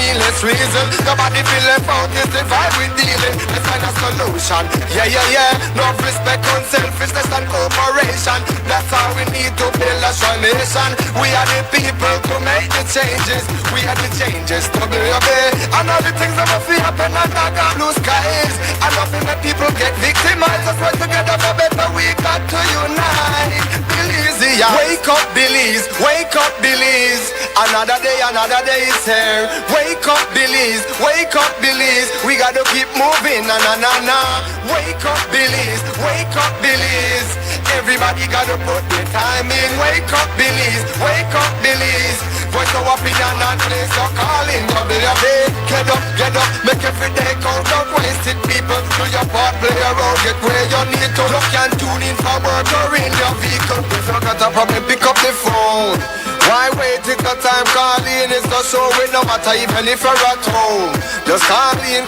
needless reason. Nobody feel left out, is the vibe we dealing. Let's find a solution. Yeah. No respect, unselfishness and cooperation. That's all we need to build a strong nation. We are the people to make the changes. We are the changes to be obey. And all the things that must be happen and not got blue skies. And nothing that people get victimized. Let's work together for better. We got to unite. Belize, yeah. Wake up, Belize. Wake up, Belize. Another day is here. Wake up, Belize. Wake up, Belize. We gotta keep moving. Na. Wake up, Belize. Wake up, Belize. Everybody gotta put their time in. Wake up, Belize. Wake up, Belize. Voice of opinion and place your calling. Get up, make every day count. Don't waste it, people. Do your part, play around, get where you need to. You can tune in for work or in your vehicle. If you got a problem, pick up the phone. Why wait till the time calling? It's not so it no matter even if you're at home. Just call in.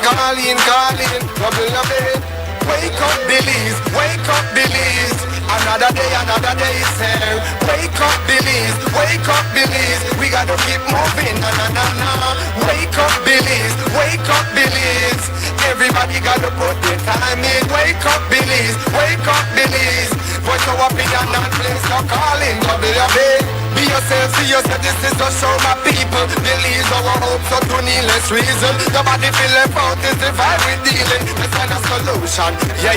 Wake up, Belize. Wake up, Belize. Another day is here. Wake up, Belize. Wake up, Belize. We gotta keep moving. Na. Wake up, Belize. Wake up, Belize. Everybody gotta put their time in. Wake up, Belize. Wake up, Belize. Voice of opinion and place your calling. Be yourself, see yourself, this is to show my people. Believe our hopes so to needless reason. Nobody feel left out, is the vibe we dealing. Let's find a solution. Yeah.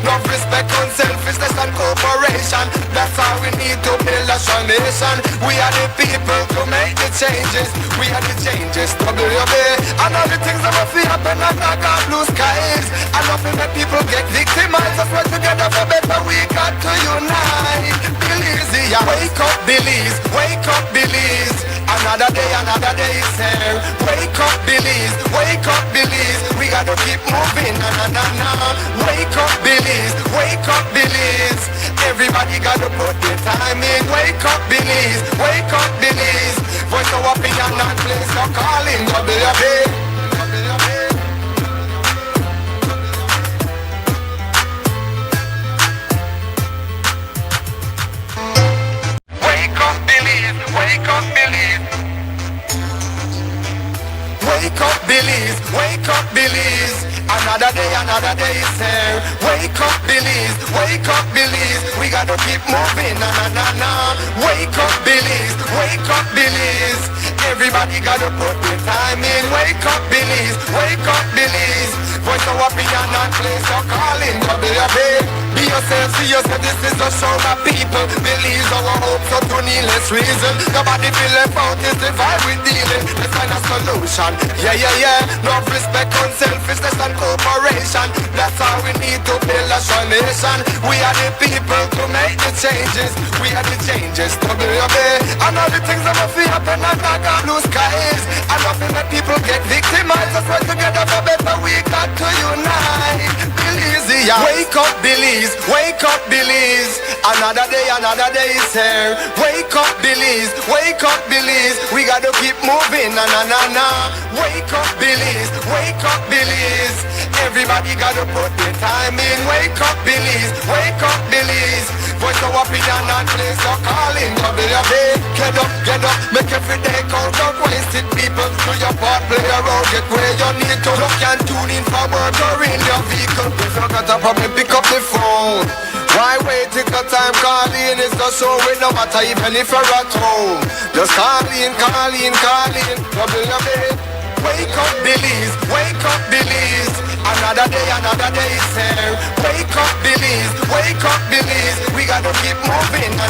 No respect, unselfishness and cooperation. That's all we need to build a strong nation. We are the people to make the changes. We are the changes to be obey. And all the things that must be happen and not got blue skies. And nothing that people get victimized. Let's work together for better. We got to unite. Belize, yeah. Wake up, Belize. Wake up, Belize. Another day is here. Wake up, Belize. Wake up, Belize. We gotta keep moving. Na. Wake up, Belize. Wake up, Belize. Everybody gotta put their time in. Wake up, Belize. Wake up, Belize. Voice of opinion and place your calling. Wake up, Belize. Wake up, Belize. Wake up, Belize. Wake up, Belize. Another day is here. Wake up, Belize. Wake up, Belize. We gotta keep moving. Na. Wake up, Belize. Wake up, Belize. Everybody gotta put their time in. Wake up, Belize. Wake up, Belize. Voice of opinion and place your calling. Be yourself, see yourself, this is to show my people. Believe our hopes so to needless reason. Nobody feel left out, is the vibe we dealing. Let's find a solution. Yeah. No respect, unselfishness and cooperation. That's all we need to build a strong nation. We are the people to make the changes. We are the changes to be obey. And all the things that must be happen and not got blue skies. And nothing that people get victimized. Let's work together for better. We got to unite. Belize, yeah. Wake up, Belize. Wake up, Belize. Another day is here. Wake up, Belize. Wake up, Belize. We gotta keep moving. Na. Wake up, Belize. Wake up, Belize. Everybody gotta put their time in. Wake up, Belize. Wake up, Belize. Voice of opinion and place your calling. Get up, make every day count. Don't waste it, people. Do your part, play around, get where you need to. You can tune in for work or in your vehicle. If you got a problem, pick up the phone. Why wait till the time calling? It's not so it no matter even if you're at home. Just call in. Wake up, Belize. Wake up, Belize. Another day is here. Wake up, Belize. Wake up, Belize. We gotta keep moving. Na.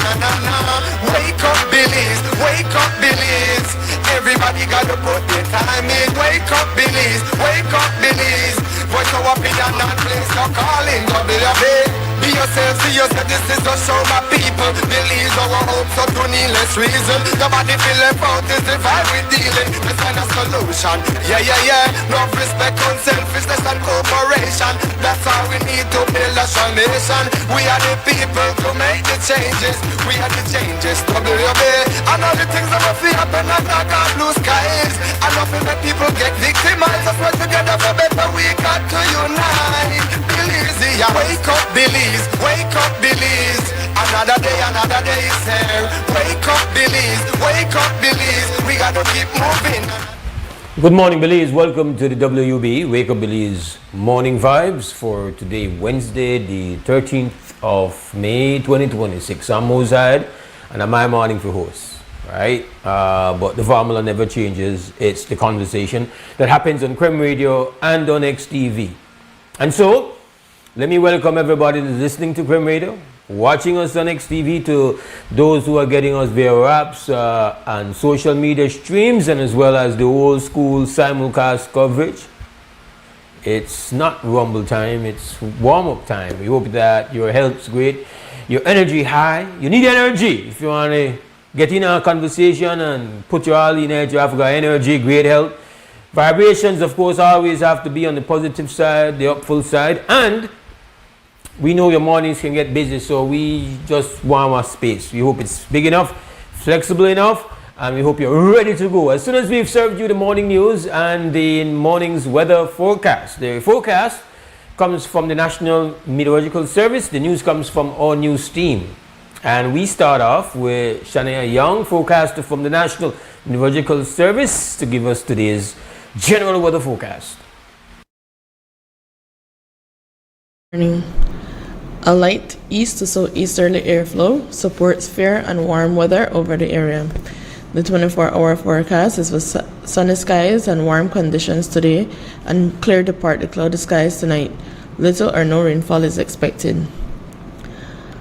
Wake up, Belize. Wake up, Belize. Everybody gotta put their time in. Wake up, Belize. Wake up, Belize. Voice of opinion and place your calling. Be yourself, see yourself, this is to show my people. Believe our hopes so to needless reason. Nobody feel left out, is the vibe we dealing. Let's find a solution. Yeah. No respect, unselfishness and cooperation. That's all we need to build a strong nation. We are the people to make the changes. We are the changes to be obey. And all the things that must be happen and not got blue skies. And nothing that people get victimized. Let's work together for better. We got to unite. Belize, yeah. Wake up, Belize. Wake up, Belize. Another day is here. Wake up, Belize. Wake up, Belize. We gotta keep moving. Good morning, Belize. Welcome to the WUB, Wake Up Belize Morning Vibes for today, Wednesday, the 13th of May, 2026. I'm Mose, Hyde, and I'm my morning for host, right? But the formula never changes. It's the conversation that happens on Creme Radio and on XTV. And so, let me welcome everybody that's listening to Creme Radio, watching us on XTV, to those who are getting us via apps and social media streams, and as well as the old school simulcast coverage. It's not rumble time, it's warm-up time. We hope that your health's great, your energy high. You need energy if you want to get in a conversation and put your all in it. You have got energy, great health. Vibrations, of course, always have to be on the positive side, the upful side, and we know your mornings can get busy, so we just want our space. We hope it's big enough, flexible enough, and we hope you're ready to go. As soon as we've served you the morning news and the morning's weather forecast. The forecast comes from the National Meteorological Service. The news comes from our news team. And we start off with Shania Young, forecaster from the National Meteorological Service, to give us today's general weather forecast. Morning. A light east to southeasterly airflow supports fair and warm weather over the area. The 24-hour forecast is for sunny skies and warm conditions today and clear to partly cloudy skies tonight. Little or no rainfall is expected.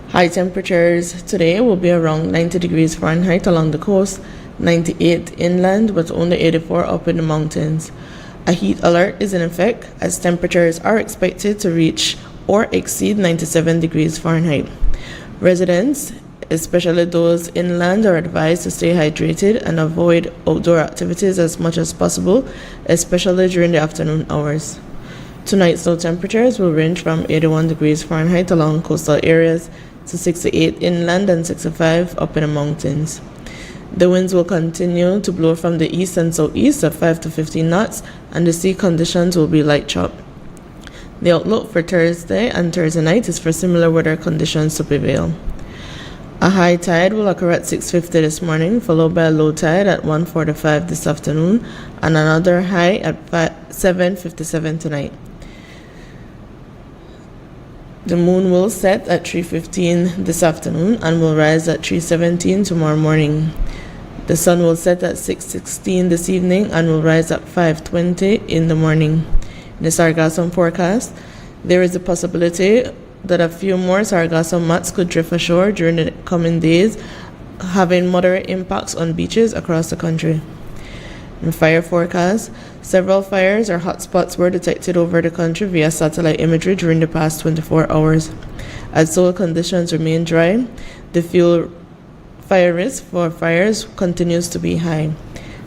High temperatures today will be around 90 degrees Fahrenheit along the coast, 98 inland, but only 84 up in the mountains. A heat alert is in effect as temperatures are expected to reach or exceed 97 degrees Fahrenheit. Residents, especially those inland, are advised to stay hydrated and avoid outdoor activities as much as possible, especially during the afternoon hours. Tonight's low temperatures will range from 81 degrees Fahrenheit along coastal areas to 68 inland and 65 up in the mountains. The winds will continue to blow from the east and southeast at 5 to 15 knots, and the sea conditions will be light chop. The outlook for Thursday and Thursday night is for similar weather conditions to prevail. A high tide will occur at 6:50 this morning, followed by a low tide at 1:45 this afternoon, and another high at 7:57 tonight. The moon will set at 3:15 this afternoon and will rise at 3:17 tomorrow morning. The sun will set at 6:16 this evening and will rise at 5:20 in the morning. In the sargassum forecast, there is a possibility that a few more sargassum mats could drift ashore during the coming days, having moderate impacts on beaches across the country. In fire forecast, several fires or hotspots were detected over the country via satellite imagery during the past 24 hours. As soil conditions remain dry, the fuel fire risk for fires continues to be high.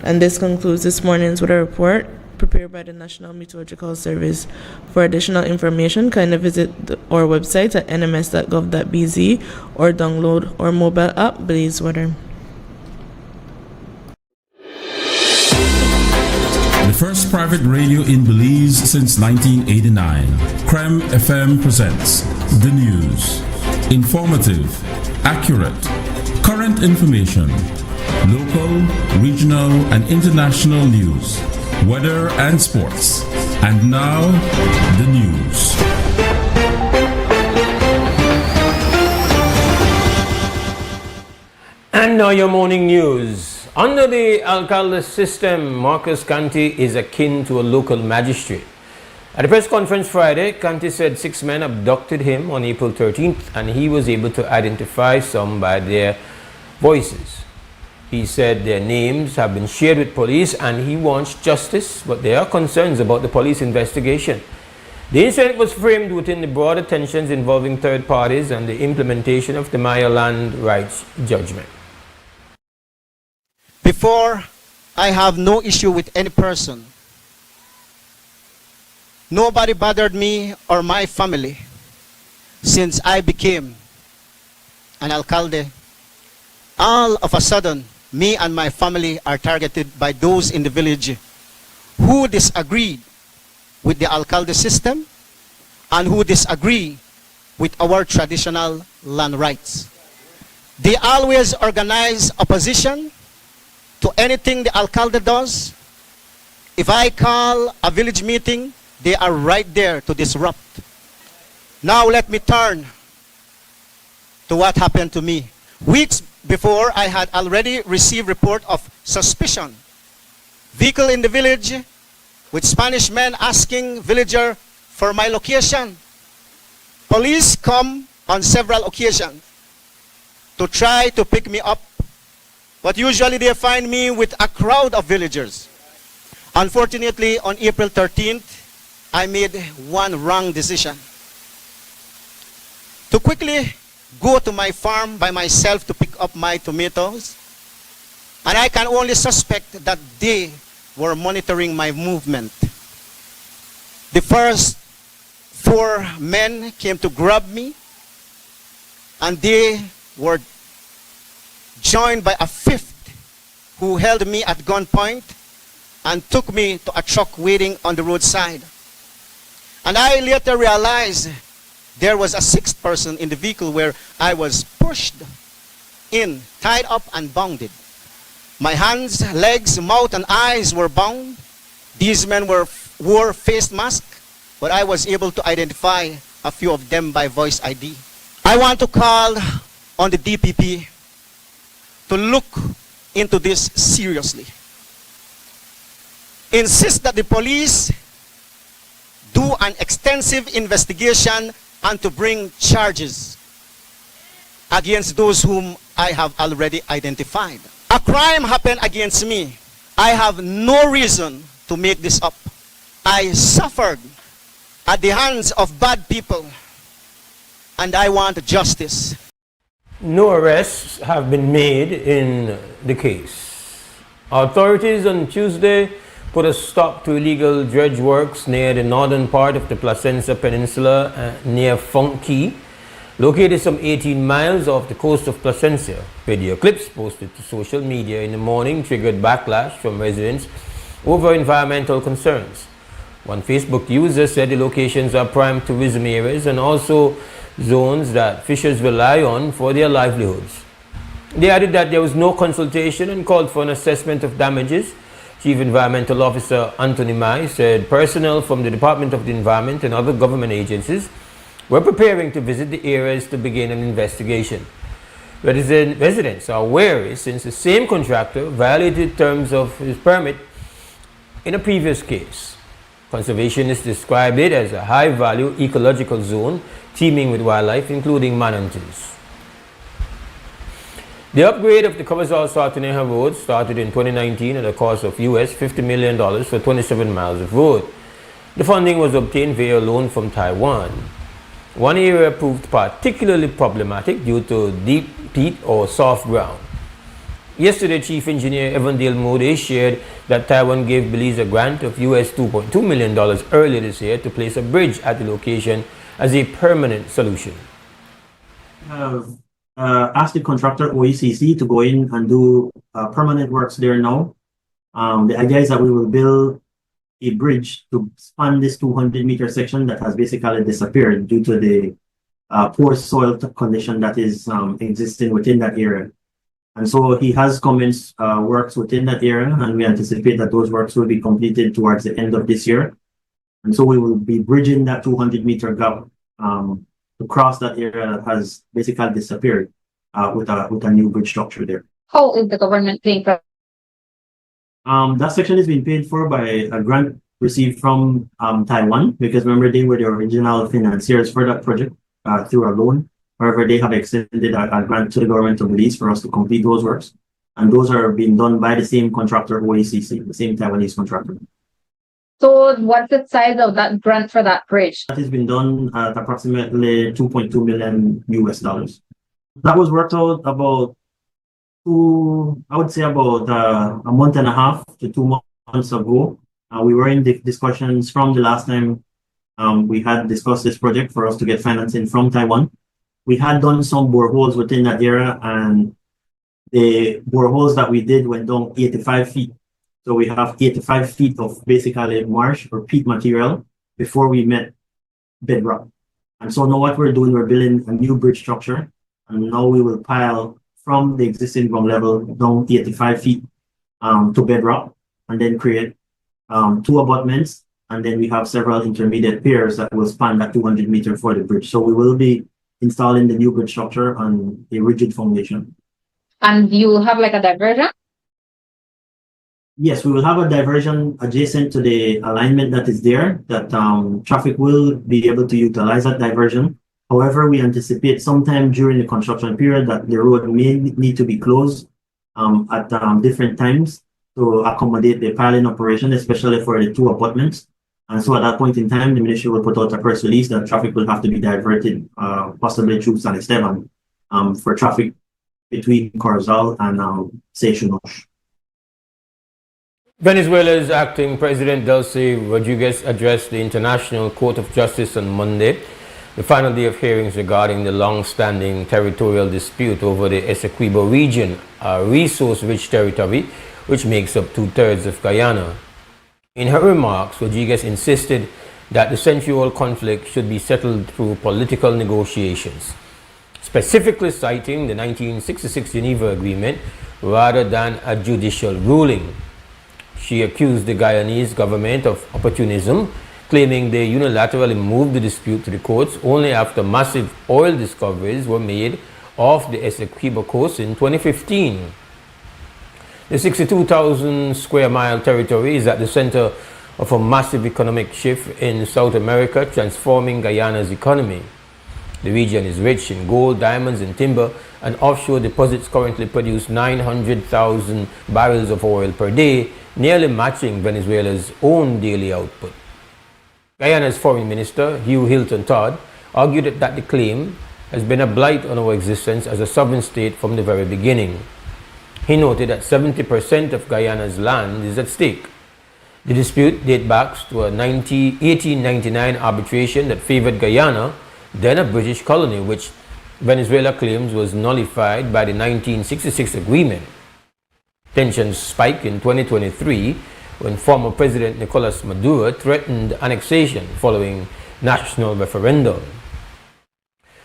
And this concludes this morning's weather report prepared by the National Meteorological Service. For additional information, kindly visit our website at nms.gov.bz or download our mobile app, Belize Weather. The first private radio in Belize since 1989, Creme FM presents the news. Informative, accurate, current information, local, regional, and international news, weather and sports. And now, the news. And now your morning news. Under the alcalde system, Marcus Canty is akin to a local magistrate. At a press conference Friday, Canty said 6 men abducted him on April 13th and he was able to identify some by their voices. He said their names have been shared with police and he wants justice, but there are concerns about the police investigation. The incident was framed within the broader tensions involving third parties and the implementation of the Maya land rights judgment. Before, I have no issue with any person. Nobody bothered me or my family since I became an alcalde. All of a sudden, me and my family are targeted by those in the village who disagreed with the alcalde system and who disagree with our traditional land rights. They always organize opposition to anything the alcalde does. If I call a village meeting, they are right there to disrupt. Now let me turn to what happened to me. Weeks before, I had already received report of suspicion. Vehicle in the village with Spanish men asking villager for my location. Police come on several occasions to try to pick me up, but usually they find me with a crowd of villagers. Unfortunately, on April 13th, I made one wrong decision. To quickly go to my farm by myself to pick up my tomatoes, and I can only suspect that they were monitoring my movement. The first 4 men came to grab me, and they were joined by a 5th who held me at gunpoint and took me to a truck waiting on the roadside. And I later realized there was a 6th person in the vehicle where I was pushed in, tied up and bounded. My hands, legs, mouth and eyes were bound. These men wore face masks, but I was able to identify a few of them by voice ID. I want to call on the DPP to look into this seriously. Insist that the police do an extensive investigation and to bring charges against those whom I have already identified. A crime happened against me. I have no reason to make this up. I suffered at the hands of bad people, and I want justice. No arrests have been made in the case. Authorities on Tuesday put a stop to illegal dredge works near the northern part of the Placencia Peninsula near Funky, located some 18 miles off the coast of Placencia. Video clips posted to social media in the morning triggered backlash from residents over environmental concerns. One Facebook user said the locations are prime tourism areas and also zones that fishers rely on for their livelihoods. They added that there was no consultation and called for an assessment of damages. Chief Environmental Officer Anthony Mai said personnel from the Department of the Environment and other government agencies were preparing to visit the areas to begin an investigation. Residents are wary since the same contractor violated terms of his permit in a previous case. Conservationists described it as a high-value ecological zone teeming with wildlife, including manatees. The upgrade of the Cavazal-Sartoneja Road started in 2019 at a cost of US $50 million for 27 miles of road. The funding was obtained via a loan from Taiwan. One area proved particularly problematic due to deep peat or soft ground. Yesterday, Chief Engineer Evandale Mose shared that Taiwan gave Belize a grant of US $2.2 million earlier this year to place a bridge at the location as a permanent solution. Asked the contractor OECC to go in and do permanent works there now. The idea is that we will build a bridge to span this 200-meter section that has basically disappeared due to the poor soil condition that is existing within that area. And so he has commenced works within that area, and we anticipate that those works will be completed towards the end of this year. And so we will be bridging that 200-meter gap to cross that area that has basically disappeared with a new bridge structure there. How is the government paying for? That section is being paid for by a grant received from Taiwan, because remember they were the original financiers for that project through a loan. However, they have extended a grant to the government of Belize for us to complete those works. And those are being done by the same contractor, OECC, the same Taiwanese contractor. So what's the size of that grant for that bridge? That has been done at approximately $2.2 million US. That was worked out about a month and a half to 2 months ago. We were in the discussions from the last time we had discussed this project for us to get financing from Taiwan. We had done some boreholes within that area, and the boreholes that we did went down 85 feet. So we have 85 feet of basically marsh or peat material before we met bedrock. And so now what we're doing, we're building a new bridge structure, and now we will pile from the existing ground level down 85 feet to bedrock, and then create 2 abutments, and then we have several intermediate piers that will span that 200 meter for the bridge. So we will be installing the new bridge structure on a rigid foundation. And you have like a diversion? Yes, we will have a diversion adjacent to the alignment that is there, that traffic will be able to utilize that diversion. However, we anticipate sometime during the construction period that the road may need to be closed at different times to accommodate the piling operation, especially for the 2 abutments. And so at that point in time, the ministry will put out a press release that traffic will have to be diverted, possibly through San Esteban, for traffic between Corzal and Seychelles. Venezuela's acting President Delcy Rodriguez addressed the International Court of Justice on Monday, the final day of hearings regarding the long-standing territorial dispute over the Essequibo region, a resource-rich territory which makes up 2/3 of Guyana. In her remarks, Rodriguez insisted that the central conflict should be settled through political negotiations, specifically citing the 1966 Geneva Agreement rather than a judicial ruling. She accused the Guyanese government of opportunism, claiming they unilaterally moved the dispute to the courts only after massive oil discoveries were made off the Essequibo coast in 2015. The 62,000 square mile territory is at the center of a massive economic shift in South America, transforming Guyana's economy. The region is rich in gold, diamonds, and timber, and offshore deposits currently produce 900,000 barrels of oil per day, nearly matching Venezuela's own daily output. Guyana's Foreign Minister, Hugh Hilton Todd, argued that the claim has been a blight on our existence as a sovereign state from the very beginning. He noted that 70% of Guyana's land is at stake. The dispute dates back to a 1899 arbitration that favored Guyana, then a British colony, which Venezuela claims was nullified by the 1966 agreement. Tensions spiked in 2023 when former President Nicolas Maduro threatened annexation following national referendum.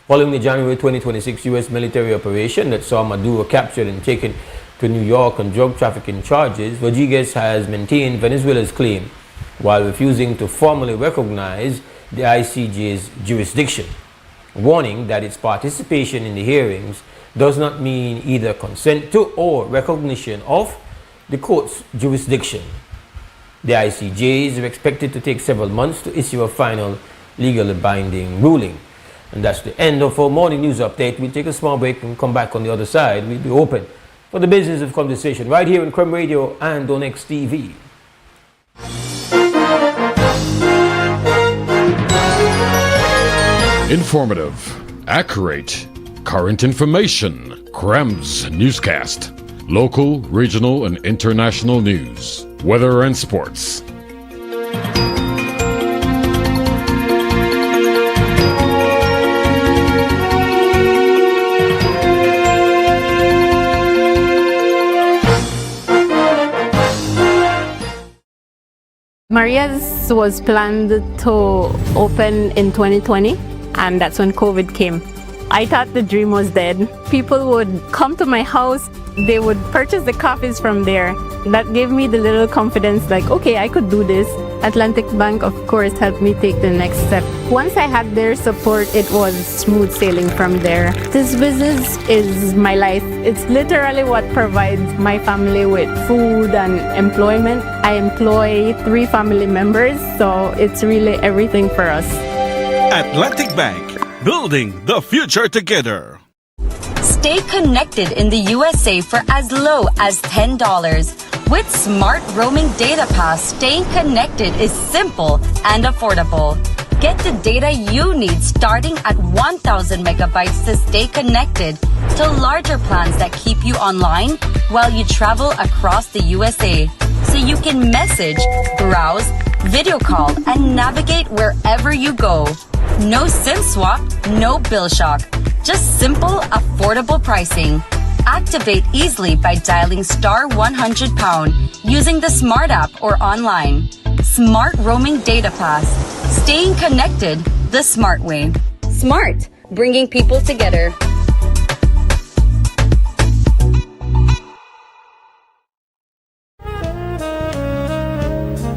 Following the January 2026 U.S. military operation that saw Maduro captured and taken to New York on drug trafficking charges, Rodriguez has maintained Venezuela's claim while refusing to formally recognize the ICJ's jurisdiction, warning that its participation in the hearings does not mean either consent to or recognition of the court's jurisdiction. The ICJs are expected to take several months to issue a final legally binding ruling. And that's the end of our morning news update. We'll take a small break and come back on the other side. We'll be open for the business of conversation right here on Creme Radio and on XTV. Informative, accurate, current information. Crem's newscast. Local, regional, and international news. Weather and sports. Maria's was planned to open in 2020, and that's when COVID came. I thought the dream was dead. People would come to my house, they would purchase the coffees from there. That gave me the little confidence, like, okay, I could do this. Atlantic Bank, of course, helped me take the next step. Once I had their support, it was smooth sailing from there. This business is my life. It's literally what provides my family with food and employment. I employ 3 family members, so it's really everything for us. Atlantic Bank, building the future together. Stay connected in the USA for as low as $10. With Smart Roaming Data Pass, staying connected is simple and affordable. Get the data you need starting at 1,000 megabytes to stay connected to larger plans that keep you online while you travel across the USA. So you can message, browse, video call, and navigate wherever you go. No SIM swap, no bill shock. Just simple, affordable pricing. Activate easily by dialing *100# using the Smart app or online. Smart Roaming Data Pass. Staying connected the smart way. Smart, bringing people together.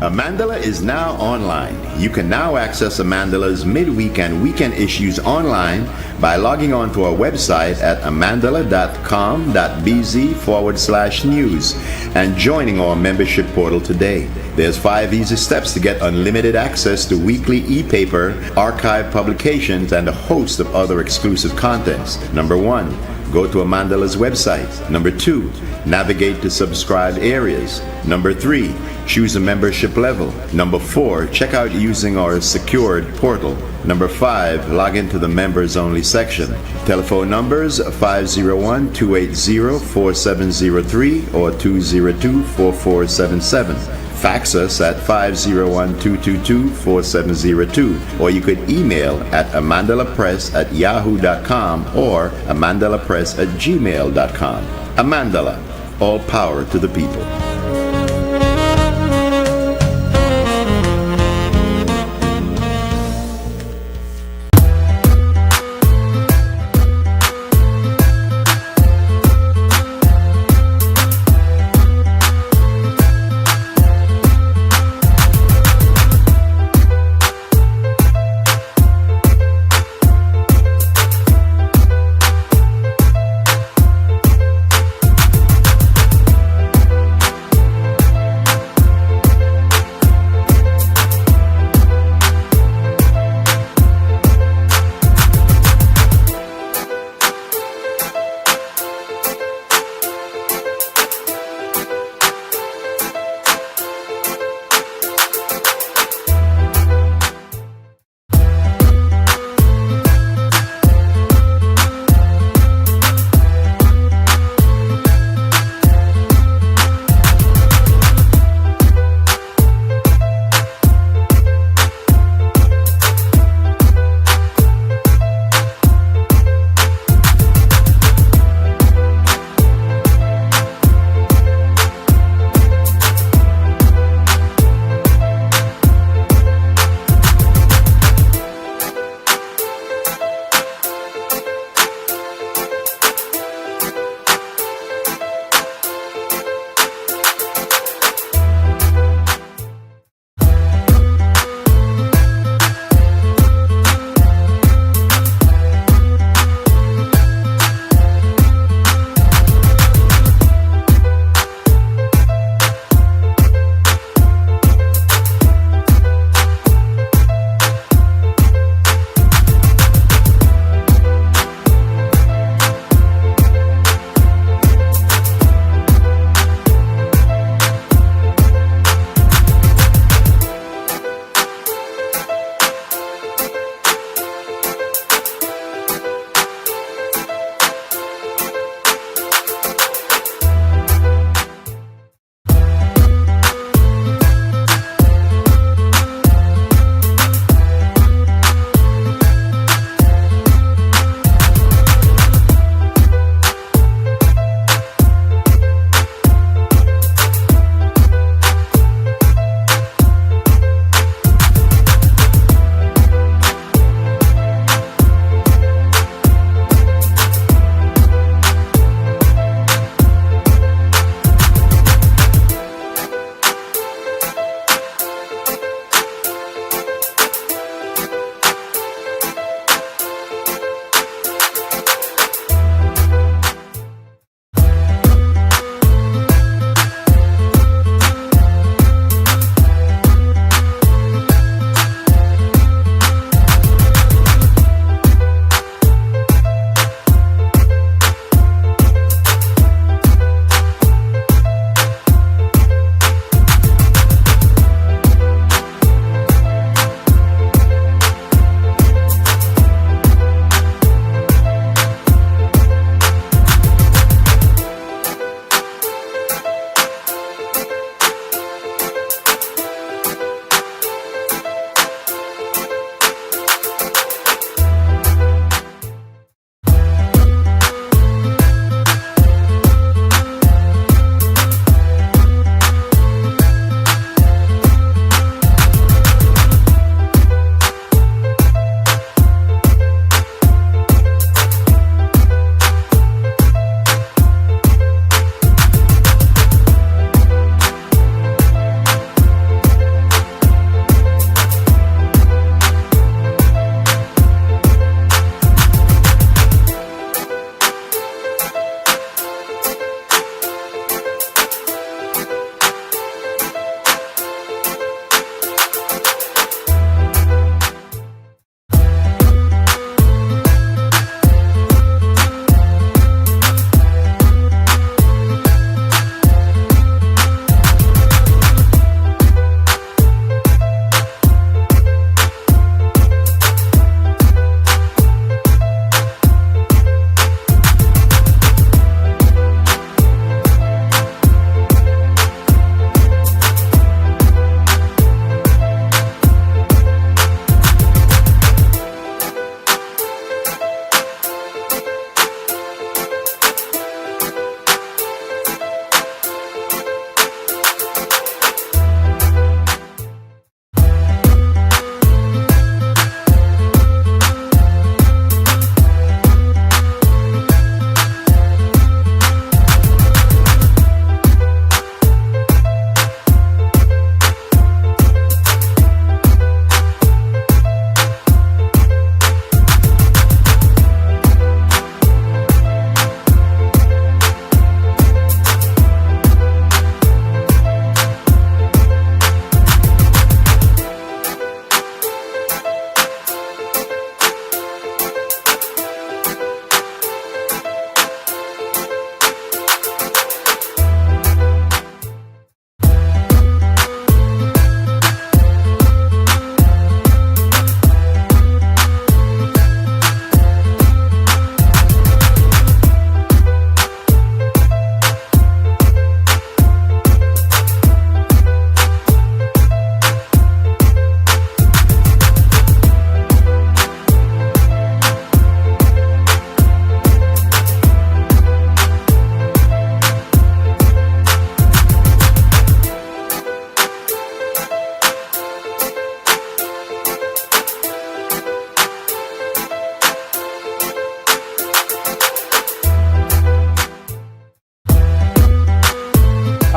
Amandala is now online. You can now access Amandala's midweek and weekend issues online by logging on to our website at amandala.com.bz/news and joining our membership portal today. There's 5 easy steps to get unlimited access to weekly e-paper, archive publications, and a host of other exclusive contents. Number 1, go to Amandala's website. Number 2, navigate to subscribed areas. Number 3, choose a membership level. Number 4, check out using our secured portal. Number 5, log into the members only section. Telephone numbers 501-280-4703 or 202-4477. Fax us at 501-222-4702, or you could email at amandalapress@yahoo.com or amandalapress@gmail.com. Amandala, all power to the people.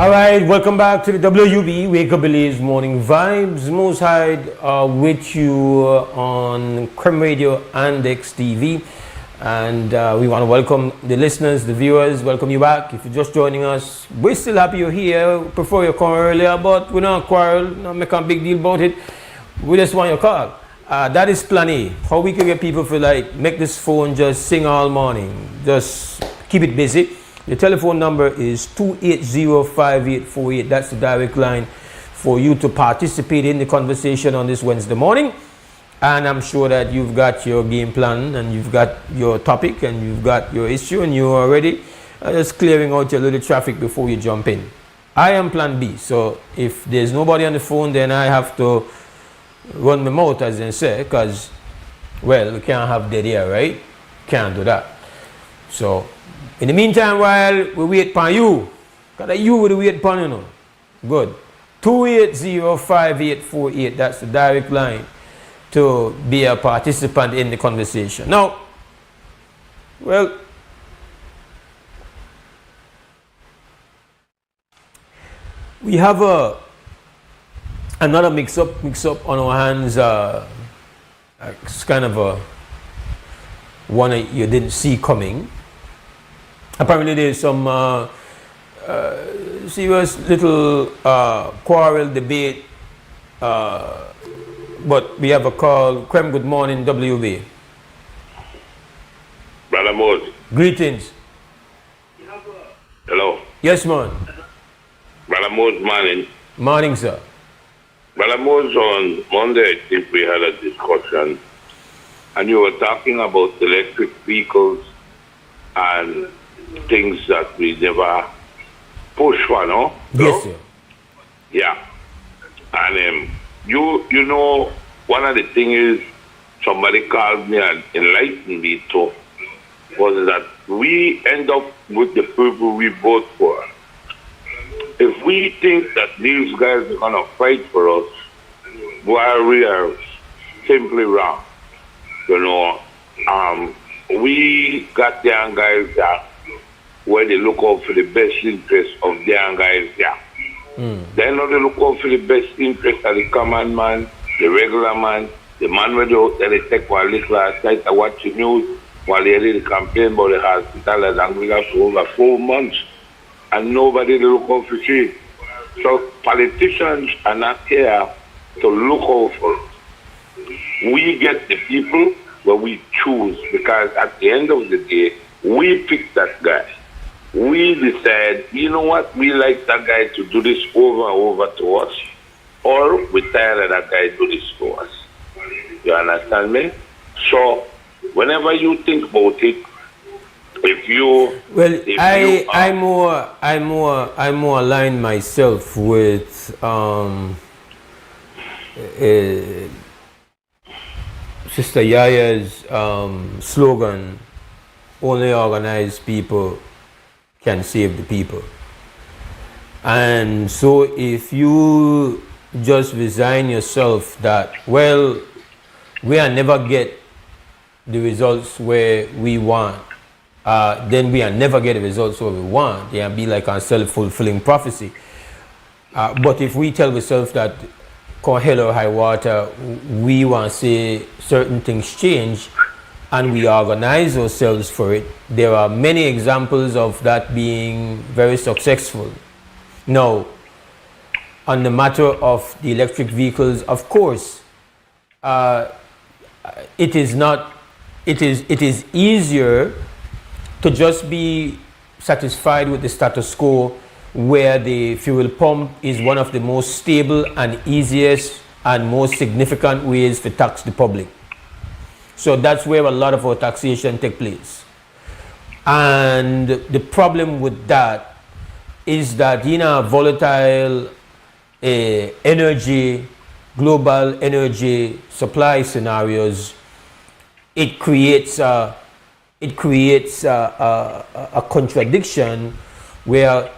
All right, welcome back to the WUB Wake Up Belize Morning Vibes. Mose Hyde with you on Creme Radio and XTV. And we want to welcome the listeners, the viewers, welcome you back. If you're just joining us, we're still happy you're here. Prefer you come earlier, but we don't quarrel, not make a big deal about it. We just want your call. That is plan A. How we can get people to like make this phone just sing all morning. Just keep it busy. The telephone number is 280-5848. That's the direct line for you to participate in the conversation on this Wednesday morning. And I'm sure that you've got your game plan and you've got your topic and you've got your issue and you're already just clearing out your little traffic before you jump in. I am plan B. So if there's nobody on the phone, then I have to run my mouth, as they say, because, well, we can't have dead air, right? Can't do that. So in the meantime, while we wait for you, because you will wait for you know. Good. 280-5848. That's the direct line to be a participant in the conversation. Now, well, we have another mix-up on our hands. It's kind of a one that you didn't see coming. Apparently there's some serious little quarrel debate, but we have a call. Creme, good morning, WB. Brother Mose. Greetings. Hello. Yes, man. Brother Mose, morning. Morning, sir. Brother Mose, on Monday, I think we had a discussion, and you were talking about electric vehicles and things that we never push for, no? Yes, sir. Yeah. And you know, one of the things is somebody called me and enlightened me to was that we end up with the people we vote for. If we think that these guys are going to fight for us, while we are simply wrong, you know, we got young guys that where they look out for the best interest of the young guys there. They know they look out for the best interest of the common man, the regular man, the man where they take one little aside to watch the news while they did the campaign about the hospital and Anguilla for over 4 months. And nobody to look out for shit. So politicians are not here to look out for us. We get the people where we choose, because at the end of the day, we pick that guy. We decide, you know what, we like that guy to do this over and over to us, or we tired of that guy do this to us. You understand me? So whenever you think about it, if you I more align myself with Sister Yaya's slogan, only organized people can save the people. And so if you just resign yourself that, well, we'll never get the results where we want, then we'll never get the results where we want. It'll be like a self-fulfilling prophecy. But if we tell ourselves that, come hell or high water, we want to see certain things change, and we organize ourselves for it, there are many examples of that being very successful. Now, on the matter of the electric vehicles, of course, it is easier to just be satisfied with the status quo, where the fuel pump is one of the most stable and easiest and most significant ways to tax the public. So that's where a lot of our taxation takes place. And the problem with that is that in a volatile global energy supply scenarios, it creates a contradiction where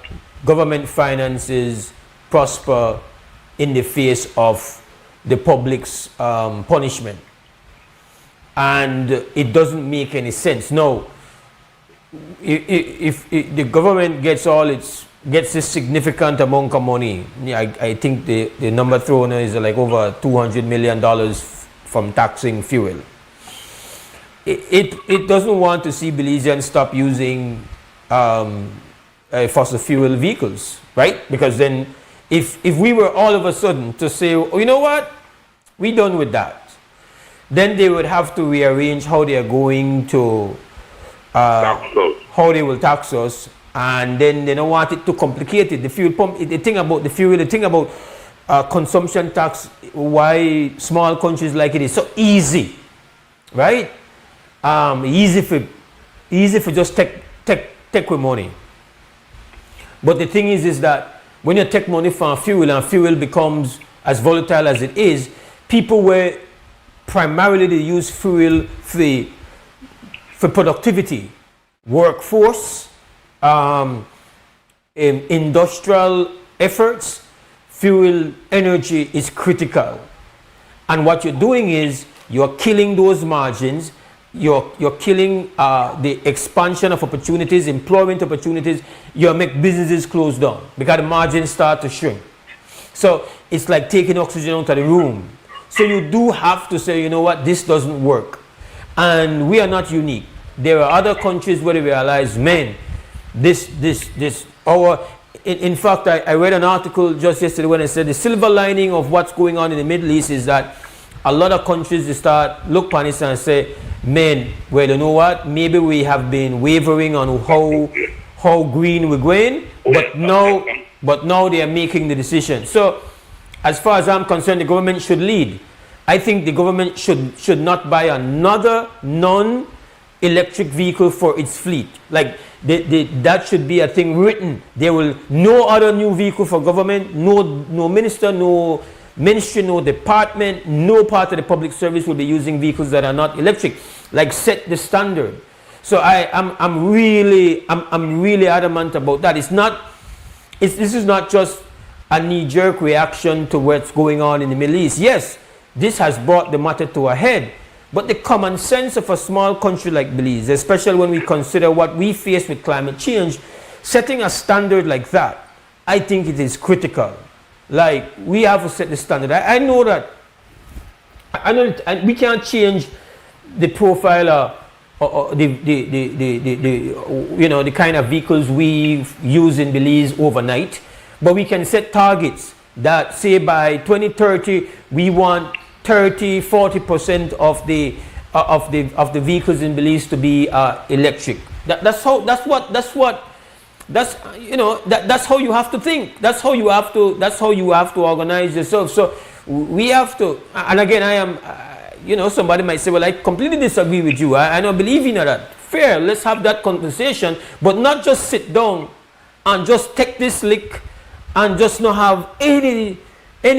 government finances prosper in the face of the public's punishment. And it doesn't make any sense. No, if the government gets all its gets a significant amount of money. I think the number thrown is like over $200 million from taxing fuel. It doesn't want to see Belizeans stop using fossil fuel vehicles, right? Because then if we were all of a sudden to say, oh, you know what, we done with that, then they would have to rearrange how they are going to how they will tax us, and then they don't want it too complicated. The fuel pump, the thing about the fuel, the thing about consumption tax, why small countries like it is so easy, right? Easy for just take with money. But the thing is that when you take money from fuel and fuel becomes as volatile as it is, people were primarily they use fuel for productivity, workforce, industrial efforts. Fuel energy is critical, and what you're doing is you're killing those margins. You're killing the expansion of opportunities, employment opportunities. You make businesses close down because the margins start to shrink. So it's like taking oxygen out of the room. So you do have to say, you know what, this doesn't work. And we are not unique. There are other countries where they realize, man, in fact, I read an article just yesterday when I said the silver lining of what's going on in the Middle East is that a lot of countries, they start look upon it and say, man, well, you know what, maybe we have been wavering on how green we're going, but now they are making the decision. So as far as I'm concerned, the government should lead. I think the government should not buy another non-electric vehicle for its fleet. Like that should be a thing written. There will no other new vehicle for government, no minister, no ministry, no department, no part of the public service will be using vehicles that are not electric. Like set the standard. So I'm really adamant about that. This is not just a knee-jerk reaction to what's going on in the Middle East. Yes, this has brought the matter to a head, but the common sense of a small country like Belize, especially when we consider what we face with climate change, setting a standard like that, I think it is critical. Like, we have to set the standard. I know that we can't change the profile or the kind of vehicles we use in Belize overnight, but we can set targets that say by 2030 we want 30-40% of the vehicles in Belize to be electric. That's how you have to think. That's how you have to organize yourself. So we have to, and again, I am, somebody might say, well, I completely disagree with you. I don't believe in that. Fair, let's have that conversation, but not just sit down and just take this lick and just not have any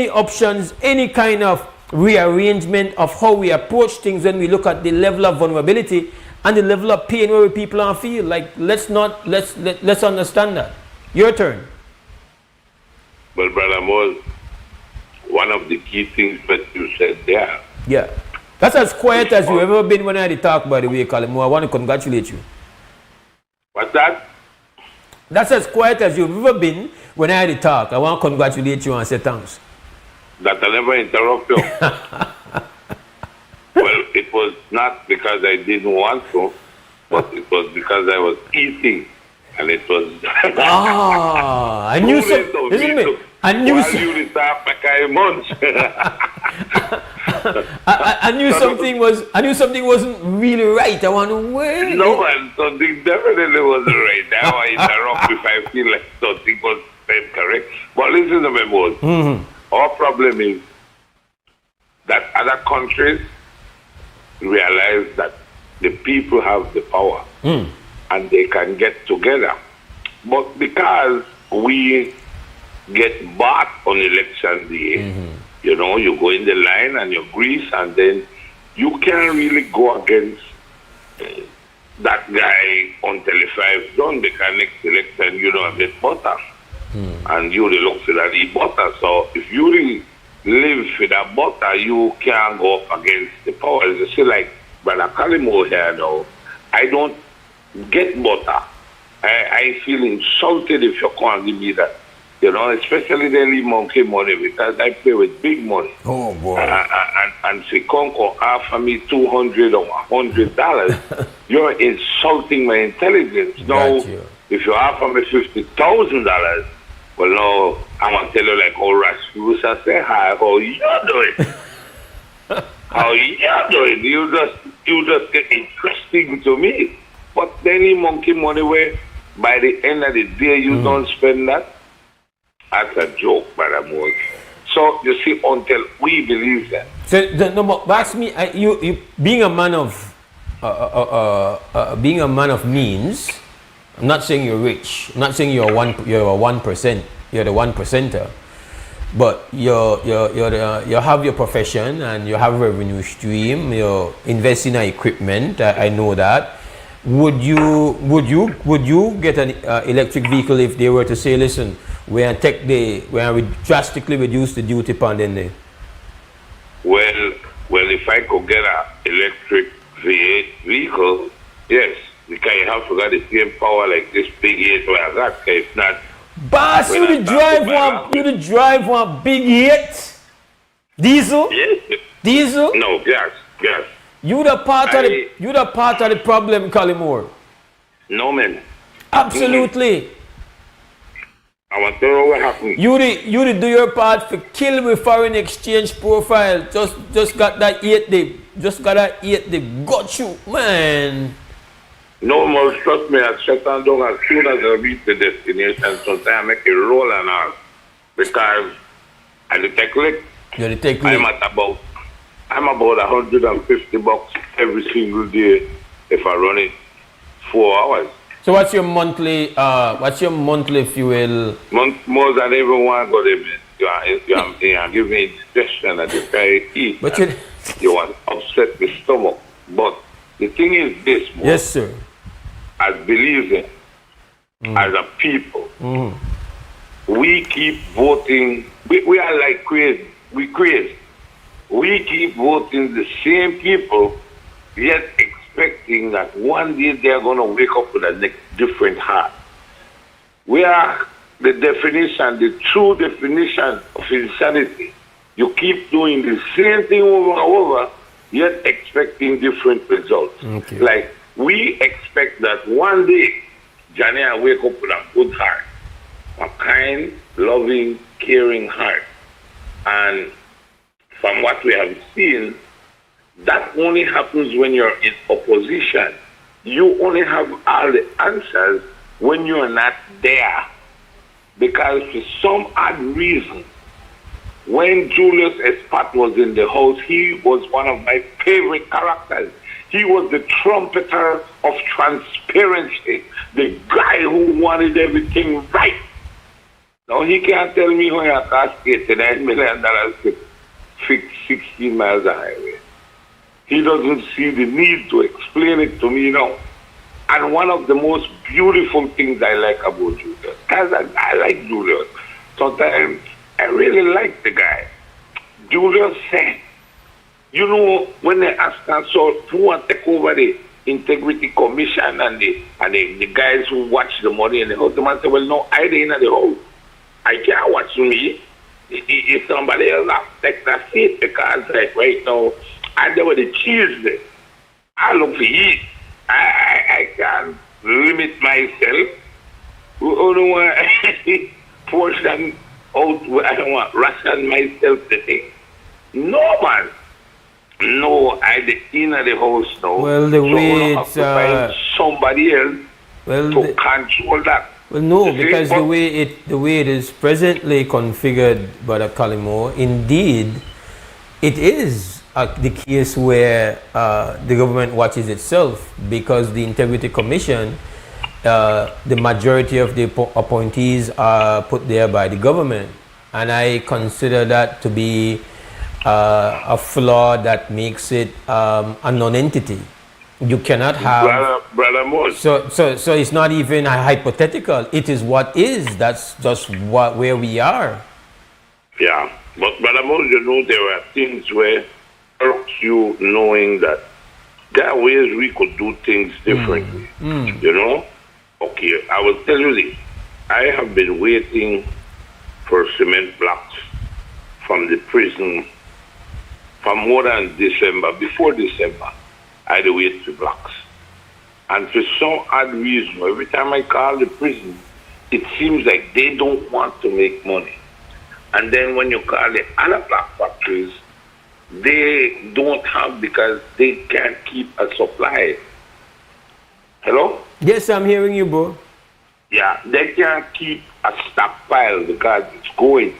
options, any kind of rearrangement of how we approach things when we look at the level of vulnerability and the level of pain where people are feel. Like, let's understand that. Your turn. Well, Brother Mose, one of the key things that you said there. Yeah. That's as quiet as you've ever been when I had to talk, by the way, Kalimo. I want to congratulate you. What's that? That's as quiet as you've ever been when I had to talk. I want to congratulate you and say thanks. That I never interrupt you. Well, it was not because I didn't want to, but it was because I was eating. And it was... I knew something. Isn't it? I knew something. I knew something wasn't really right. I want to wait. No, man, something definitely wasn't right. Now I interrupt if I feel like something was incorrect. But listen to me, Mose. Mm-hmm. Our problem is that other countries realize that the people have the power and they can get together. But because we get bought on election day, you go in the line and you grease, and then you can't really go against that guy until the 5 done, because next election you don't get butter. And you really look for that eat butter. So if you really live for that butter, you can't go up against the power. You see, like Brother Kalimo here now, I don't get butter I feel insulted if you can't give me that. You know, especially the leave monkey money because I play with big money. Oh boy! And if you can't offer me $200 or $100, you're insulting my intelligence. No, if you offer me $50,000, well, no, I'm gonna tell you like how Rasmus I say hi, how you doing? How you doing? You just get interesting to me. But any monkey money where by the end of the day you don't spend that, that's a joke, Brother Mose. So you see, until we believe that. So no, but ask me, you being a man of means. I'm not saying you're rich. I'm not saying you're a 1%. You're the 1%er. But you have your profession and you have a revenue stream. You invest in equipment. I know that. Would you get an electric vehicle if they were to say, listen, we drastically reduce the duty upon them? Well, if I could get an electric vehicle, yes, because you have to get the same power like this big 8 where I got. If not, boss, you drive one big 8 diesel? Yes. Diesel? No, gas. You the part of the problem, Cullimore. No, man. Absolutely. I want to know what happened. You do your part for kill with foreign exchange profile. Just got that 8 day. Just got that 8 day. Got you, man. No more, trust me, I shut down as soon as I reach the destination. Sometimes I make a roll and all. Because I take lick. You're the take lick. I'm about $150 every single day if I run it 4 hours. So what's your monthly fuel? More than everyone got it. You give me indigestion at the very eat. But you want to upset the stomach. But the thing is this, Mose, yes, sir. As believers, as a people, we keep voting. We are like crazy. We crazy. We keep voting the same people, yet expecting that one day they're going to wake up with a different heart. We are the true definition of insanity. You keep doing the same thing over and over, yet expecting different results. Okay. Like, we expect that one day, Johnny will wake up with a good heart, a kind, loving, caring heart. And from what we have seen, that only happens when you're in opposition. You only have all the answers when you're not there. Because for some odd reason, when Julius Espat was in the house, he was one of my favorite characters. He was the trumpeter of transparency, the guy who wanted everything right. Now he can't tell me how you cost $89 million to fix 16 miles of highway. He doesn't see the need to explain it to me now. And one of the most beautiful things I like about Julius, because I like Julius. Sometimes I really like the guy. Julius said, you know, when they asked us, so who want to take over the Integrity Commission and the guys who watch the money in the house, the man said, well, no, I ain't in the house. I can't watch me. If somebody else take that seat, because like right now, and there were the cheese there. I look for it. I can't limit myself. I don't want portion out. I don't want ration myself to take. No, man. No, I the inner the house now. Well, the way it's somebody else to control that. Well, no, because the way it is presently configured, Brother Cullimore, indeed, it is the case where the government watches itself, because the Integrity Commission, the majority of the appointees are put there by the government, and I consider that to be a flaw that makes it a non-entity. You cannot have Brother Mose. So it's not even hypothetical. It is what is. That's just where we are. Yeah, but Brother Mose, you know, there are things where hurt you knowing that there are ways we could do things differently. You know, Okay, I will tell you this. I have been waiting for cement blocks from the prison for more than December. Before December, I had to wait for blocks. And for some odd reason, every time I call the prison, it seems like they don't want to make money. And then when you call the other block factories, they don't have because they can't keep a supply. Hello? Yes, I'm hearing you, bro. Yeah, they can't keep a stockpile because it's going.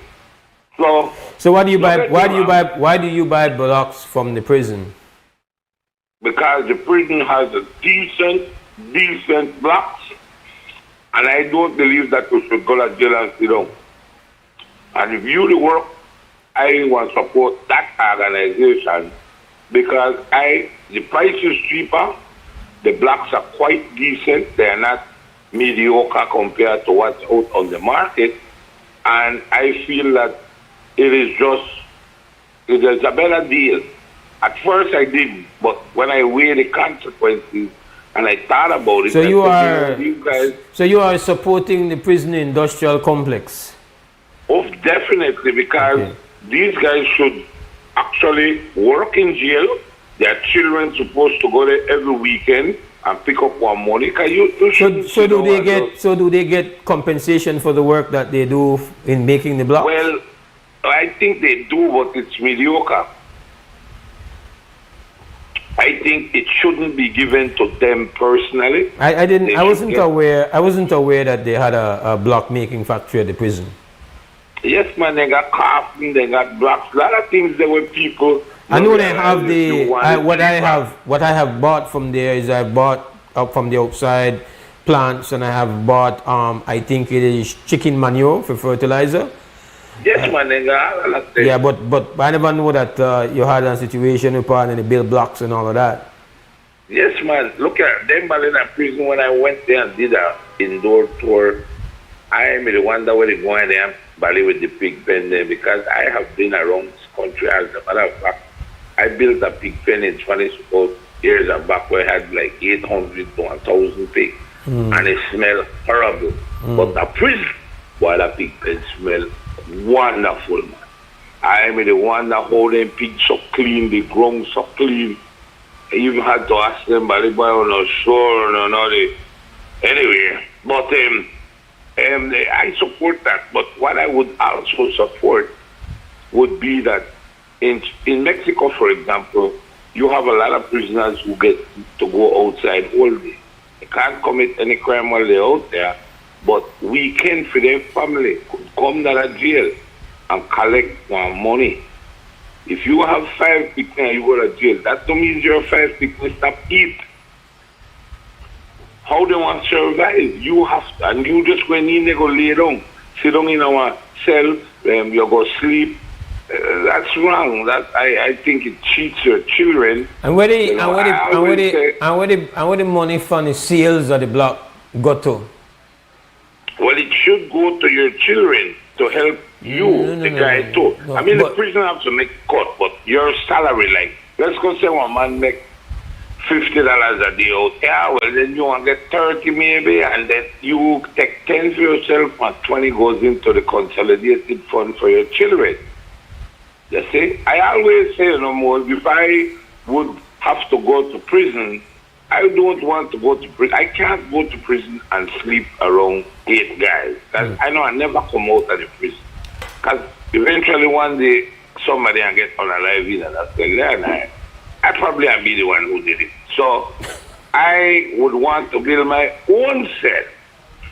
So why do you buy? Why do you buy blocks from the prison? Because the prison has a decent blocks, and I don't believe that we should go to jail and sit down. And if you the work, I want to support that organization because the price is cheaper, the blocks are quite decent, they are not mediocre compared to what's out on the market, and I feel that it is a better deal. At first I didn't, but when I weighed the consequences and I thought about it, So you are guys, supporting the prison industrial complex? Definitely, because these guys should actually work in jail. Their children supposed to go there every weekend and pick up one money. So do they get compensation for the work that they do in making the blocks? Well, I think they do, but it's mediocre. I think it shouldn't be given to them personally. I wasn't aware that they had a block making factory at the prison. Yes, man, they got carpet, they got blocks, a lot of things there were people. I know they have what I have bought from there is I bought up from the outside plants, and I have bought I think it is chicken manure for fertilizer. Yes, man, they got a lot of things. Yeah, but I never know that you had a situation with and they build blocks and all of that. Yes, man. Look at them in that prison when I went there and did an indoor tour. I am the one that was going there and Bali with the pig pen there because I have been around this country. As a matter of fact, I built a pig pen in 20 years back where I had like 800 to 1,000 pigs. And it smelled horrible. But the prison, boy, that pig pen smelled wonderful, man. I am the one that hold them pigs so clean, the ground so clean. I even had to ask them, but boy, on the shore or not. Anyway, but I support that. But what I would also support would be that in Mexico, for example, you have a lot of prisoners who get to go outside all day. They can't commit any crime while they're out there, but weekend for their family could come to the jail and collect money. If you have 5 people and you go to jail, that don't mean your 5 people stop eat. How they want to survive? You have to, and you just go in there, go lay down, sit down in our cell, you go sleep. That's wrong. That I think it cheats your children. And where the money from the sales of the block go to? Well, it should go to your children to help you, the guy too. I mean, the prison have to make cut, but your salary, like, let's go say one man make $50 a day out. Yeah, well, then you want to get 30 maybe, and then you take 10 for yourself, and 20 goes into the consolidated fund for your children. You see? I always say, no more, if I would have to go to prison, I don't want to go to prison. I can't go to prison and sleep around 8 guys. I know I never come out of the prison. Because eventually one day, somebody will get unalive and I'll say, yeah, I probably will be the one who did it. So I would want to build my own cell.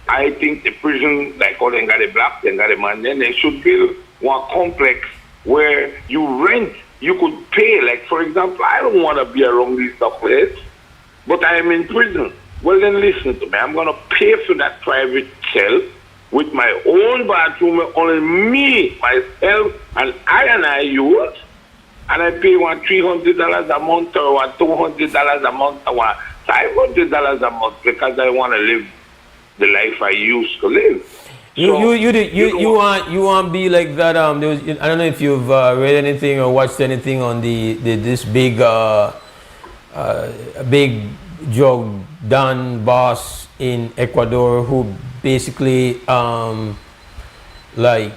I think the prison, like how they got a block, they got a man, then they should build one complex where you rent, you could pay. Like, for example, I don't want to be around these knuckleheads, but I am in prison. Well, then listen to me. I'm going to pay for that private cell with my own bathroom, only me, myself, and I use. And I pay $300 a month or $200 a month or $500 a month because I want to live the life I used to live. You want to be like that? I don't know if you've read anything or watched anything on this big drug Don boss in Ecuador who basically like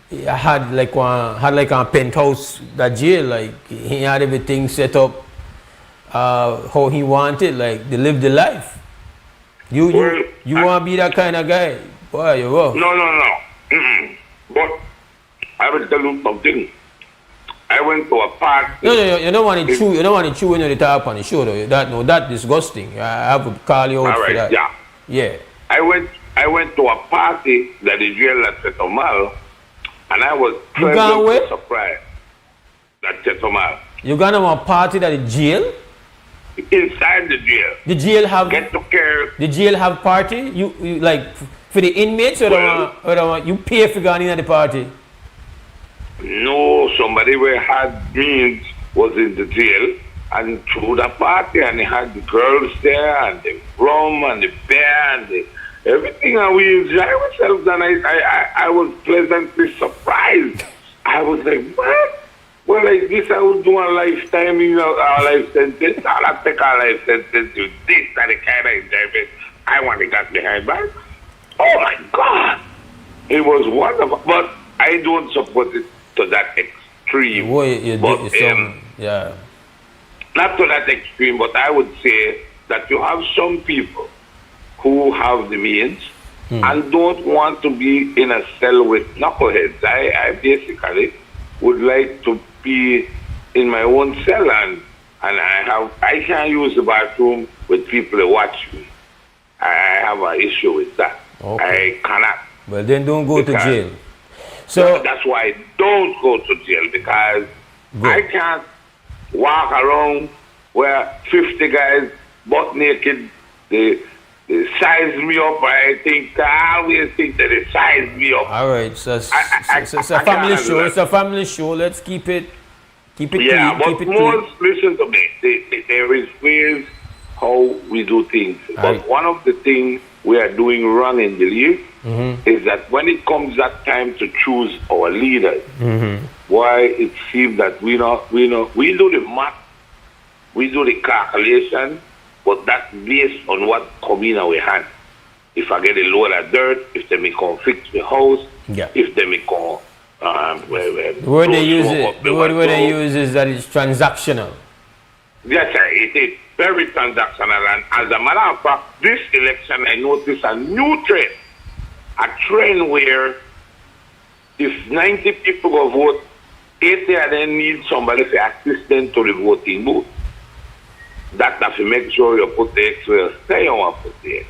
had like a penthouse that jail, like he had everything set up how he wanted, like they lived the life. You want to be that kind of guy, boy? You will. No. But I will tell you something. I went to a park. No, you don't want to chew. You don't want to chew when you talk on the show, though. That disgusting. I have to call you out all for right, that. Yeah. I went to a party that is jail at Chetomal, and I was pleasantly surprised at Chetomal. You gonna a party that is jail? Inside the jail. The jail have get to care. The jail have party. You like for the inmates or you pay for going in at the party? No, somebody where had means was in the jail and threw the party, and they had the girls there and the rum and the beer and everything, and we enjoyed ourselves, and I was pleasantly surprised. I was like, what? Well, like this, I would do a lifetime, our life sentence. I'll take our life sentence to this, that the kind of enjoyment I want to get behind back. Oh my God! It was wonderful, but I don't support it to that extreme. Yeah. Not to that extreme, but I would say that you have some people who have the means and don't want to be in a cell with knuckleheads. I basically would like to be in my own cell, and I can't use the bathroom with people that watch me. I have an issue with that. Okay. I cannot. Well, then don't go to jail. So that's why I don't go to jail, because I can't walk around where 50 guys butt naked, they size me up. I always think that they size me up. All right, so it's a family show. It's a family show. Let's keep it clean. But most, listen to me. There is ways how we do things. But one of the things we are doing wrong in belief is that when it comes that time to choose our leaders, why it seems that we do the math, we do the calculation, but that's based on what come in our hand. If I get a load of dirt, if they may come fix the house, if they may come the word they use is that it's transactional. Yes, sir, it is very transactional, and as a matter of fact, this election I noticed a new trend. A trend where if 90 people go vote, 80 of them need somebody to assist them to the voting booth. That have to make sure you put the X where you say you want to put the X.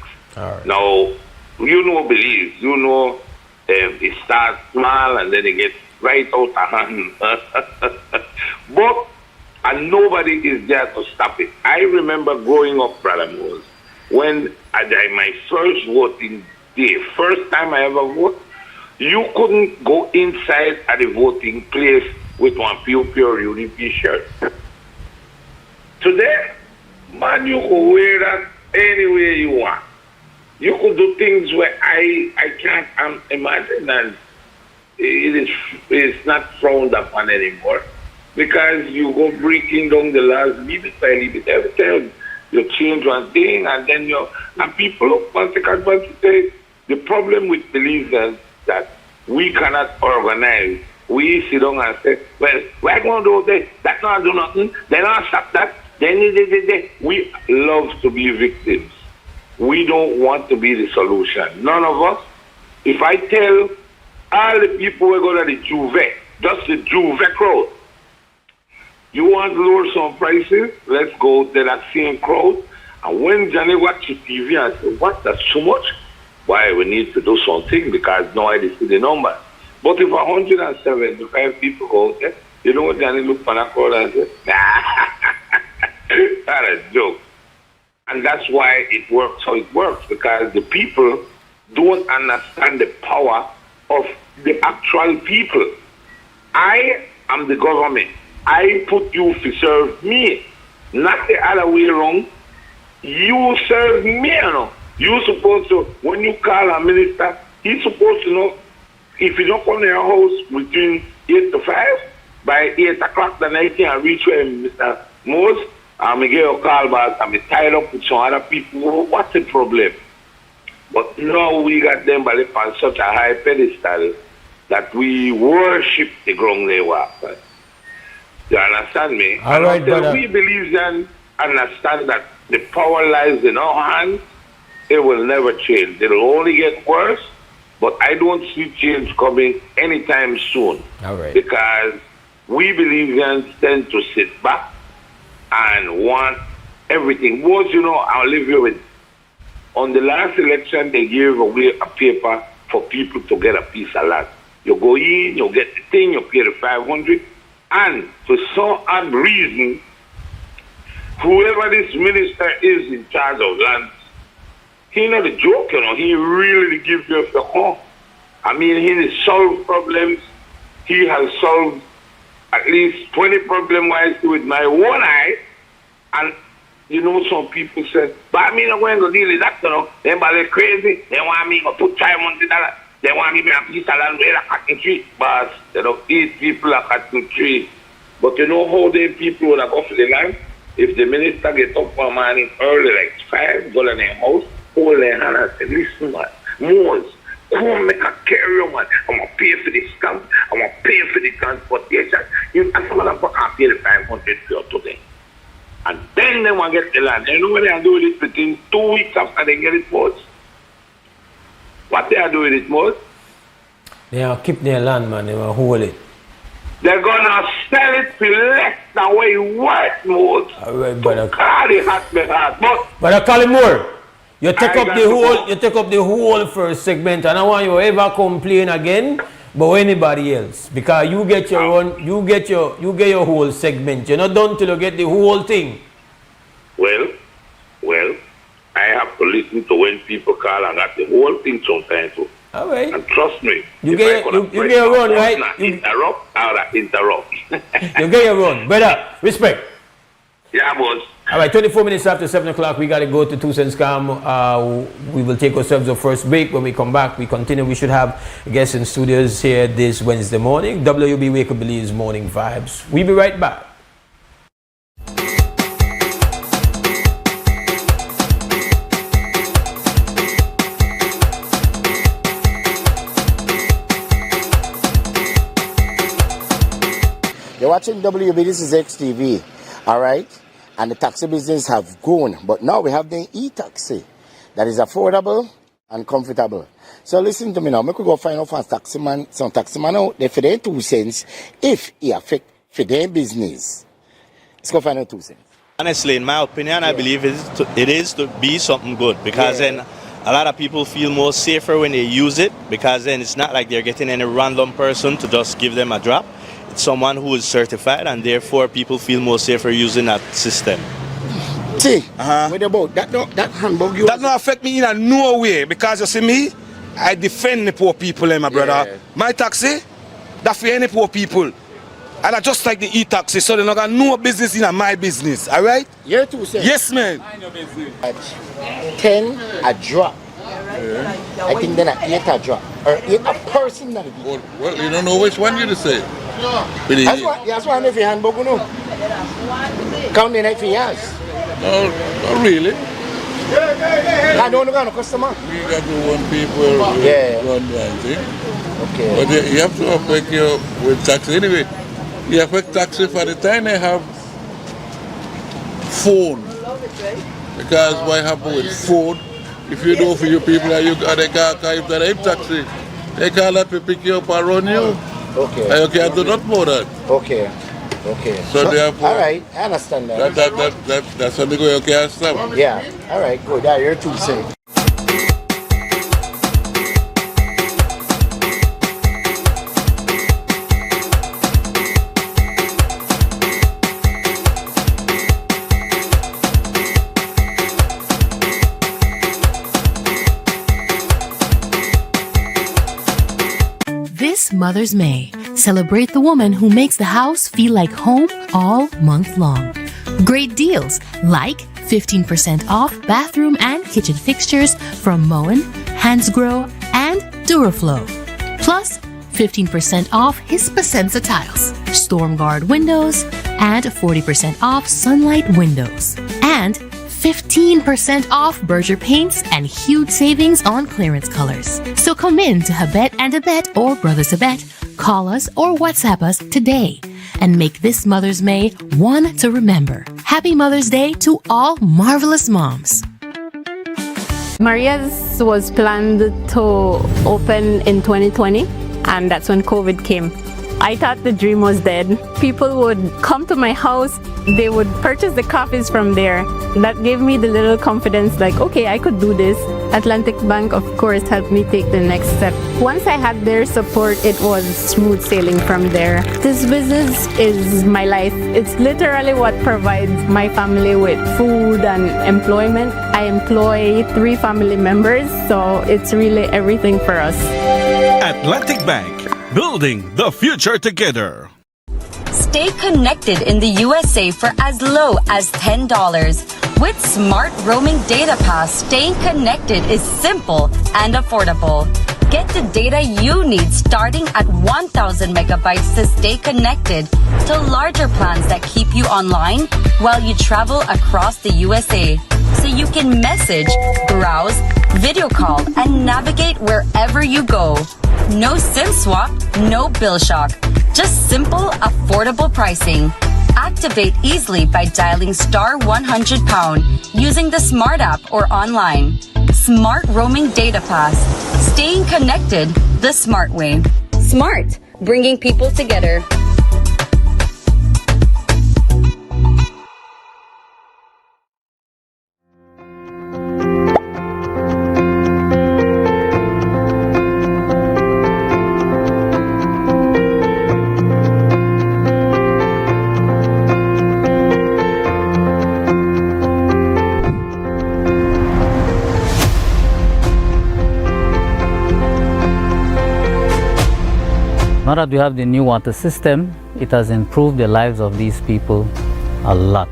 Now, Belize, it starts small and then it gets right out of hand. But and nobody is there to stop it. I remember growing up, Brother Mose, when I did my first voting day, first time I ever voted, you couldn't go inside at the voting place with one pure UDP shirt. Today, man, you could wear that anywhere you want. You could do things where I can't imagine, and it's not frowned upon anymore. Because you go breaking down the laws, leave it by leave it. Every time you change one thing, and then people want to take advantage. The problem with Belize is that we cannot organize. We sit down and say, well, we're going to do this, that not do nothing, they don't stop that, we love to be victims. We don't want to be the solution. None of us. If I tell all the people we're going to the Juve, just the Juve crowd, you want to lower some prices? Let's go to that same crowd. And when Johnny watches TV and says, what, that's too much? Why, we need to do something, because now I see the number. But if 175 people go there, you know what Johnny look for that crowd and say, that's a joke. And that's why it works how it works, because the people don't understand the power of the actual people. I am the government. I put you to serve me, not the other way around. You serve me, You're supposed to, when you call a minister, he's supposed to know, if you don't come to your house between 8 to 5, by 8 o'clock the night and reach where Mr. Mose, I get a call back, I'm tied up with some other people. Well, what's the problem? But now we got them by on such a high pedestal that we worship the ground they walk on. You understand me? All right, brother. We believe and understand that the power lies in our hands. It will never change. It will only get worse. But I don't see change coming anytime soon. All right. Because we believers tend to sit back and want everything. Most, I'll leave you with. On the last election, they gave away a paper for people to get a piece of land. You go in, you get the thing, you pay the 500, and for some odd reason, whoever this minister is in charge of land, he not a joke, he really gives you the call. I mean, he has solved problems. He has solved at least 20 problems with my one eye, and some people say, but I mean, I'm going to deal with that, They're crazy. They want me to put $500. They want me to be a piece of land where I cutting trees. But these people are cutting trees. But you know how the people will go for the land? If the minister gets up one morning early, like 5, go in their house, hold their hand and say, listen, man, Mose, come make a carry, man. I'm going to pay for the stamp. I'm going to pay for the transportation. And some of them can't pay the 500 for you today. And then they want to get the land. You know what they are doing it within 2 weeks after they get it, Mose? What they are doing it, Mose? They are keep their land, man. They will hold it. They're going to sell it for less than what it worth, Mose. All right, brother. God, it has me hard. But I call him more. You take up the whole first segment, and I want you ever complain again about anybody else, because you get your own, you get your whole segment. You're not done till you get the whole thing. Well, I have to listen to when people call and got the whole thing sometimes too. All right. And trust me, you get your run, right? Interrupt. You get your run, brother. Respect. Yeah, boss. All right, 24 minutes after 7 o'clock, we got to go to 2 cents calm. We will take ourselves a first break. When we come back, we continue. We should have guests in studios here this Wednesday morning. WUB Wake Up Believes Morning Vibes. We'll be right back. You're watching WUB, this is XTV, all right? And the taxi business have grown, but now we have the e-taxi that is affordable and comfortable. So listen to me now, we could go find out some taximan out there for their 2 cents if it affect for their business. Let's go find out 2 cents. Honestly, in my opinion, I believe it is to be something good, because then a lot of people feel more safer when they use it, because then it's not like they're getting any random person to just give them a drop. It's someone who is certified, and therefore people feel more safer using that system. See, what about that handbag? That don't affect me in no way, because you see me, I defend the poor people, my brother. Yeah. My taxi, that's for any poor people. And I just like the e-taxi, so they're not got no business in my business, all right? You're 2 cents. Yes, man. 10 a drop. I think then an 8 a drop. Or 8 a person that well, you don't know which one you to say. That's why I know if you handbook, you know. Counting it for years. No, not really. I don't know no customer. We got to one people run that thing. Okay. But you have to affect your with taxi anyway. You affect taxi for the time they have phone. Because what happen with phone, if you do for your people and you got a car, if they're in taxi, they can't let me pick you up and run you. Okay. And you can't do not more than. Okay. So therefore, all right, I understand that. That's something you can't stop. Yeah. All right, good. Yeah, you're 2 cents. This Mother's May, celebrate the woman who makes the house feel like home all month long. Great deals like 15% off bathroom and kitchen fixtures from Moen, Hansgrohe, and Duraflow. Plus 15% off his Placencia tiles, StormGuard windows, and 40% off Sunlight windows. And 15% off Berger paints and huge savings on clearance colors. So come in to Habet and Abet or Brothers Abet, call us or WhatsApp us today and make this Mother's May one to remember. Happy Mother's Day to all marvelous moms. Maria's was planned to open in 2020, and that's when COVID came. I thought the dream was dead. People would come to my house, they would purchase the coffees from there. That gave me the little confidence, like, okay, I could do this. Atlantic Bank, of course, helped me take the next step. Once I had their support, it was smooth sailing from there. This business is my life. It's literally what provides my family with food and employment. I employ 3 family members, so it's really everything for us. Atlantic Bank, building the future together. Stay connected in the USA for as low as $10. With Smart Roaming Data Pass, staying connected is simple and affordable. Get the data you need starting at 1,000 megabytes to stay connected to larger plans that keep you online while you travel across the USA. So you can message, browse, video call, and navigate wherever you go. No SIM swap, no bill shock. Just simple, affordable pricing. Activate easily by dialing *100# using the Smart app or online. Smart Roaming Data Pass. Staying connected the smart way. Smart, bringing people together. Now that we have the new water system, it has improved the lives of these people a lot.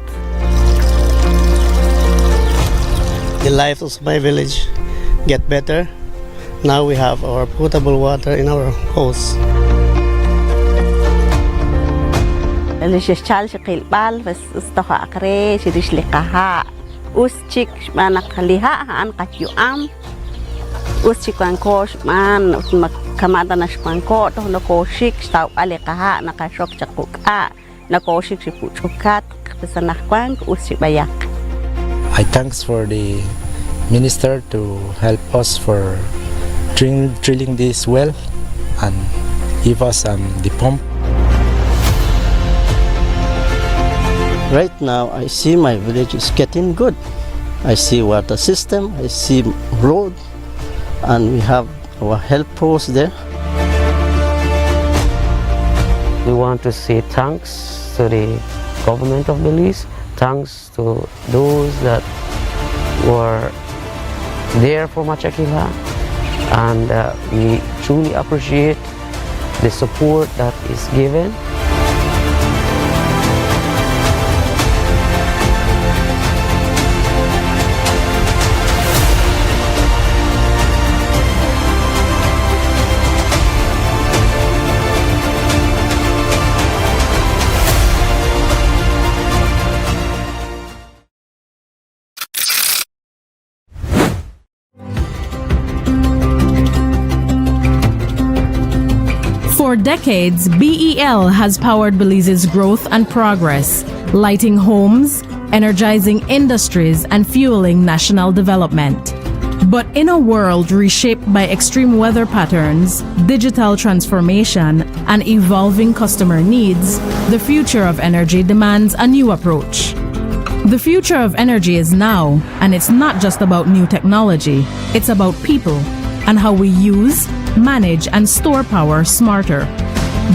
The life of my village get better. Now we have our potable water in our house. اللي شال شقيل بال بس استخا أكري شريش لقاها أوستيك ما نخليها عن قتيو أم أوستيك أنكوش ما كمان نشبانكو تهنا كوشيك استاو عليقها نكاشوك شقوكا نكوشيك شقوكات بس نخبانك أوستيك بياك. I thanks for the minister to help us for drilling this well and give us the pump. Right now, I see my village is getting good. I see water system, I see road, and we have our health post there. We want to say thanks to the government of Belize, thanks to those that were there for Machakila, and we truly appreciate the support that is given. For decades, BEL has powered Belize's growth and progress, lighting homes, energizing industries, and fueling national development. But in a world reshaped by extreme weather patterns, digital transformation, and evolving customer needs, the future of energy demands a new approach. The future of energy is now, and it's not just about new technology, it's about people and how we use, manage, and store power smarter.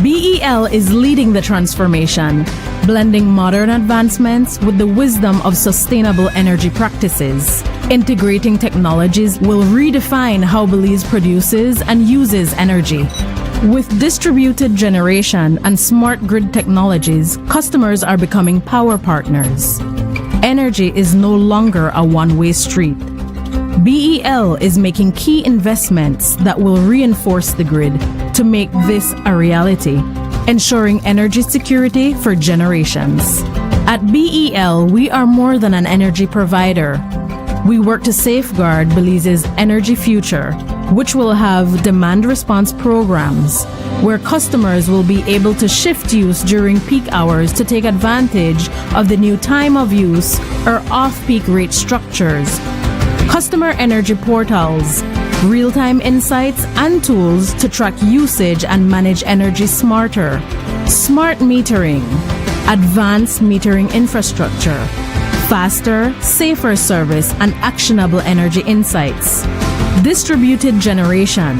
BEL is leading the transformation, blending modern advancements with the wisdom of sustainable energy practices. Integrating technologies will redefine how Belize produces and uses energy. With distributed generation and smart grid technologies, customers are becoming power partners. Energy is no longer a one-way street. BEL is making key investments that will reinforce the grid to to make this a reality, ensuring energy security for generations. At BEL, we are more than an energy provider. We work to safeguard Belize's energy future, which will have demand response programs, where customers will be able to shift use during peak hours to take advantage of the new time of use or off-peak rate structures. Customer energy portals, real-time insights and tools to track usage and manage energy smarter. Smart metering, advanced metering infrastructure, faster, safer service and actionable energy insights. Distributed generation,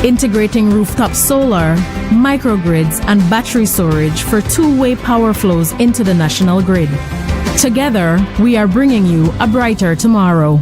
integrating rooftop solar, microgrids and battery storage for two-way power flows into the national grid. Together, we are bringing you a brighter tomorrow.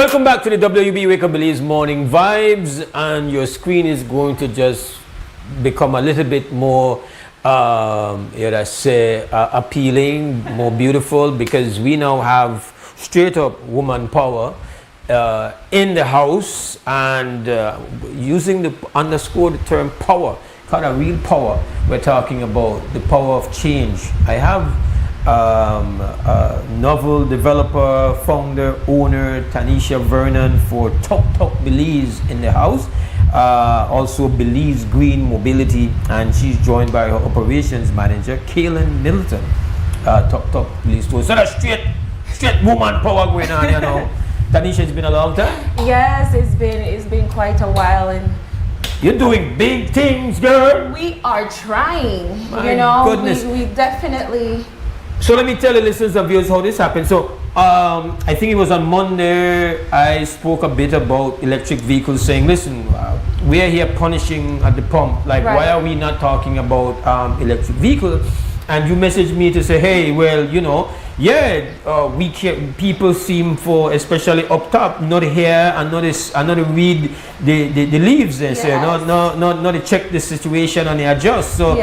welcome back to the WB Wake Up Belize Morning Vibes, and your screen is going to just become a little bit more appealing, more beautiful, because we now have straight up woman power in the house, and using the underscore the term power, kind of real power. We're talking about the power of change. I have a novel developer, founder, owner, Tanisha Vernon for Tok Tok Belize in the house. Also Belize Green Mobility, and she's joined by her operations manager, Kaylin Milton. Tok Tok Belize store. So that's straight woman power going on, you know. Tanisha, it's been a long time. Yes, it's been quite a while, and you're doing big things, girl. we are trying. My you know, goodness. we definitely. So let me tell the listeners of yours how this happened. So I think it was on Monday, I spoke a bit about electric vehicles, saying, listen, we are here punishing at the pump. Like, Right. why are we not talking about electric vehicles? And you messaged me to say, hey, well, you know, we can, people seem for, especially up top, not here and not to read the leaves there, so not to check the situation and adjust. So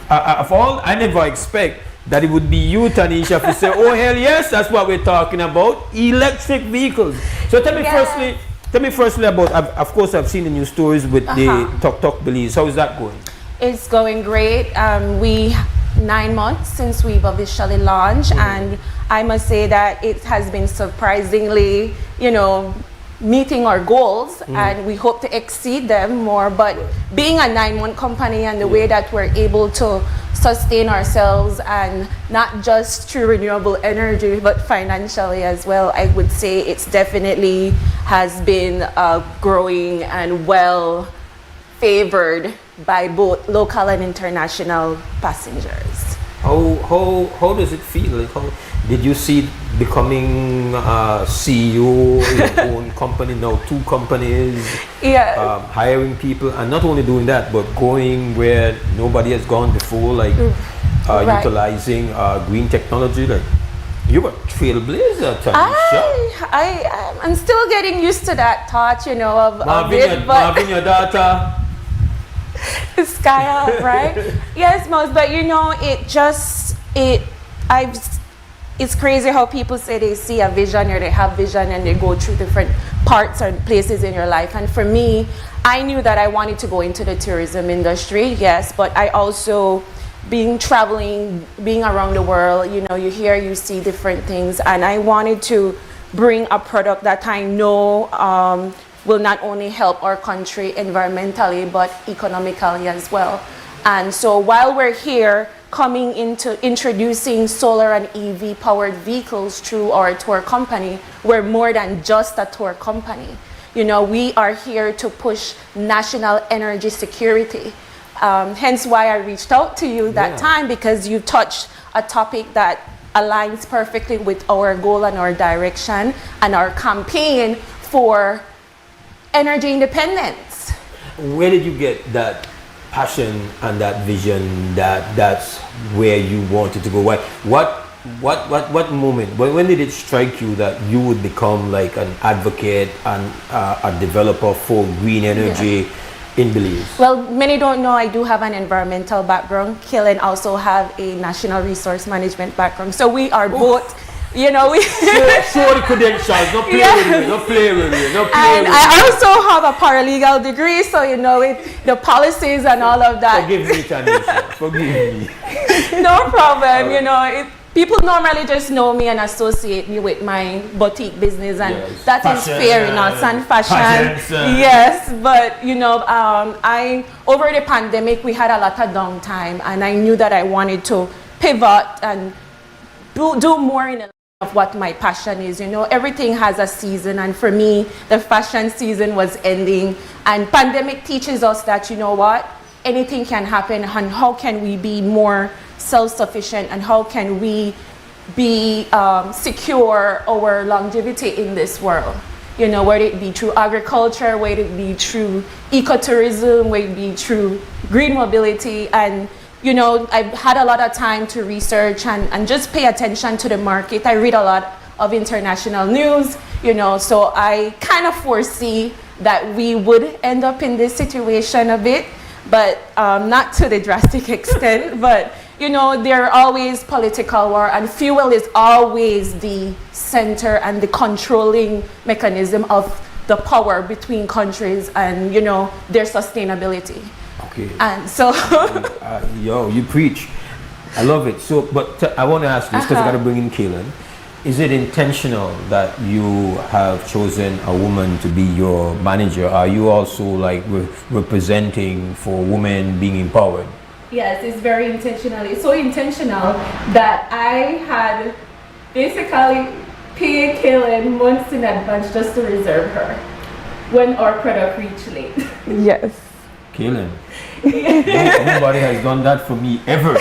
of all, I never expect that it would be you, Tanisha, to say, oh hell yes, that's what we're talking about, electric vehicles. So tell me firstly about, of course I've seen the news stories with the Tok Tok Belize. How is that going? It's going great. We 9 months since we've officially launched, and I must say that it has been surprisingly, you know, meeting our goals, and we hope to exceed them more. But being a 9-month company, and the way that we're able to sustain ourselves, and not just through renewable energy but financially as well, I would say it's definitely has been growing and well favored by both local and international passengers. How does it feel? Like, how did you see becoming CEO your own company, now 2 companies, hiring people, and not only doing that but going where nobody has gone before, like utilizing green technology? Like, you were a trailblazer, Tanisha. I'm still getting used to that thought, you know, of it, but Marvin, your daughter. Sky up, right? Yes, Mose, but you know, it's crazy how people say they see a vision or they have vision and they go through different parts or places in your life. And for me, I knew that I wanted to go into the tourism industry, yes, but I also, traveling, being around the world, you know, you hear, you see different things, and I wanted to bring a product that I know will not only help our country environmentally but economically as well. And so while we're here coming into introducing solar and EV powered vehicles through our tour company, we're more than just a tour company. You know, we are here to push national energy security. Hence why I reached out to you that time, because you touched a topic that aligns perfectly with our goal and our direction and our campaign for energy independence. Where did you get that passion and that vision that's where you wanted to go? What moment, when did it strike you that you would become like an advocate and a developer for green energy in Belize? Well, many don't know I do have an environmental background. Kaylin also have a national resource management background. So we are both, you know, we show the credentials, not play with you. And I also have a paralegal degree, so you know the policies and all of that. Forgive me, Tanisha. Forgive me. No problem. You know, people normally just know me and associate me with my boutique business, and that is fair enough, and fashion. Yes, but you know, over the pandemic we had a lot of downtime, and I knew that I wanted to pivot and do more in of what my passion is. You know, everything has a season, and for me the fashion season was ending, and pandemic teaches us that, you know what, anything can happen, and how can we be more self-sufficient, and how can we be secure our longevity in this world. You know, whether it be through agriculture, whether it be through ecotourism, whether it be through green mobility. And you know, I've had a lot of time to research and just pay attention to the market. I read a lot of international news. you know, so I kind of foresee that we would end up in this situation a bit, but not to the drastic extent, but you know, there are always political war, and fuel is always the center and the controlling mechanism of the power between countries and, you know, their sustainability. Okay. And so... yo, you preach. I love it. So, but I want to ask this because I got to bring in Kaylin. Is it intentional that you have chosen a woman to be your manager? Are you also like representing for women being empowered? Yes, it's very intentional. It's so intentional that I had basically paid Kaylin months in advance just to reserve her when our product reached late. Yes. Kaylin, nobody has done that for me ever.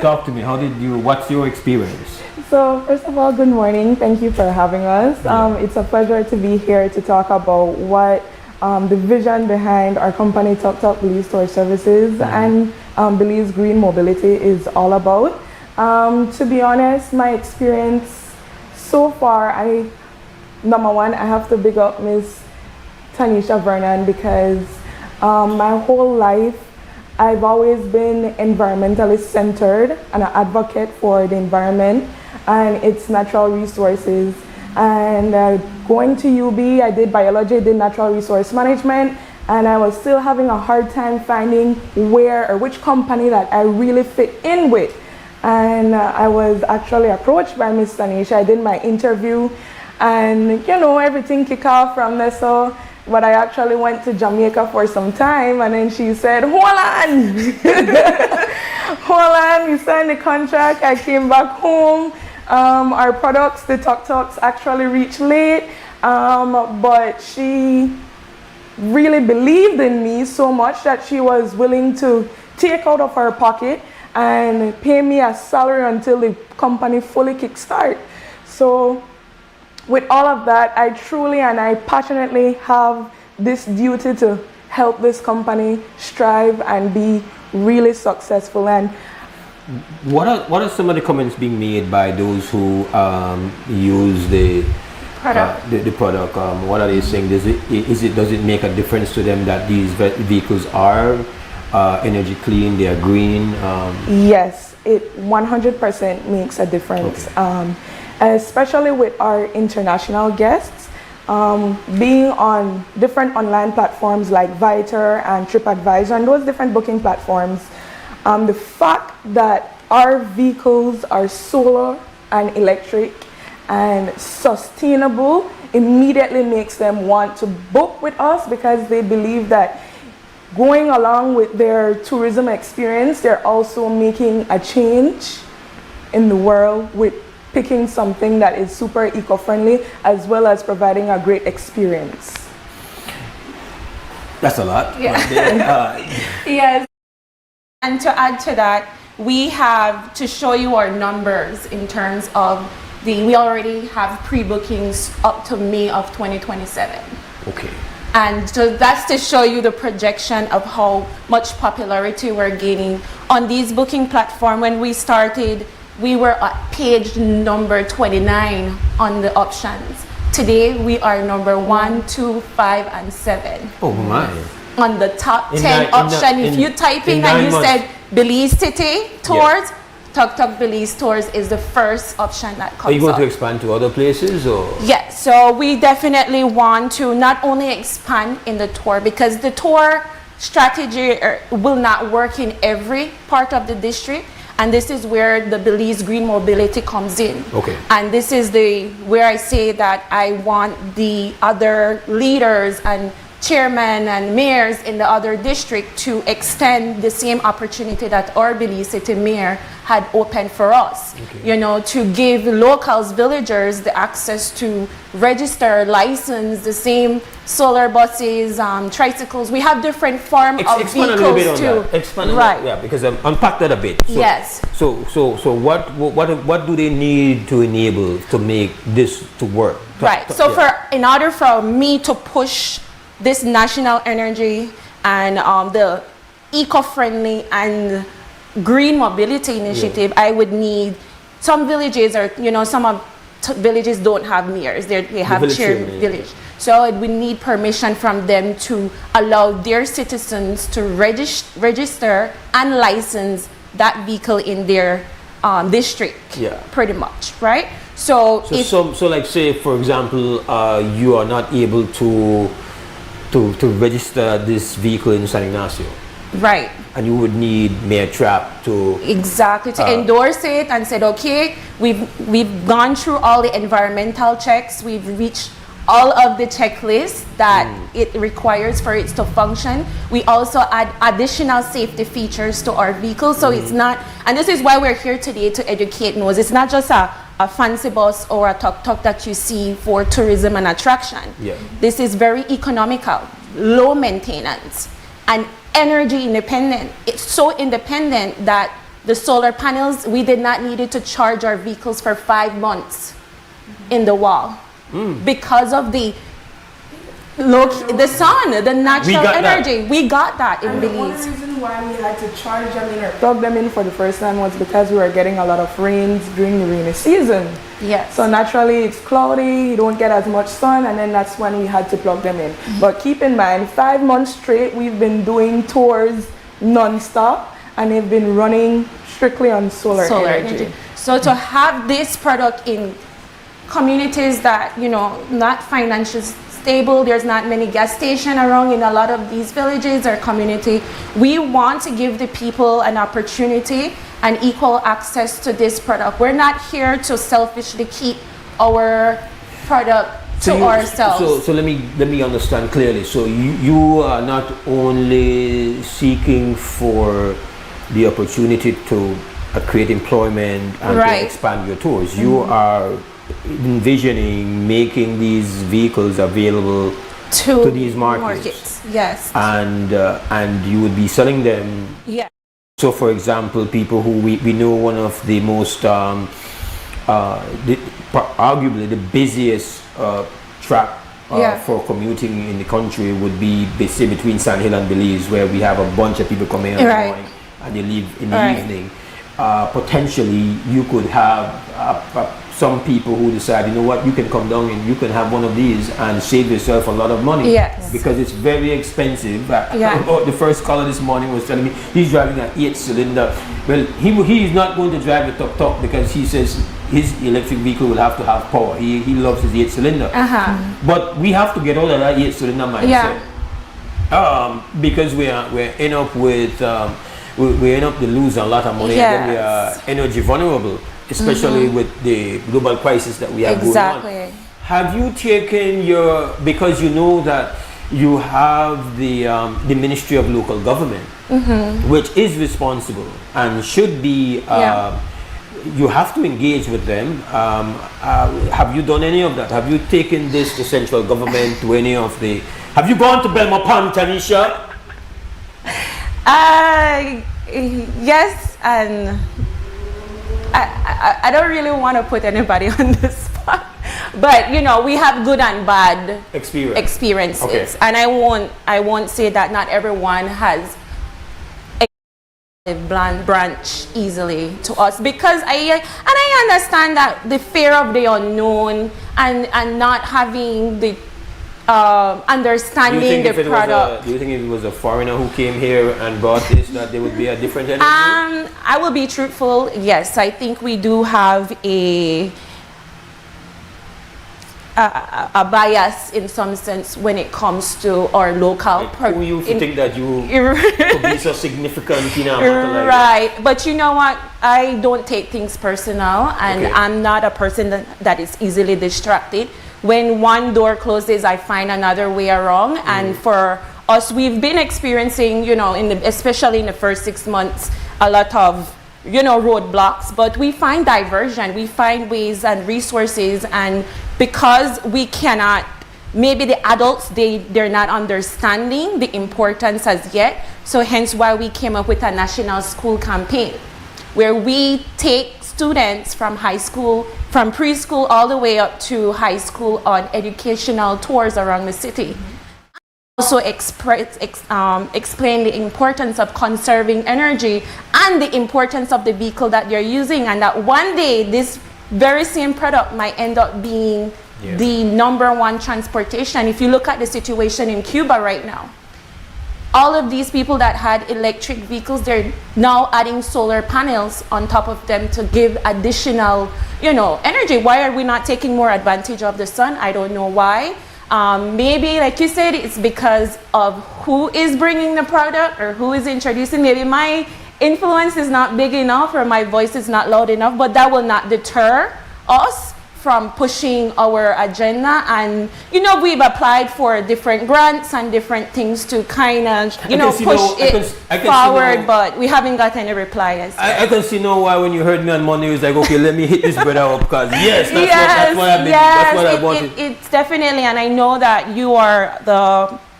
Talk to me. How did you? What's your experience? So first of all, good morning. Thank you for having us. It's a pleasure to be here to talk about what the vision behind our company, Talk Belize Storage Services, and Belize Green Mobility is all about. To be honest, my experience so far, number one, I have to big up Miss Tanisha Vernon because my whole life I've always been environmentally centered and an advocate for the environment and its natural resources. And going to UB, I did biology, did natural resource management, and I was still having a hard time finding where or which company that I really fit in with. And I was actually approached by Miss Tanisha. I did my interview, and you know, everything kicked off from there. So, but I actually went to Jamaica for some time, and then she said, "Hold on, hold on." We signed the contract. I came back home. Our products, the Talks, actually reached late, but she really believed in me so much that she was willing to take out of her pocket and pay me a salary until the company fully kickstart. So with all of that, I truly and I passionately have this duty to help this company strive and be really successful. And what are some of the comments being made by those who use the product? The product. What are they saying? Does it make a difference to them that these vehicles are energy clean? They are green. Yes, it 100% makes a difference. Okay. Especially with our international guests, being on different online platforms like Viter and TripAdvisor and those different booking platforms. The fact that our vehicles are solar and electric and sustainable immediately makes them want to book with us because they believe that going along with their tourism experience, they're also making a change in the world with picking something that is super eco-friendly as well as providing a great experience. That's a lot. Yeah. Yes. And to add to that, we have to show you our numbers in terms of we already have pre-bookings up to May of 2027. Okay. And so that's to show you the projection of how much popularity we're gaining on these booking platforms. When we started, we were at page number 29 on the options. Today, we are number 1, 2, 5, and 7. Oh my. On the top 10 option. If you type in and you said Belize City Tours, Talk Belize Tours is the first option that comes up. Are you going to expand to other places or? Yes, so we definitely want to not only expand in the tour because the tour strategy will not work in every part of the district. And this is where the Belize Green Mobility comes in. Okay. And this is where I say that I want the other leaders and chairmen and mayors in the other district to extend the same opportunity that our Belize City Mayor had opened for us. Okay. You know, to give locals, villagers, the access to register, license, the same solar buses, tricycles. We have different form of expand vehicles a little bit on too. That. Expand right. On that, yeah, because unpack that a bit. So, yes. So what do they need to enable to make this to work? Right. So in order for me to push this national energy and the eco-friendly and green mobility initiative, I would need some villages or some of villages don't have mayors. They have village. So we need permission from them to allow their citizens to register and license that vehicle in their district. Yeah. Pretty much, right? So like say for example, you are not able to register this vehicle in San Ignacio. Right. And you would need Mayor Trapp to endorse it and said, okay, we've gone through all the environmental checks, we've reached all of the checklists that it requires for it to function. We also add additional safety features to our vehicle, so it's not, and this is why we're here today to educate Mose. It's not just a fancy bus or a tuk-tuk that you see for tourism and attraction. Yeah. This is very economical, low maintenance, and energy independent. It's so independent that the solar panels, we did not need it to charge our vehicles for 5 months in the wall because of the sun, the natural energy. We got that in Belize. One reason why we had to charge them in or plug them in for the first time was because we were getting a lot of rains during the rainy season. Yes. So naturally it's cloudy, you don't get as much sun, and then that's when we had to plug them in. But keep in mind, 5 months straight we've been doing tours non-stop, and they've been running strictly on solar energy. So to have this product in communities that, you know, not financially stable, there's not many gas stations around in a lot of these villages or community, we want to give the people an opportunity and equal access to this product. We're not here to selfishly keep our product to ourselves. So let me understand clearly. So you are not only seeking for the opportunity to create employment and to expand your tours. You are envisioning making these vehicles available to these markets. Yes. And you would be selling them. Yeah. So for example, people who we know, one of the most arguably the busiest track for commuting in the country would be say between Sand Hill and Belize, where we have a bunch of people coming in the morning and they leave in the evening. Potentially you could have some people who decide, you know what, you can come down and you can have one of these and save yourself a lot of money. Yes. Because it's very expensive. The first caller this morning was telling me he's driving an 8-cylinder. Well, he is not going to drive a tuk-tuk because he says his electric vehicle will have to have power. He loves his 8-cylinder. But we have to get out of that 8-cylinder mindset. Because we're end up with we end up to lose a lot of money, and then we are energy vulnerable, especially with the global crisis that we have going on. Have you taken because you know that you have the Ministry of Local Government, which is responsible and should be, you have to engage with them. Have you done any of that? Have you taken this to central government, to any of the, have you gone to Belmont, Tanisha? Yes, and I don't really want to put anybody on the spot, but you know, we have good and bad experiences, and I won't say that not everyone has a branch easily to us, because I understand that the fear of the unknown and not having the understanding the product. Do you think if it was a foreigner who came here and brought this, that there would be a different energy? I will be truthful. Yes, I think we do have a bias in some sense when it comes to our local. Who you think that you could be so significant in a matter like that? But you know what? I don't take things personal, and I'm not a person that is easily distracted. When one door closes, I find another way around. And for us, we've been experiencing, you know, especially in the first 6 months, a lot of, you know, roadblocks. But we find diversion, we find ways and resources, and because we cannot, maybe the adults, they're not understanding the importance as yet. So hence why we came up with a national school campaign, where we take students from high school, from preschool all the way up to high school on educational tours around the city. Also explain the importance of conserving energy and the importance of the vehicle that you're using, and that one day this very same product might end up being the #1 transportation. If you look at the situation in Cuba right now, all of these people that had electric vehicles, they're now adding solar panels on top of them to give additional, energy. Why are we not taking more advantage of the sun? I don't know why. Maybe, like you said, it's because of who is bringing the product or who is introducing. Maybe my influence is not big enough or my voice is not loud enough, but that will not deter us from pushing our agenda. And we've applied for different grants and different things to kind of push it forward, but we haven't got any reply as yet. I can see now why when you heard me on Monday it was like, okay, let me hit this brother up, because that's what I wanted. It's definitely, and I know that you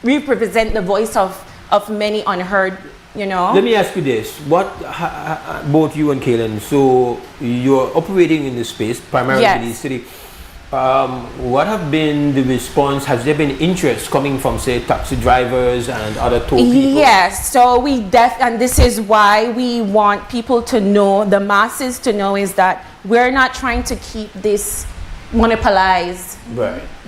represent the voice of many unheard. Let me ask you this: both you and Kaylin, so you're operating in this space primarily in the city. What have been the response? Has there been interest coming from, say, taxi drivers and other tow people? Yes, so and this is why we want people to know, the masses to know, is that we're not trying to keep this monopolize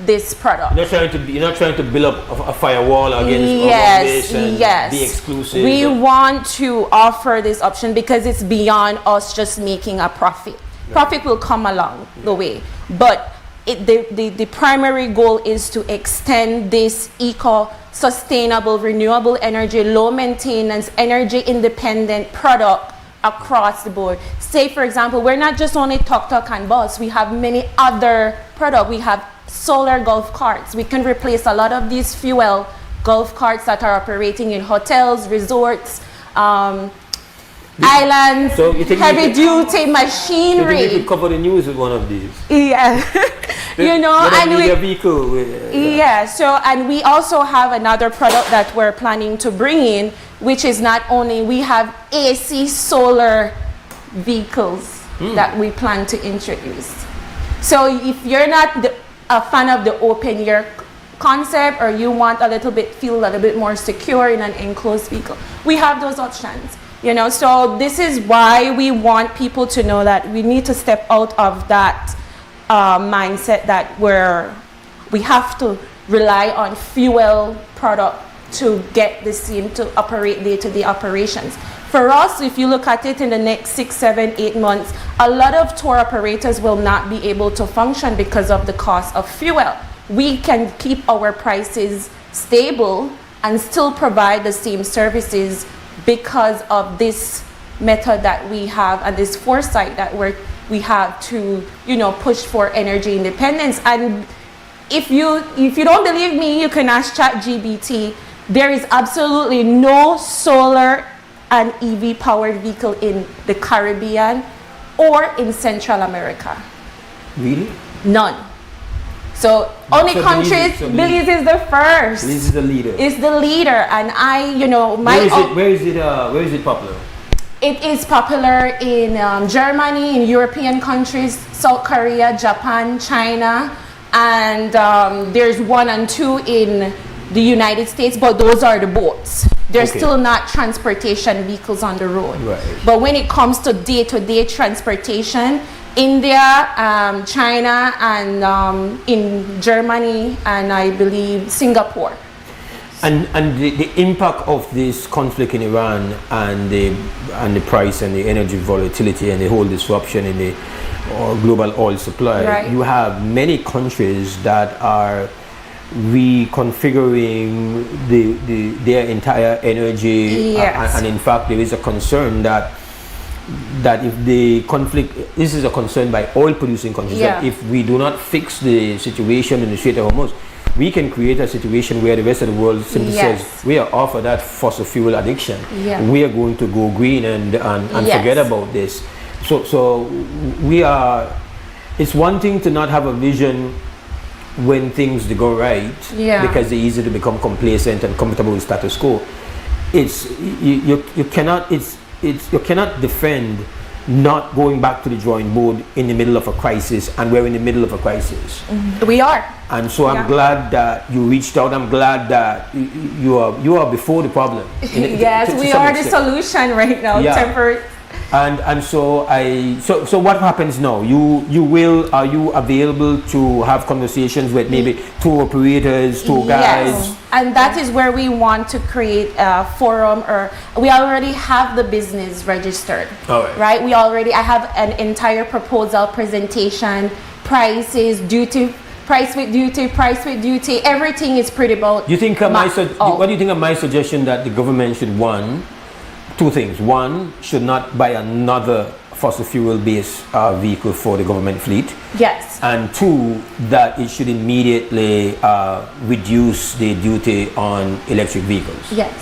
this product. You're not trying to build up a firewall against this and be exclusive. We want to offer this option because it's beyond us just making a profit. Profit will come along the way, but the primary goal is to extend this eco-sustainable, renewable energy, low maintenance, energy independent product across the board. Say, for example, we're not just only tuk-tuk and bus. We have many other products. We have solar golf carts. We can replace a lot of these fuel golf carts that are operating in hotels, resorts, islands, heavy-duty machinery. You could cover the news with one of these. Yeah. and a vehicle. And we also have another product that we're planning to bring in, which is not only, we have AC solar vehicles that we plan to introduce. So if you're not a fan of the open air concept, or you want feel a little bit more secure in an enclosed vehicle, we have those options. So this is why we want people to know that we need to step out of that mindset that we have to rely on fuel product to get the same to operate day-to-day operations. For us, if you look at it in the next 6, 7, 8 months, a lot of tour operators will not be able to function because of the cost of fuel. We can keep our prices stable and still provide the same services because of this method that we have and this foresight that we have to push for energy independence. And if you don't believe me, you can ask ChatGPT. There is absolutely no solar and EV powered vehicle in the Caribbean or in Central America. Really? None. So only countries, Belize is the first. Belize is the leader. It's the leader, and where is it popular? It is popular in Germany, in European countries, South Korea, Japan, China, and there's 1 and 2 in the United States, but those are the boats. They're still not transportation vehicles on the road. But when it comes to day-to-day transportation, India, China, and in Germany, and I believe Singapore. And the impact of this conflict in Iran and the price and the energy volatility and the whole disruption in the global oil supply, you have many countries that are reconfiguring their entire energy, and in fact there is a concern that if the conflict, this is a concern by oil producing countries, that if we do not fix the situation in the Strait of Hormuz, we can create a situation where the rest of the world simply says we are off of that fossil fuel addiction. We are going to go green and forget about this. So we are, it's one thing to not have a vision when things go right, because it's easy to become complacent and comfortable with status quo. You cannot defend not going back to the drawing board in the middle of a crisis, and we're in the middle of a crisis. We are. And so I'm glad that you reached out. I'm glad that you are before the problem. Yes, we are the solution right now. And so so what happens now? Are you available to have conversations with maybe tour operators, tour guides? Yes, and that is where we want to create a forum, or we already have the business registered. All right. Right? I have an entire proposal presentation, prices, duty, price with duty, everything is pretty about. What do you think of my suggestion that the government should, two things. One, should not buy another fossil fuel based vehicle for the government fleet. Yes. And two, that it should immediately reduce the duty on electric vehicles. Yes.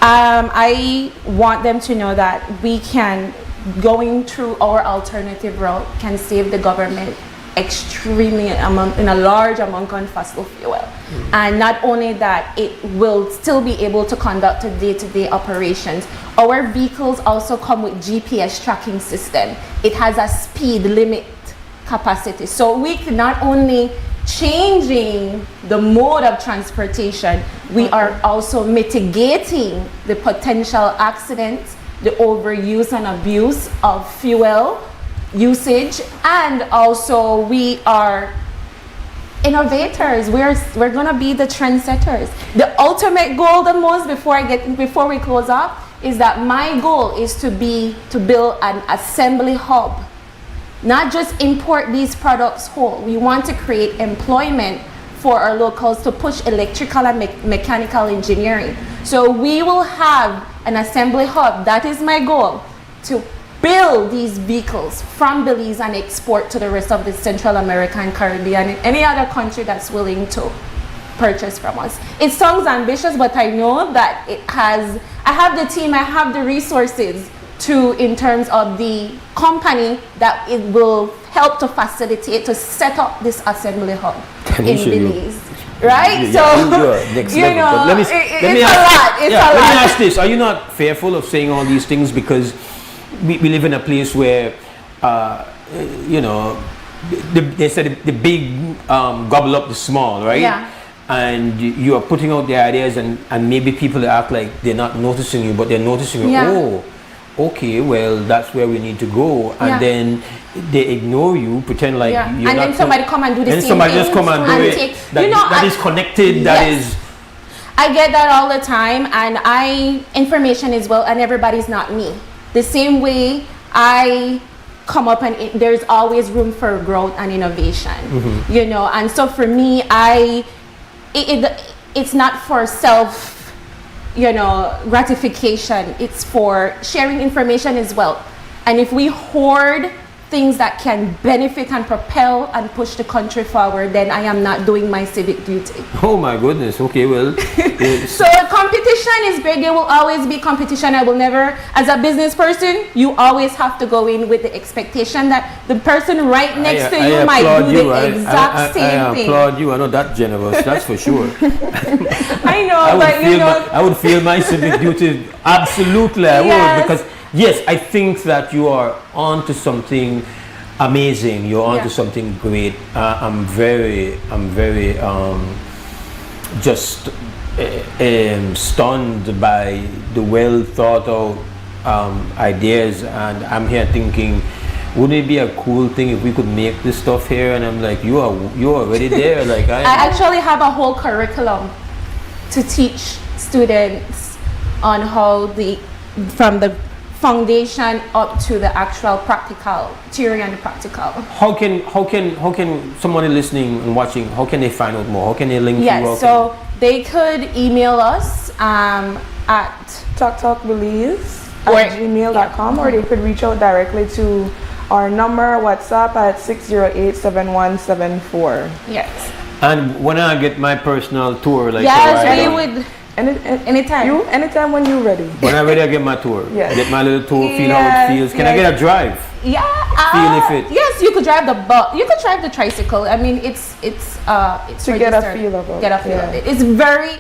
I want them to know that we can, going through our alternative route, can save the government extremely in a large amount on fossil fuel. And not only that, it will still be able to conduct a day-to-day operations. Our vehicles also come with GPS tracking system. It has a speed limit capacity. So we can not only changing the mode of transportation, we are also mitigating the potential accidents, the overuse and abuse of fuel usage, and also we are innovators. We're gonna be the trendsetters. The ultimate goal, the most before we close up, is that my goal is to build an assembly hub, not just import these products whole. We want to create employment for our locals to push electrical and mechanical engineering. So we will have an assembly hub. That is my goal, to build these vehicles from Belize and export to the rest of the Central America and Caribbean and any other country that's willing to purchase from us. It sounds ambitious, but I know that I have the team, I have the resources in terms of the company that it will help to facilitate, to set up this assembly hub in Belize. Right? It's a lot. Let me ask this. Are you not fearful of saying all these things because we live in a place where, they said the big gobble up the small, right? Yeah. And you are putting out the ideas and maybe people act like they're not noticing you, but they're noticing you. Yeah. Oh, okay, well, that's where we need to go. And then they ignore you, pretend like you're and not. then somebody come and do the and same somebody thing. just come and do it. That is connected, yes. I get that all the time, and information is well, and everybody's not me. The same way I come up, and there's always room for growth and innovation, and so for me, it's not for self, gratification. It's for sharing information as well. And if we hoard things that can benefit and propel and push the country forward, then I am not doing my civic duty. Oh my goodness. Okay, well. So competition is great. There will always be competition. I will never, as a business person, you always have to go in with the expectation that the person right next to you might do the exact same thing. I applaud you. I'm not that generous, that's for sure. I know, I would feel my civic duty. Absolutely, I would, because yes, I think that you are onto something amazing. You're onto something great. I'm very just stunned by the well thought out ideas, and I'm here thinking, wouldn't it be a cool thing if we could make this stuff here? And I'm like, you're already there. Like I actually have a whole curriculum to teach students on how from the foundation up to the actual practical theory and the practical. How can someone listening and watching, how can they find out more? How can they link you? Yes, so they could email us at talktalkbelize@gmail.com, or they could reach out directly to our number, WhatsApp, at 608-7174. Yes. And when I get my personal tour, like we would. Anytime. Anytime when you're ready. When I'm ready, I get my tour. Yes. Get my little tour, feel how it feels. Can I get a drive? Yeah. Feel if it. Yes, you could drive the bus. You could drive the tricycle. I mean, it's to get a feel of it. Get a feel of it. It's very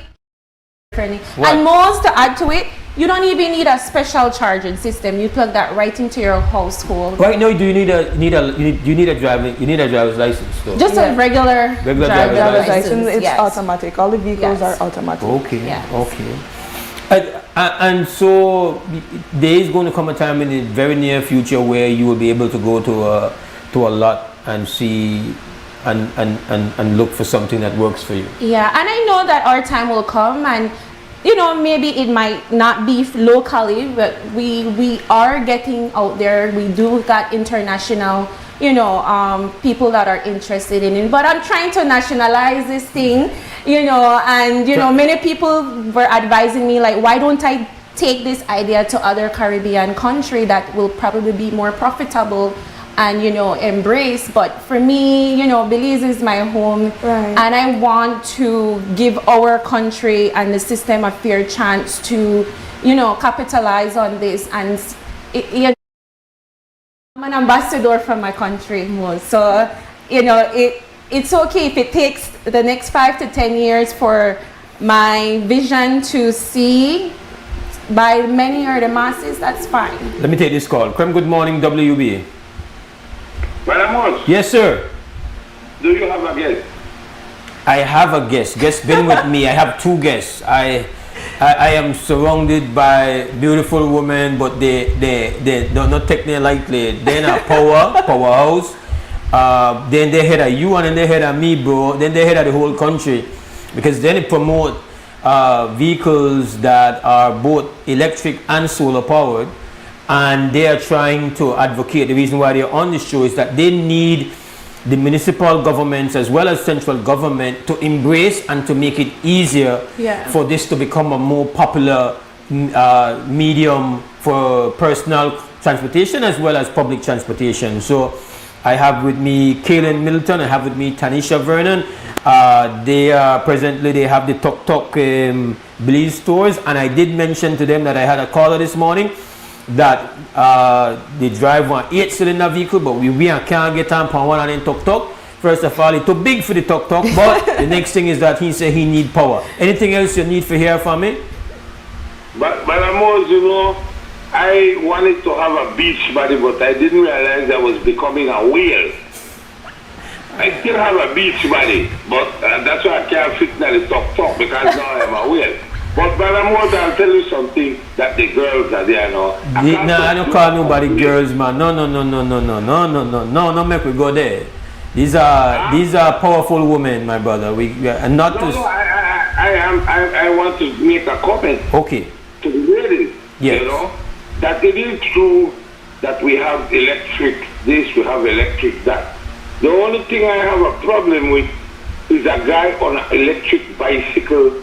friendly. And most, to add to it, you don't even need a special charging system. You plug that right into your household. Right now, do you need a driver's license? Though? Just a regular driver's license. It's automatic. All the vehicles are automatic. Okay. Yes. Okay. And so there is going to come a time in the very near future where you will be able to go to a lot and see and look for something that works for you. Yeah, and I know that our time will come, and you know, maybe it might not be locally, but we are getting out there. We do got international, you know, people that are interested in it. But I'm trying to nationalize this thing, you know, and you know, many people were advising me like, why don't I take this idea to other Caribbean country that will probably be more profitable and, you know, embrace. But for me, you know, Belize is my home, and I want to give our country and the system a fair chance to, you know, capitalize on this. And I'm an ambassador for my country, Mose. So, you know, it's okay if it takes the next 5 to 10 years for my vision to see by many or the masses. That's fine. Let me take this call. Krem, good morning, WUB. Brother Mose. Yes, sir. Do you have a guest? I have a guest. Guest been with me. I have 2 guests. I am surrounded by beautiful women, but they do not take me lightly. They're not powerhouse. Then they head of you, and then they head of me, bro. Then they head of the whole country, because then they promote vehicles that are both electric and solar powered. And they are trying to advocate. The reason why they're on the show is that they need the municipal governments as well as central government to embrace and to make it easier for this to become a more popular medium for personal transportation as well as public transportation. So I have with me Kaylin Middleton, I have with me Tanisha Vernon. They have the Tuk Tuk Belize stores, and I did mention to them that I had a caller this morning that they drive one 8-cylinder vehicle, but we can't get on one and then Tuk Tuk. First of all, it's too big for the Tuk Tuk, but the next thing is that he said he need power. Anything else you need for here from me? But Mose, you know, I wanted to have a beach body, but I didn't realize I was becoming a whale. I still have a beach body, but that's why I can't fit in the Tuk Tuk, because now I'm a whale. But Brother Mose, I'll tell you something, that the girls are there now. I don't call nobody girls, man. No, make we go there. These are powerful women, my brother. We are not I want to make a comment. Okay. To the ladies, yes. You know, that it is true that we have electric this, we have electric that. The only thing I have a problem with is a guy on an electric bicycle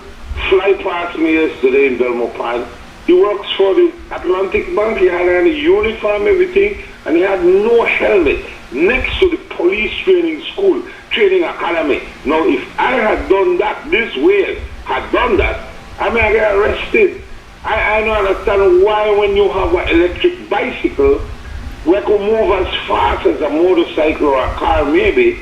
fly past me yesterday in Belmopad. He works for the Atlantic Bank. He had a uniform, everything, and he had no helmet next to the police training school, training academy. Now, if I had done that, this way had done that, I may get arrested. I don't understand why when you have an electric bicycle, we could move as fast as a motorcycle or a car, maybe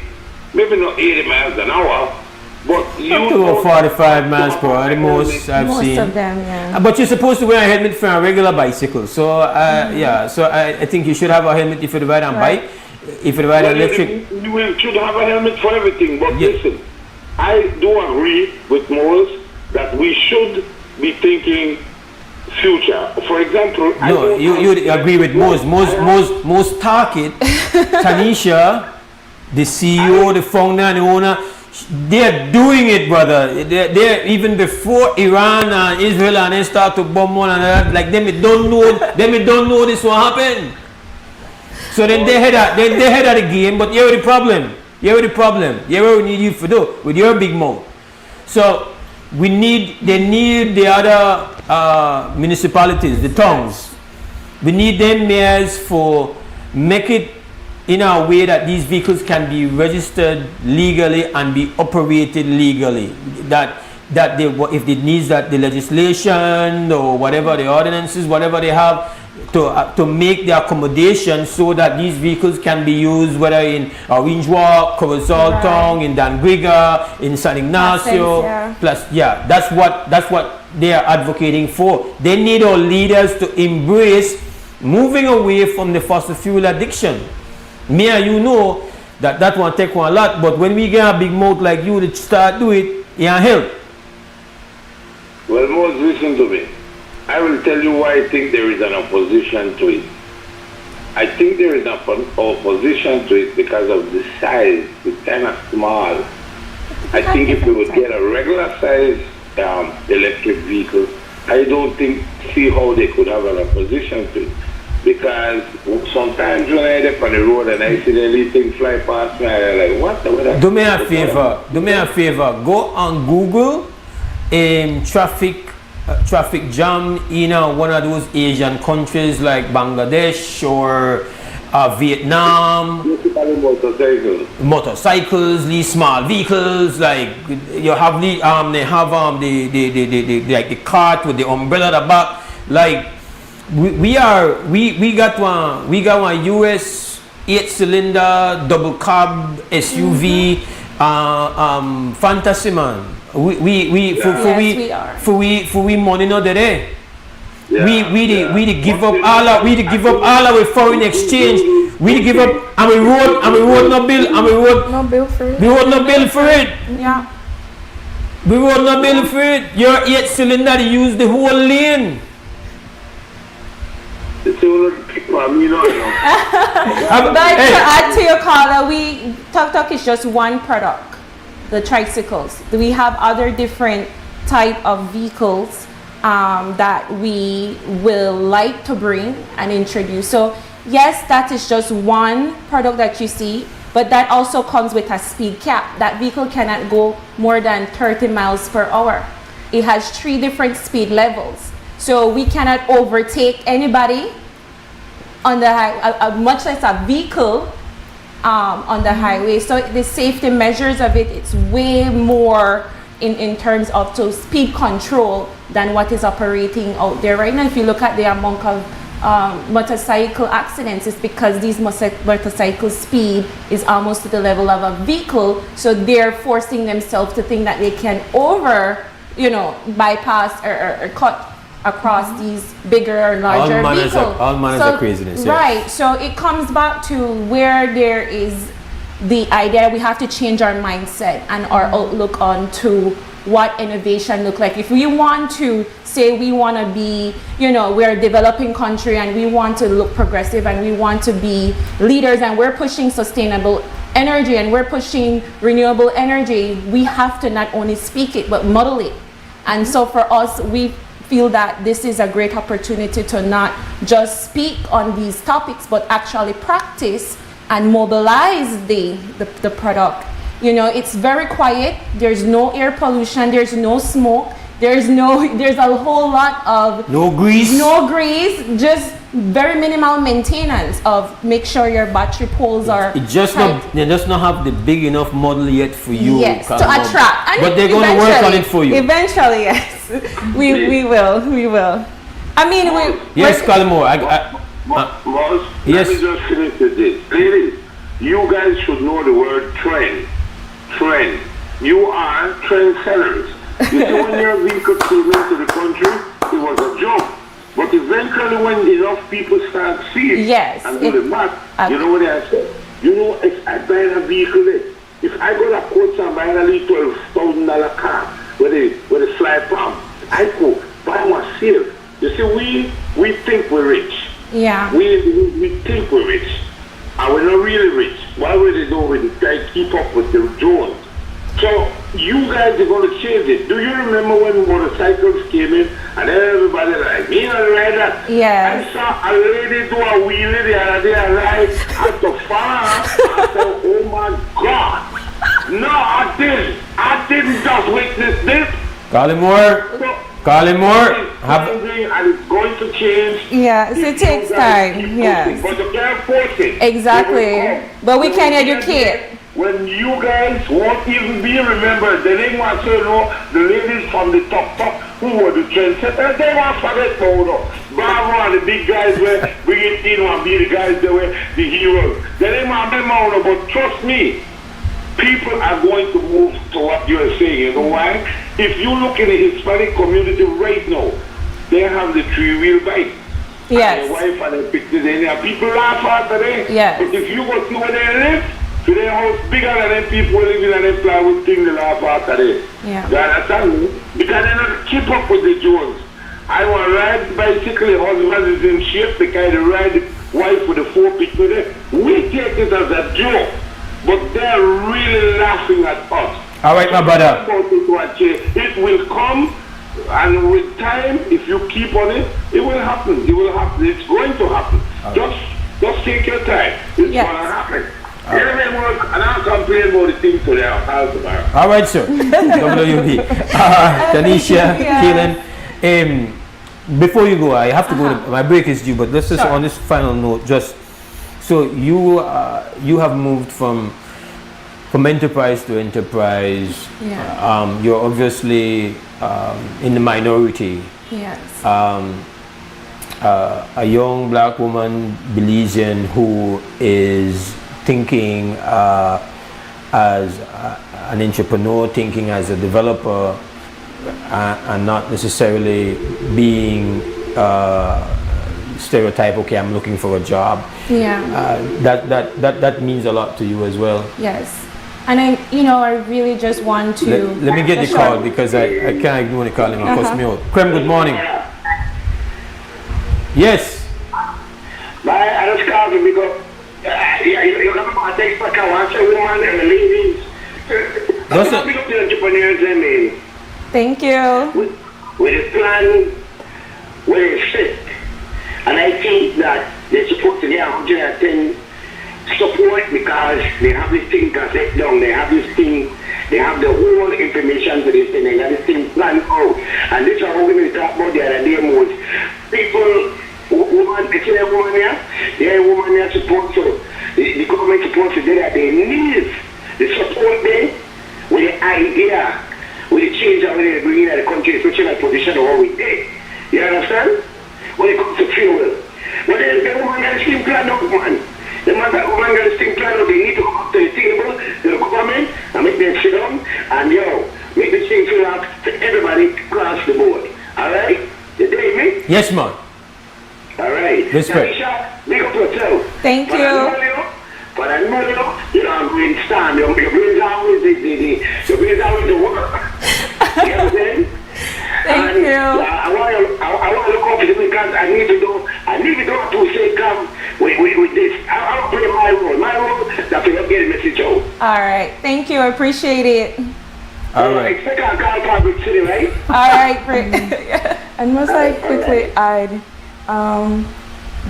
not 80 miles an hour. But you go 45 miles per hour, the most I've seen. Most of them, yeah. But you're supposed to wear a helmet for a regular bicycle. So, yeah, so I think you should have a helmet if you ride on bike. If you ride electric. You should have a helmet for everything. But listen, I do agree with Mose that we should be thinking future. For example, no, you agree with Mose. Mose Tarkit, Tanisha, the CEO, the founder, and the owner. They're doing it, brother. They're even before Iran and Israel and they start to bomb one another. Like them, don't know this will happen. So then they head out of the game. But you're the problem. You're what we need you to do with your big mouth. So they need the other municipalities, the towns. We need them mayors for make it in a way that these vehicles can be registered legally and be operated legally. That they, if it needs that the legislation or whatever the ordinances, whatever they have, to make the accommodation so that these vehicles can be used whether in Orange Walk, Corozal Town, in Dangriga, in San Ignacio. That's what they are advocating for. They need our leaders to embrace moving away from the fossil fuel addiction. Me and you know that won't take one lot, but when we get a big mouth like you to start do it, it can help. Well, Mose, listen to me. I will tell you why I think there is an opposition to it. I think there is an opposition to it because of the size. It's kind of small. I think if we would get a regular size electric vehicle, I don't see how they could have an opposition to it. Because sometimes when I get on the road and I see the little thing fly past me, I'm like, what? Do me a favor. Go on Google traffic jam in one of those Asian countries like Bangladesh or Vietnam. Motorcycles, these small vehicles, like you have the like the cart with the umbrella at the back. Like we got one US 8-cylinder double cab SUV fantasy, man. We money not there. We give up all our foreign exchange. We give up and we road no bill for it. We road no bill for it. Yeah. We road no bill for it. Your 8-cylinder use the whole lane. But to add to your caller, Tuk is just one product, the tricycles. We have other different type of vehicles that we will like to bring and introduce. So yes, that is just one product that you see, but that also comes with a speed cap. That vehicle cannot go more than 30 miles per hour. It has 3 different speed levels. So we cannot overtake anybody on the highway, much less a vehicle on the highway. So the safety measures of it, it's way more in terms of speed control than what is operating out there right now. If you look at the amount of motorcycle accidents, it's because these motorcycle speed is almost to the level of a vehicle, so they're forcing themselves to think that they can bypass or cut across these bigger or larger vehicles. All manners of craziness. Right. Yes. So it comes back to where there is the idea we have to change our mindset and our outlook on to what innovation look like. If we want to say we want to be, we're a developing country and we want to look progressive and we want to be leaders and we're pushing sustainable energy and we're pushing renewable energy, we have to not only speak it but model it. And so for us, we feel that this is a great opportunity to not just speak on these topics but actually practice and mobilize the product. It's very quiet. There's no air pollution. There's no smoke. There's a whole lot of no grease, just very minimal maintenance of make sure your battery poles are they just not have the big enough model yet for you. Yes, to attract. But they're going to work on it for you. Eventually, yes. we will. I mean, yes, Calmore. Mose, yes. Let me just finish with this. Ladies, you guys should know the word trend. Trend. You are trend sellers. You see, when your vehicle came into the country, it was a joke. But eventually, when enough people start seeing and do the math, you know what I said? If I buy a vehicle, if I go to Coach and buy a little $12,000 car with a fly pump, I go buy myself. You see, we think we're rich. Yeah. We think we're rich. And we're not really rich. Why would they do it? They keep up with the Jones. So you guys are going to change it. Do you remember when motorcycles came in and everybody like, me not ride that? Yeah. I saw a lady do a wheelie the other day and ride at the farm. I said, oh my God. No, I didn't just witness this. Callimore. And it's going to change. Yes, it takes time. Yes. But you can't force it. Exactly. But we can educate. When you guys won't even be remembered, they didn't want to know the ladies from the top who were the trendsetters. They want to forget Barbara and the big guys were bringing in and be the guys that were the heroes. They didn't want them out, but trust me, people are going to move to what you're saying. You know why? If you look in the Hispanic community right now, they have the 3-wheel bike. Yes. And their wife and their pictures in there. People laugh after them. Yes. But if you go see where they live, so their house bigger than them people living in them plywood thing, they laugh after them. Yeah. You understand me? Because they don't keep up with the Jones. I want to ride the bicycle, the husband is in shape, they kind of ride the wife with the 4 people there. We take it as a joke, but they're really laughing at us. All right, my brother. It will come, and with time, if you keep on it, it will happen. It will happen. It's going to happen. Just take your time. It's going to happen. And I'll complain about the thing today. All right, sir. WUB. Tanisha, Kaylin, before you go, I have to go. My break is due, but let's just on this final note. Just so you have moved from enterprise to enterprise. Yeah. You're obviously in the minority. Yes. A young black woman, Belizean, who is thinking as an entrepreneur, thinking as a developer, and not necessarily being stereotype. Okay, I'm looking for a job. Yeah. That means a lot to you as well. Yes. And I really just want to... Let me get the call because I can't ignore the call. It will cost me out. Krem, good morning. Yes. I just called you because you got my text back. I want a woman and the ladies. That's a big up the entrepreneurs, I mean. Thank you. With a plan, where it's fit. And I think that they're supposed to get 110 support because they have this thing cassette down, they have this thing, they have the whole information for this thing, they have this thing planned out. And this is what we're going to talk about the other day, Mose. People, woman, it's a woman here, they're a woman here supposed to, the government supposed to do that. They need the support there with the idea, with the change that they're bringing in the country, especially in the position of what we did. You understand? When it comes to fuel. But then the woman got a steam plan up, man. The man that woman got a steam plan up, they need to come up to the table, to the government, and make them sit down, and make the thing fill out for everybody across the board. Alright? You dig me? Yes, man. Alright. Respect. Tanisha, make up yourself. Thank you. But I know I'm going to stand. Your brain's always the work. You know what I'm saying? Thank you. I want to look up to them because I need to do to say come with this. I want to play my role. My role that's to get the message out. All right. Thank you. I appreciate it. All right. Expect a call from Big City, right? All right. Great. And must I quickly add,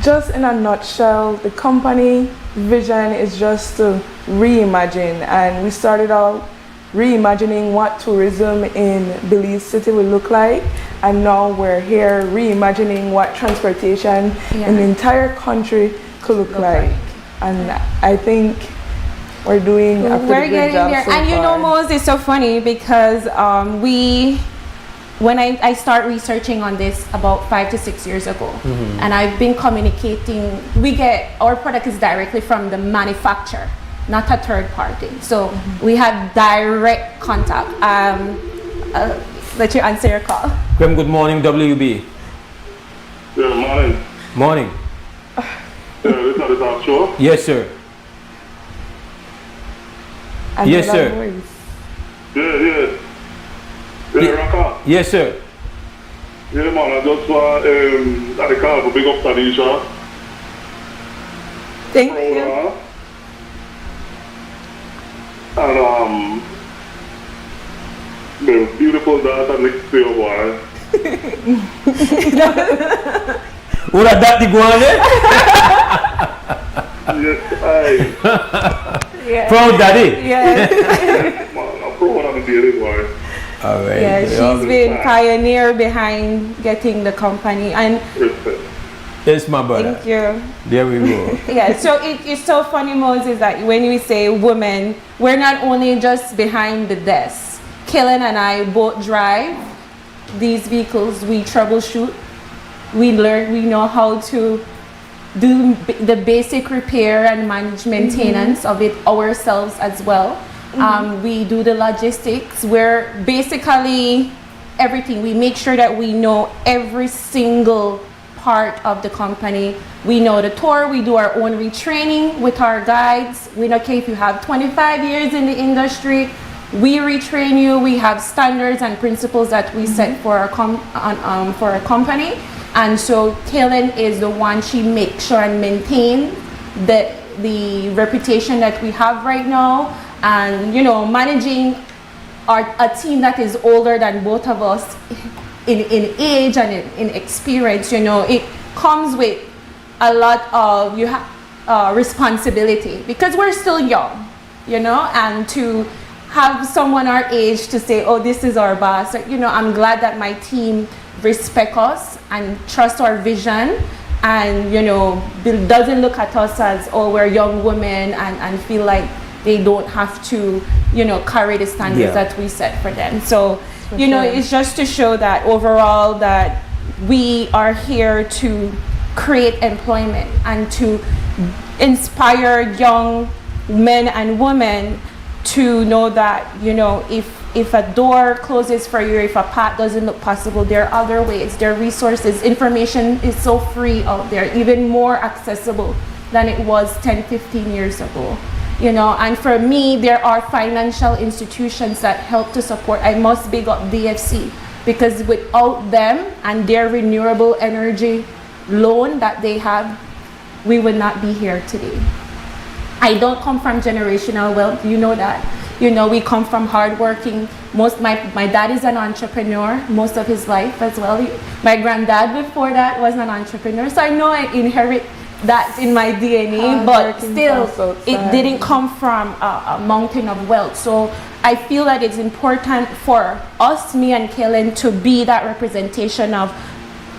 just in a nutshell, the company vision is just to reimagine, and we started out reimagining what tourism in Belize City will look like, and now we're here reimagining what transportation in the entire country could look like. And I think we're doing a pretty good job there. so And you know, far. Mose, it's so funny because when I start researching on this about 5 to 6 years ago, and I've been communicating, our product is directly from the manufacturer, not a third party. So we have direct contact. Let you answer your call. Krem, good morning, WUB. Good morning. Morning. This is the talk show? Yes, sir. Yes, sir. Yeah. Yes, sir. Yeah, man, I just want at the call for big up Tanisha. Thank you. And the beautiful daughter next to your boy. What a daddy go on there? Yes, Proud daddy? Yes. Man, I'm proud of the baby boy. All right. Yeah, she's been pioneer behind getting the company. And yes, my brother. thank you. There we go. Yeah, so it's so funny, Moses, that when we say women, we're not only just behind the desk. Kaylin and I both drive these vehicles. We troubleshoot. We learn. We know how to do the basic repair and manage maintenance of it ourselves as well. We do the logistics. We're basically everything. We make sure that we know every single part of the company. We know the tour. We do our own retraining with our guides. We don't care if you have 25 years in the industry. we retrain you. We have standards and principles that we set for our company. And so Kaylin is the one, she makes sure and maintain the reputation that we have right now. And, you know, managing a team that is older than both of us in age and in experience, you know, it comes with a lot of responsibility because we're still young, you know, and to have someone our age to say, oh, this is our boss, you know, I'm glad that my team respect us and trust our vision and, you know, doesn't look at us as, oh, we're young women and feel like they don't have to, you know, carry the standards that we set for them. So, you know, it's just to show that overall that we are here to create employment and to inspire young men and women to know that, you know, if a door closes for you, if a path doesn't look possible, there are other ways, there are resources. Information is so free out there, even more accessible than it was 10, 15 years ago. You know, and for me, there are financial institutions that help to support. I must big up DFC because without them and their renewable energy loan that they have, we would not be here today. I don't come from generational wealth, you know that. You know, we come from hardworking. My dad is an entrepreneur most of his life as well. My granddad before that was an entrepreneur, so I know I inherit that in my DNA, but still it didn't come from a mountain of wealth. So I feel that it's important for us, me and Kaylin, to be that representation of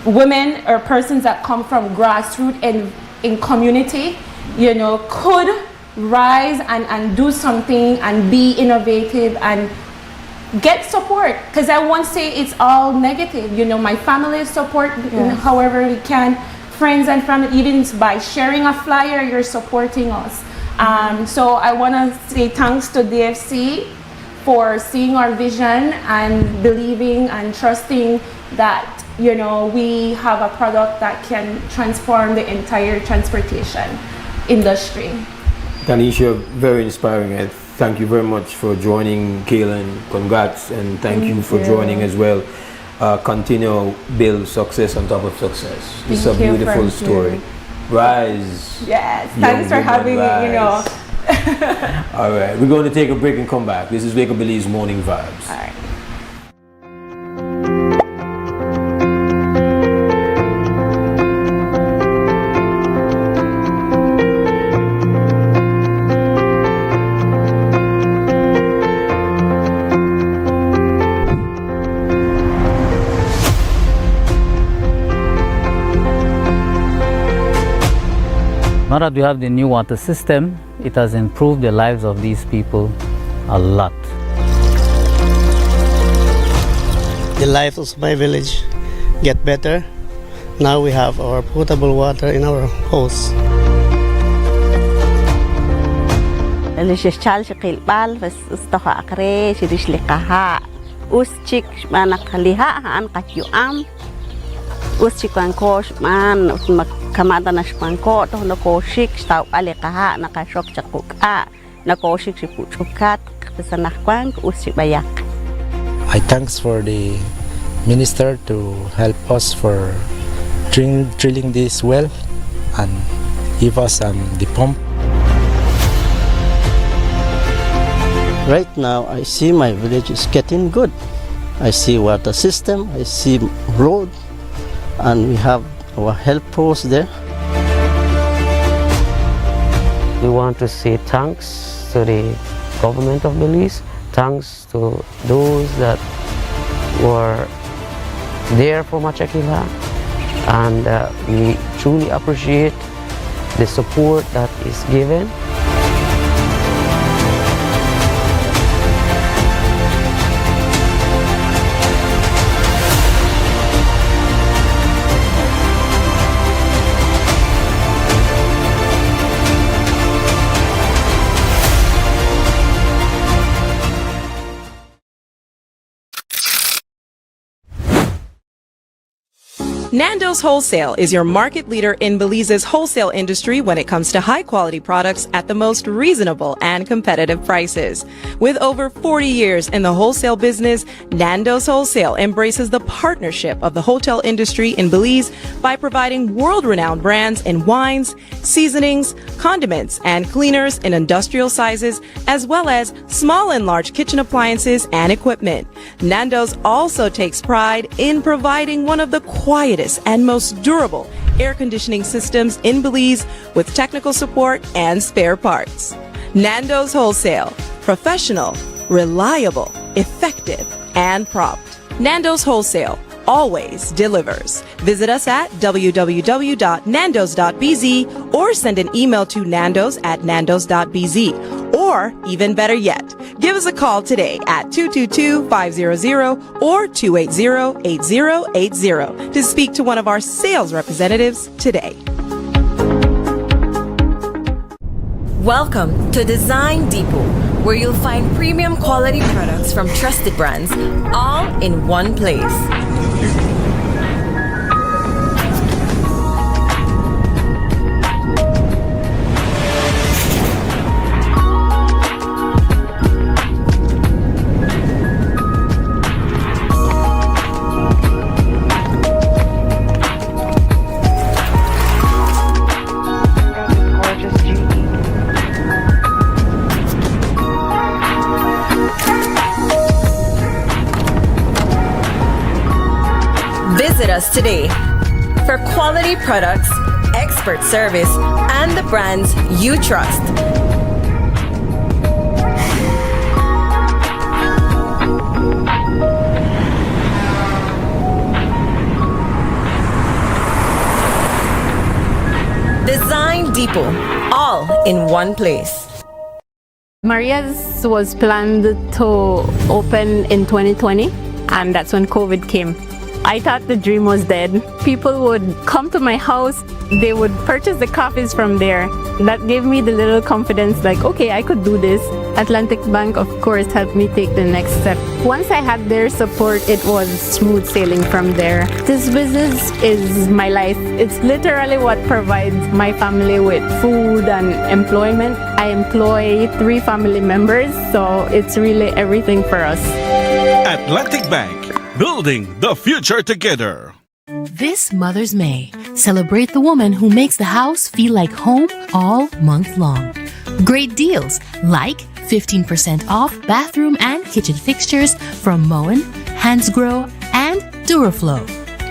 women or persons that come from grassroots in community, you know, could rise and do something and be innovative and get support, because I won't say it's all negative. You know, my family support however we can, friends and family, even by sharing a flyer, you're supporting us. So I want to say thanks to DFC for seeing our vision and believing and trusting that, you know, we have a product that can transform the entire transportation industry. Tanisha, very inspiring. Thank you very much for joining, Kaylin. Congrats, and thank you for joining as well. Continue build success on top of success. It's a beautiful story. Rise. Yes, thanks for having me, you know. All right, we're going to take a break and come back. This is Wake Up Billy's Morning Vibes. All right. Now that we have the new water system, it has improved the lives of these people a lot. The life of my village get better. Now we have our potable water in our house. اللي شال شقيل بال بس استخا أقري شديش لقاها أوستيك ما نخليها عن قتيو أم أوستيك أنكوش مان كما دنا شبانكو تو نكوشيك شتاو ألقاها نكاشوك شقوك نكوشيك شبوشوكات بس نخوانك أوستيك بياك. I thanks for the minister to help us for drilling this well and give us the pump. Right now, I see my village is getting good. I see water system, I see road, and we have our health post there. We want to say thanks to the government of Belize, thanks to those that were there for Machakila, and we truly appreciate the support that is given. Nando's Wholesale is your market leader in Belize's wholesale industry when it comes to high-quality products at the most reasonable and competitive prices. With over 40 years in the wholesale business, Nando's Wholesale embraces the partnership of the hotel industry in Belize by providing world-renowned brands in wines, seasonings, condiments, and cleaners in industrial sizes, as well as small and large kitchen appliances and equipment. Nando's also takes pride in providing one of the quietest and most durable air conditioning systems in Belize with technical support and spare parts. Nando's Wholesale. Professional, reliable, effective, and prompt. Nando's Wholesale always delivers. Visit us at www.nandos.bz or send an email to nandos@nandos.bz. Or, even better yet, give us a call today at 222-500 or 280-8080 to speak to one of our sales representatives today. Welcome to Design Depot, where you'll find premium quality products from trusted brands, all in one place. Visit us today for quality products, expert service, and the brands you trust. Design Depot, all in one place. Maria's was planned to open in 2020, and that's when COVID came. I thought the dream was dead. People would come to my house, they would purchase the coffees from there. That gave me the little confidence, like, okay, I could do this. Atlantic Bank, of course, helped me take the next step. Once I had their support, it was smooth sailing from there. This business is my life. It's literally what provides my family with food and employment. I employ 3 family members, so it's really everything for us. Atlantic Bank, building the future together. This Mother's May, celebrate the woman who makes the house feel like home all month long. Great deals like 15% off bathroom and kitchen fixtures from Moen, Hansgrohe, and Duraflow.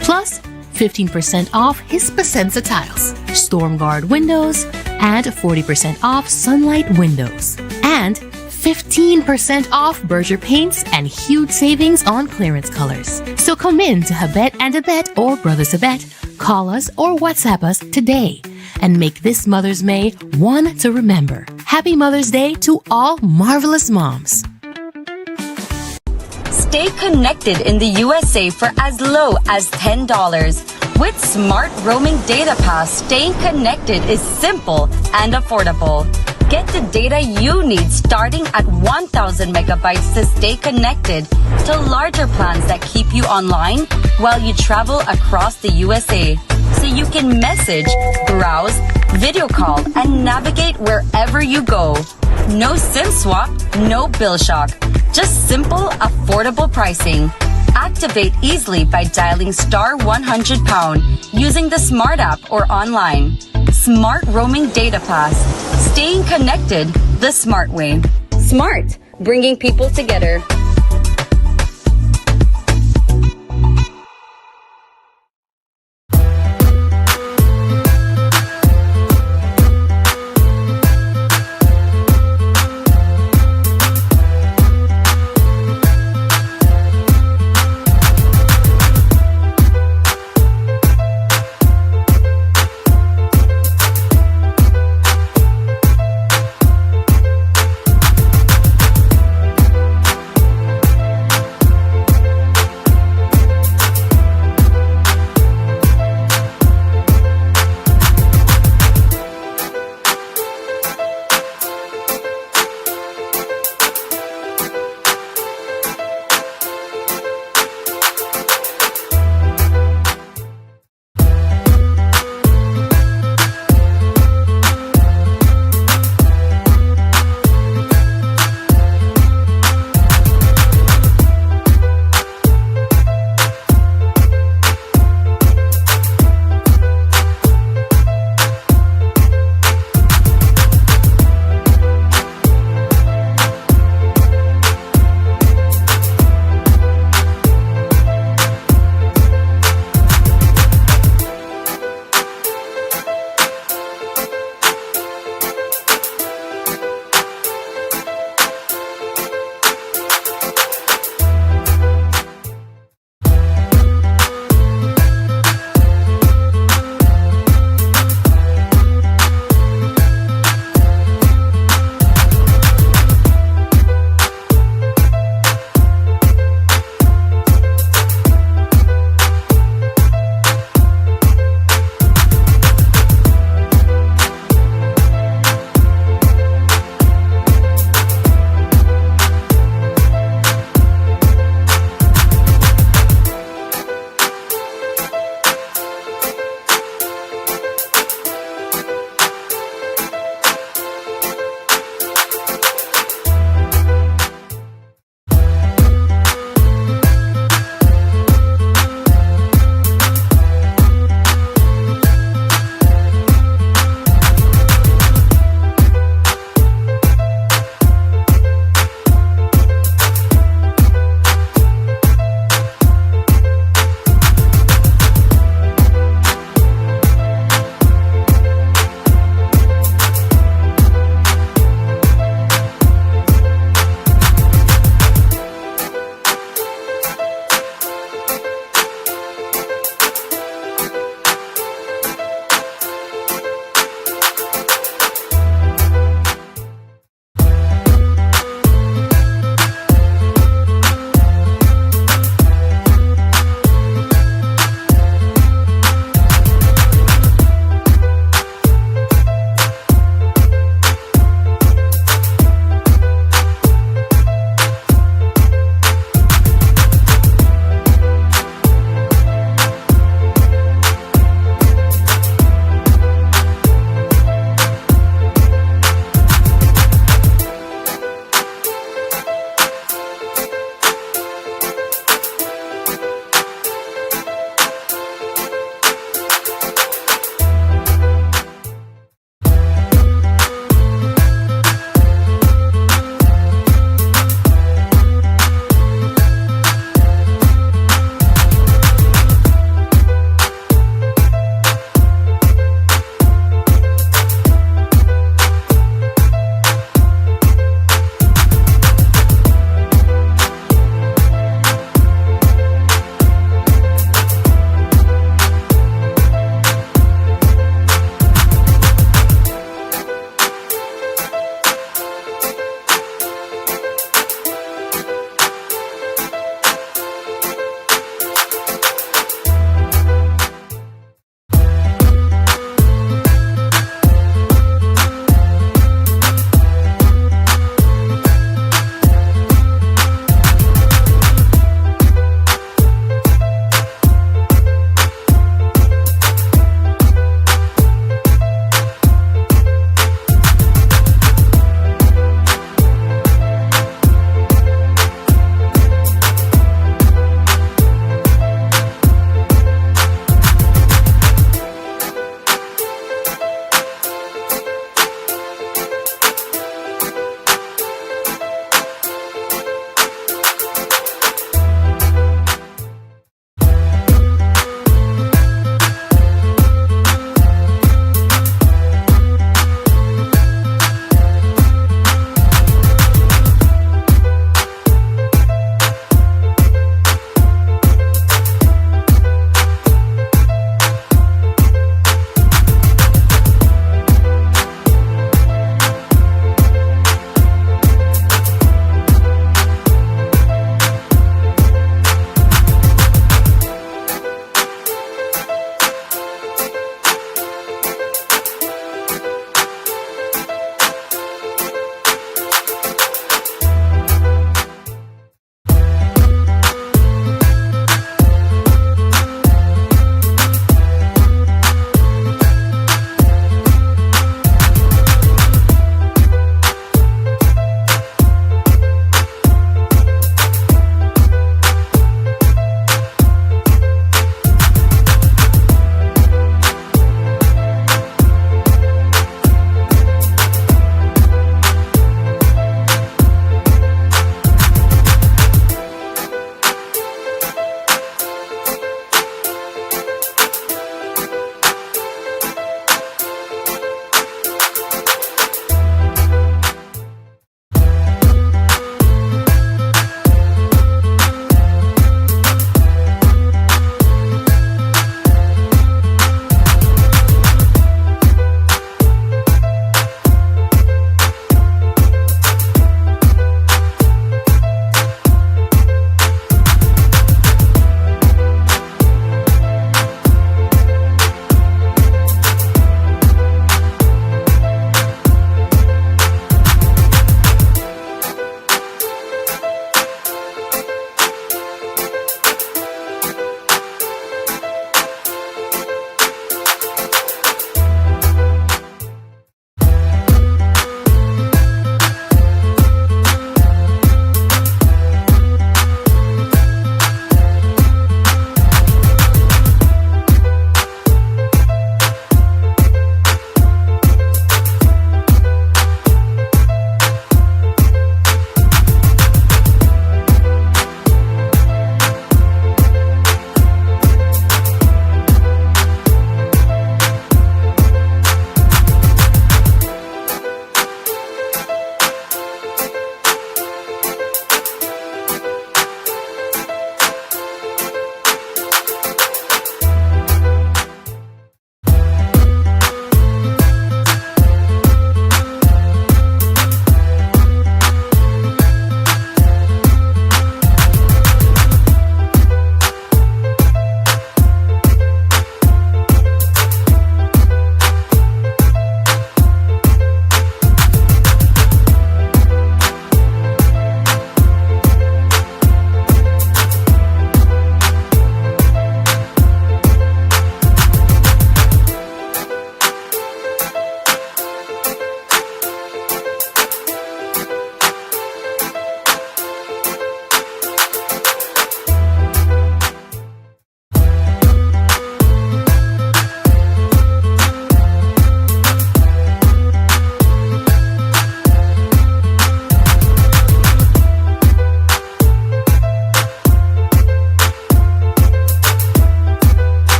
Plus 15% off Hispasensa tiles, Stormguard windows, and 40% off Sunlight windows. And 15% off Berger paints and huge savings on clearance colors. So come in to Habet and Abet or Brothers Abet, call us or WhatsApp us today and make this Mother's May one to remember. Happy Mother's Day to all marvelous moms. Stay connected in the USA for as low as $10. With Smart Roaming Data Pass, staying connected is simple and affordable. Get the data you need starting at 1,000 megabytes to stay connected to larger plans that keep you online while you travel across the USA. So you can message, browse, video call, and navigate wherever you go. No SIM swap, no bill shock. Just simple, affordable pricing. Activate easily by dialing *100# using the Smart app or online. Smart Roaming Data Pass. Staying connected the smart way. Smart, bringing people together.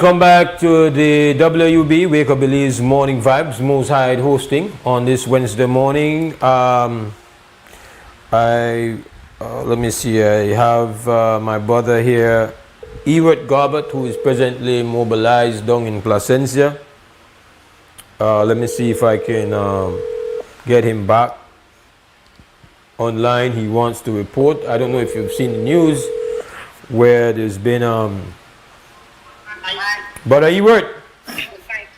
Welcome back to the WUB Wake Up Belize Morning Vibes. Mose Hyde hosting on this Wednesday morning. Let me see. I have my brother here, Ewart Garbett, who is presently mobilized down in Placencia. Let me see if I can get him back online. He wants to report. I don't know if you've seen the news where there's been Brother Ewart.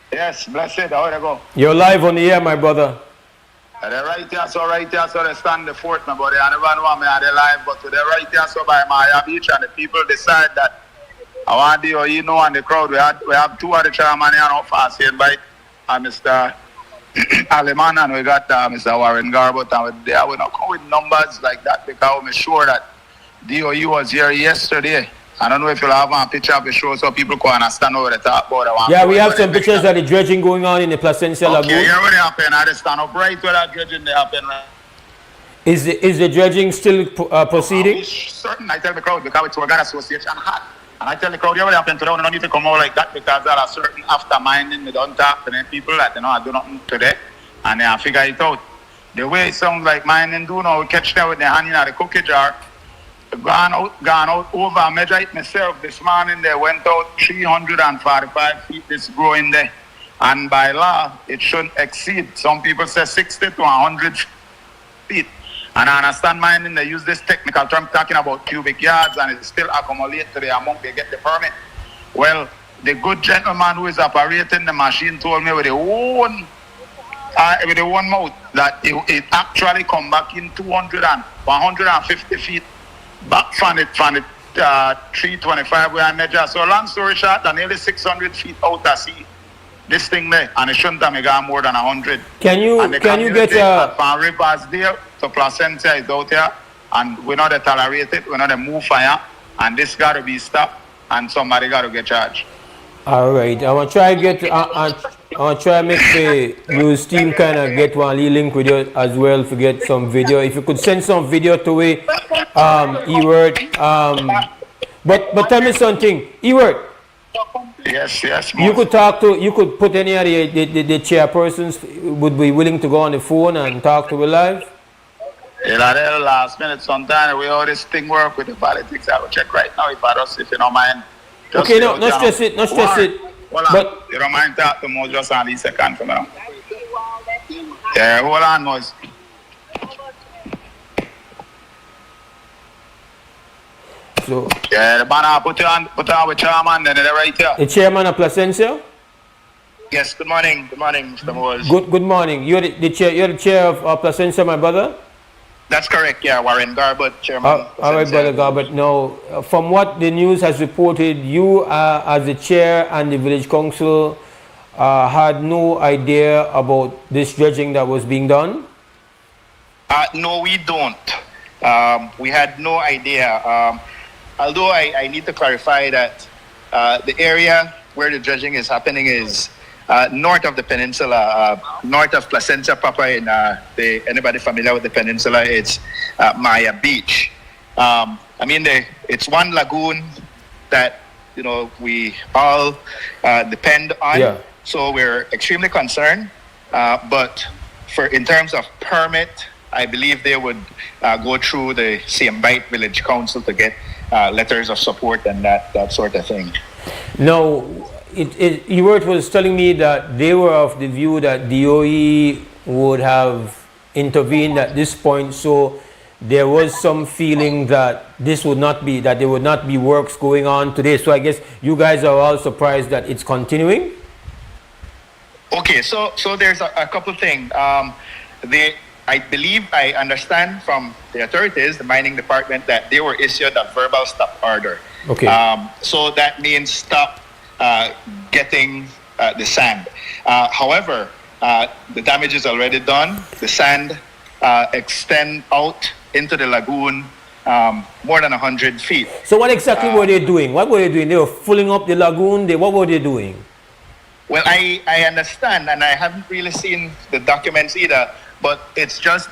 Yes, blessed. How do you go? You're live on the air, my brother. They're right here, so they stand the fort, my buddy. I never know me, they're live, but they're right here, so by Maya Beach, and the people decide that I want the, and the crowd. We have two of the chairman here now, fast here by Mr. Aleman, and we got Mr. Warren Garbett, and we're not going with numbers like that because we're sure that DOE was here yesterday. I don't know if you'll have a picture of the show so people can understand what they talk about. Yeah, we have some pictures of the dredging going on in the Placencia Lagoon. Okay, here what happened. I just stand up right where that dredging they happen. Is the dredging still proceeding? I'm certain. I tell the crowd because it's Organ Association hot. And I tell the crowd, here what happened today, we don't need to come out like that because there are certain after mining, they don't talk to them people that, I do nothing today. And they figure it out. The way it sounds like mining do now, we catch them with their hand in the cookie jar. Gone out over, I measure it myself this morning. They went out 345 feet this growing there. And by law, it shouldn't exceed. Some people say 60 to 100 feet. And I understand mining, they use this technical term talking about cubic yards and it still accumulate to the amount they get the permit. Well, the good gentleman who is operating the machine told me with the one mouth that it actually come back in 200 and 150 feet back from it 325 where I measure. So long story short, they're nearly 600 feet out at sea. This thing there, and it shouldn't have gone more than 100. Can you get from rivers there to Placencia is out here, and we're not to tolerate it, we're not to move fire, and this got to be stopped, and somebody got to get charged. All right, I want to try make the news team kind of get one link with you as well to get some video. If you could send some video to me, Ewart. But tell me something, Ewart. Yes. You could put any of the chairpersons would be willing to go on the phone and talk to me live. Yeah, the last minute sometime we all this thing work with the politics. I will check right now if you don't mind. Okay, no stress it. But you don't mind talk to Mose just on the second for me now. Yeah, hold on, Mose. So yeah, the banner put on with chairman, then they're right here. The chairman of Placencia? Yes, good morning, Mr. Mose. Good morning. You're the chair of Placencia, my brother? That's correct, yeah, Warren Garbett, chairman. All right, Brother Garbett. Now, from what the news has reported, you as the chair and the village council had no idea about this dredging that was being done? No, we don't. We had no idea. Although I need to clarify that the area where the dredging is happening is north of the peninsula, north of Placencia proper. In anybody familiar with the peninsula, it's Maya Beach. It's one lagoon that we all depend on. Yeah. So we're extremely concerned. But in terms of permit, I believe they would go through the Hyde Village Council to get letters of support and that sort of thing. No. Ewart was telling me that they were of the view that DOE would have intervened at this point, so there was some feeling that there would not be works going on today. So I guess you guys are all surprised that it's continuing? Okay, so there's a couple things. I believe I understand from the authorities, the mining department, that they were issued a verbal stop order. Okay. So that means stop getting the sand. However, the damage is already done. The sand extend out into the lagoon more than 100 feet. So what exactly were they doing? What were they doing? They were filling up the lagoon. What were they doing? Well, I understand, and I haven't really seen the documents either, but it's just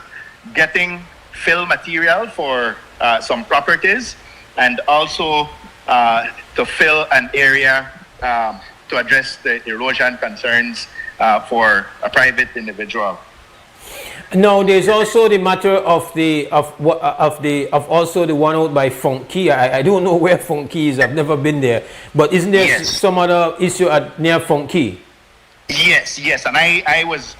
getting fill material for some properties and also to fill an area to address the erosion concerns for a private individual. Now, there's also the matter of also the one out by Funky. I don't know where Funky is. I've never been there. But isn't there some other issue near Funky? Yes, and I was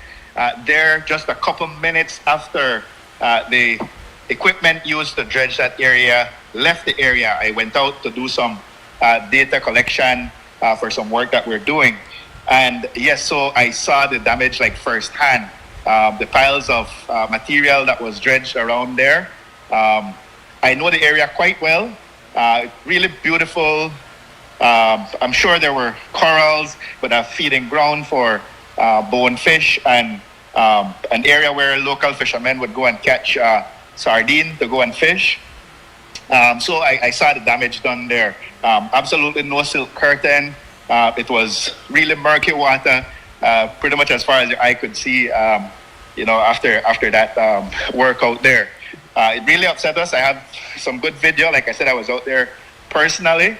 there just a couple minutes after the equipment used to dredge that area left the area. I went out to do some data collection for some work that we're doing. And yes, so I saw the damage like firsthand. The piles of material that was dredged around there. I know the area quite well. Really beautiful. I'm sure there were corals, but a feeding ground for bonefish and an area where local fishermen would go and catch sardine to go and fish. So I saw the damage done there. Absolutely no silk curtain. It was really murky water. Pretty much as far as the eye could see, after that work out there. It really upset us. I have some good video. Like I said, I was out there personally.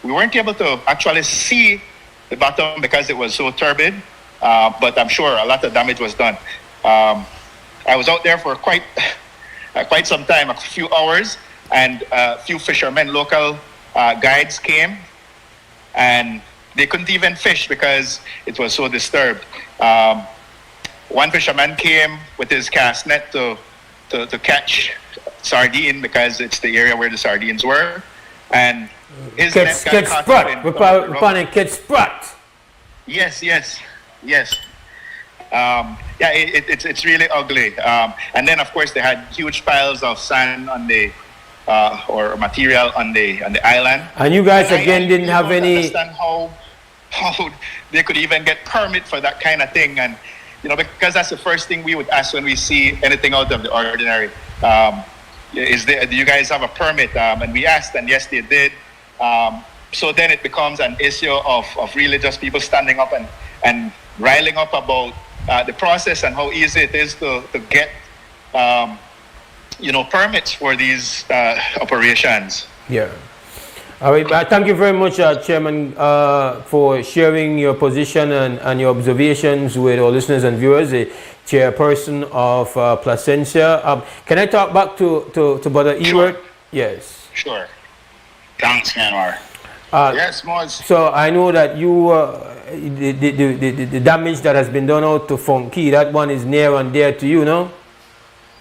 We weren't able to actually see the bottom because it was so turbid, but I'm sure a lot of damage was done. I was out there for quite some time, a few hours, and a few fishermen, local guides came, and they couldn't even fish because it was so disturbed. One fisherman came with his cast net to catch sardine because it's the area where the sardines were, and his net got caught up in catch sprat. Yes. It's really ugly. And then of course they had huge piles of sand on the or material on the island. And you guys again didn't have any. Understand how they could even get permit for that kind of thing, and because that's the first thing we would ask when we see anything out of the ordinary. Do you guys have a permit? And we asked, and yes, they did. So then it becomes an issue of really just people standing up and riling up about the process and how easy it is to get permits for these operations. Yeah. All right. Thank you very much, Chairman, for sharing your position and your observations with our listeners and viewers, the chairperson of Placencia. Can I talk back to Brother Ewart? Yes. Sure. Thanks, Myanmar. Yes, Mose. So I know that you, the damage that has been done out to Funky, that one is near and dear to you, no?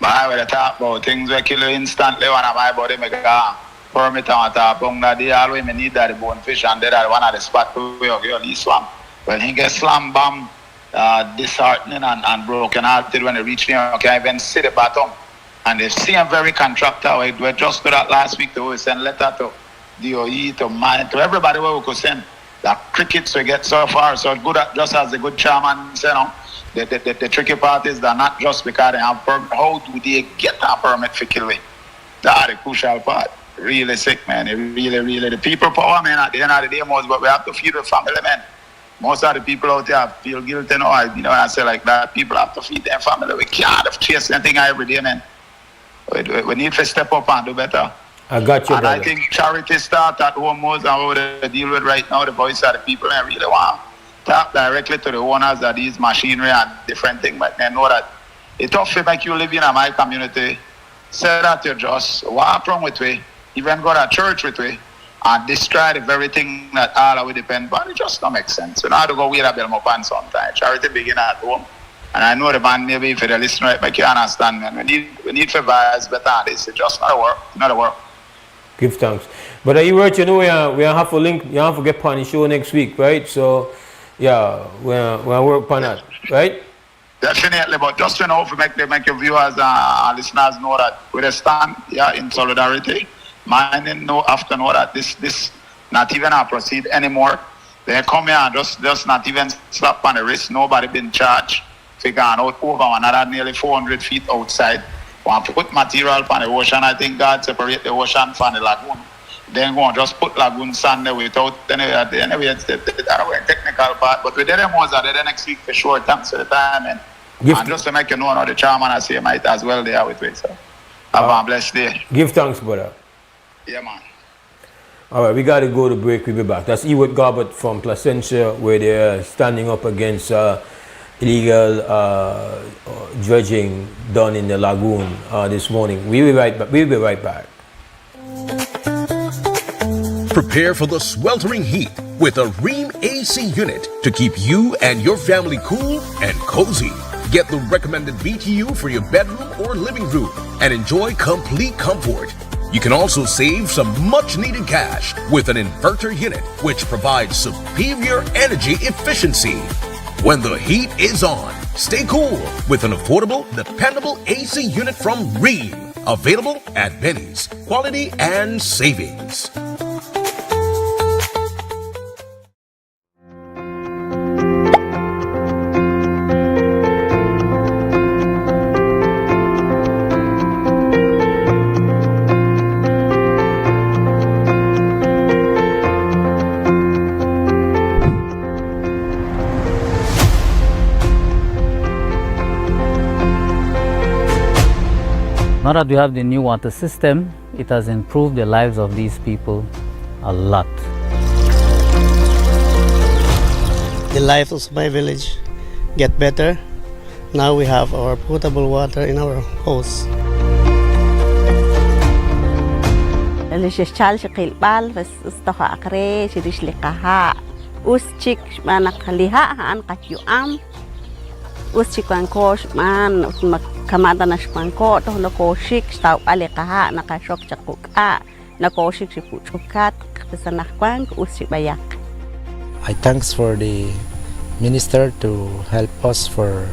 I will talk about things that kill you instantly when I buy body make a permit on top of that. They always need that bonefish, and that one of the spot where you swam. When he gets slam bomb, disheartening and broken hearted when they reach there, you can't even see the bottom. And they see him very contractor. We just do that last week to send letter to DOE, to mine, to everybody where we could send the crickets we get so far. So good, just as the good chairman said, the tricky part is that not just because they have permit, how do they get a permit for killing? That's the crucial part. Really sick, man. It really, the people power, man, at the end of the day, most, but we have to feed the family, man. Most of the people out there feel guilty now. When I say like that, people have to feed their family. We can't chase anything every day, man. We need to step up and do better. I got you, and brother. I think charity start at home most and what they deal with right now, the voice of the people. I really want to talk directly to the owners of these machinery and different things, but they know that it's tough to make you live in my community. Say that you just walk from with me, even go to church with me, and destroy the very thing that all of it depend on. It just don't make sense. You know how to go wear a bell up sometimes. Charity begin at home. And I know the man maybe if they listen right, but you understand, man. We need to advise better than this. It's just not a work. Give thanks. But you were, we have a link, you have to get on the show next week, right? So, yeah, we'll work on that, right? Definitely, but just to make your viewers and listeners know that we stand in solidarity. Mine have to know that this not even a proceed anymore. They come here and just not even slap on the wrist. Nobody been charged. They gone out over another nearly 400 feet outside. Want to put material on the ocean. I think God separate the ocean from the lagoon. Then go and just put lagoon sand there without anyway it's the technical part. But we did them was there next week for sure. Thanks for the time and just to make you know the chairman I say might as well there with me. So have a blessed day. Give thanks, brother. Yeah, man. All right, we got to go to break. We'll be back. That's Ewart Garbett from Placencia, where they're standing up against illegal dredging done in the lagoon this morning. We'll be right back. We'll be right back. Prepare for the sweltering heat with a Rheem AC unit to keep you and your family cool and cozy. Get the recommended BTU for your bedroom or living room and enjoy complete comfort. You can also save some much-needed cash with an inverter unit, which provides superior energy efficiency. When the heat is on, stay cool with an affordable, dependable AC unit from Rheem. Available at Benny's. Quality and savings. Now that we have the new water system, it has improved the lives of these people a lot. The life of my village get better. Now we have our potable water in our house. الشال شقيل بال بس استخا أقري شريش لقها أوستيك ما نخليها عن قتيو أم أوستيك وانكوش مان كمان نشمانكو تهنا كوشيك استاو عليقها نكاشوك شقوك نكوشيك شقوكات بس نخوانك أوستيك بياك. I thanks for the minister to help us for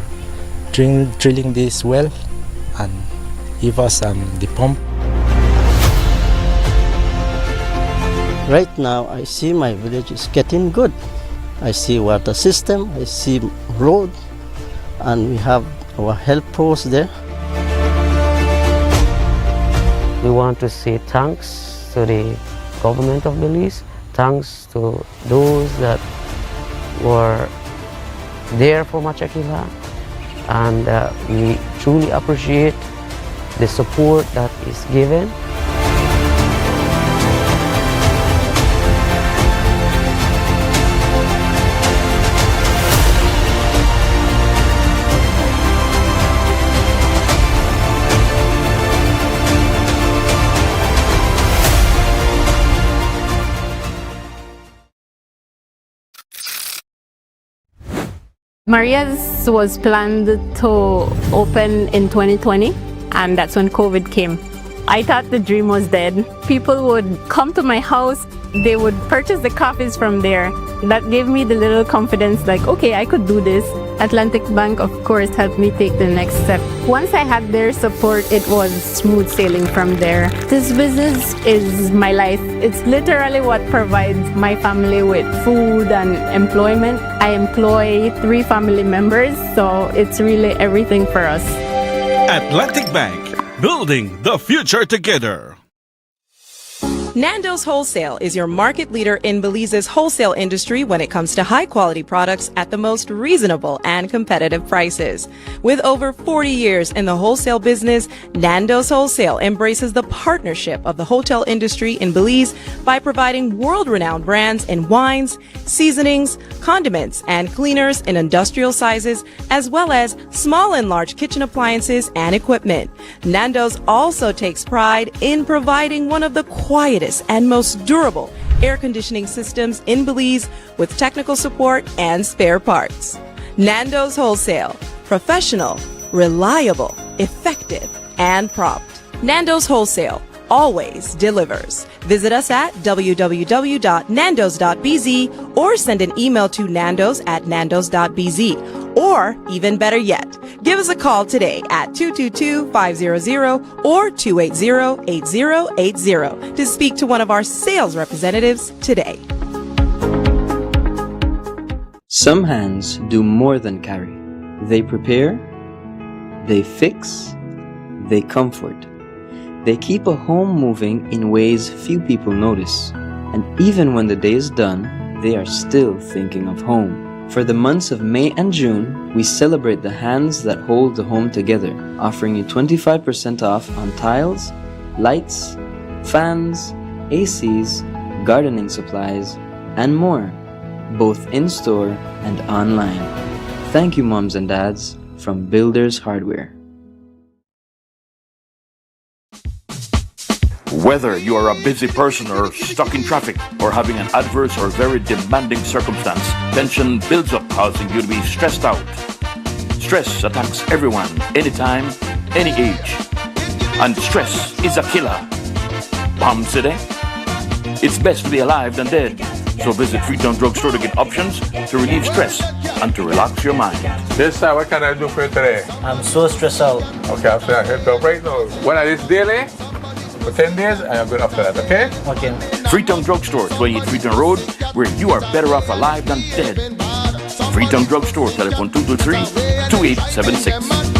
drilling this well and give us the pump. Right now, I see my village is getting good. I see water system, I see road, and we have our health post there. We want to say thanks to the government of Belize, thanks to those that were there for Machakila, and we truly appreciate the support that is given. Maria's was planned to open in 2020, and that's when COVID came. I thought the dream was dead. People would come to my house, they would purchase the coffees from there. That gave me the little confidence, like, okay, I could do this. Atlantic Bank, of course, helped me take the next step. Once I had their support, it was smooth sailing from there. This business is my life. It's literally what provides my family with food and employment. I employ 3 family members, so it's really everything for us. Atlantic Bank, building the future together. Nando's Wholesale is your market leader in Belize's wholesale industry when it comes to high-quality products at the most reasonable and competitive prices. With over 40 years in the wholesale business, Nando's Wholesale embraces the partnership of the hotel industry in Belize by providing world-renowned brands in wines, seasonings, condiments, and cleaners in industrial sizes, as well as small and large kitchen appliances and equipment. Nando's also takes pride in providing one of the quietest and most durable air conditioning systems in Belize with technical support and spare parts. Nando's Wholesale. Professional, reliable, effective, and prompt. Nando's Wholesale always delivers. Visit us at www.nandos.bz or send an email to nandos@nandos.bz. Or, even better yet, give us a call today at 222-500 or 280-8080 to speak to one of our sales representatives today. Some hands do more than carry. They prepare, they fix, they comfort. They keep a home moving in ways few people notice. And even when the day is done, they are still thinking of home. For the months of May and June, we celebrate the hands that hold the home together, offering you 25% off on tiles, lights, fans, ACs, gardening supplies, and more, both in-store and online. Thank you, moms and dads, from Builders Hardware. Whether you are a busy person or stuck in traffic or having an adverse or very demanding circumstance, tension builds up, causing you to be stressed out. Stress attacks everyone, anytime, any age. And stress is a killer. Palm City? It's best to be alive than dead. So visit Freetown Drugstore to get options to relieve stress and to relax your mind. Yes, sir. What can I do for you today? I'm so stressed out. Okay, I'm saying I head up right now. When I this daily, for 10 days, I am good after that, okay? Okay. Freetown Drugstore, 28 Freetown Road, where you are better off alive than dead. Freetown Drugstore, telephone 223-2876.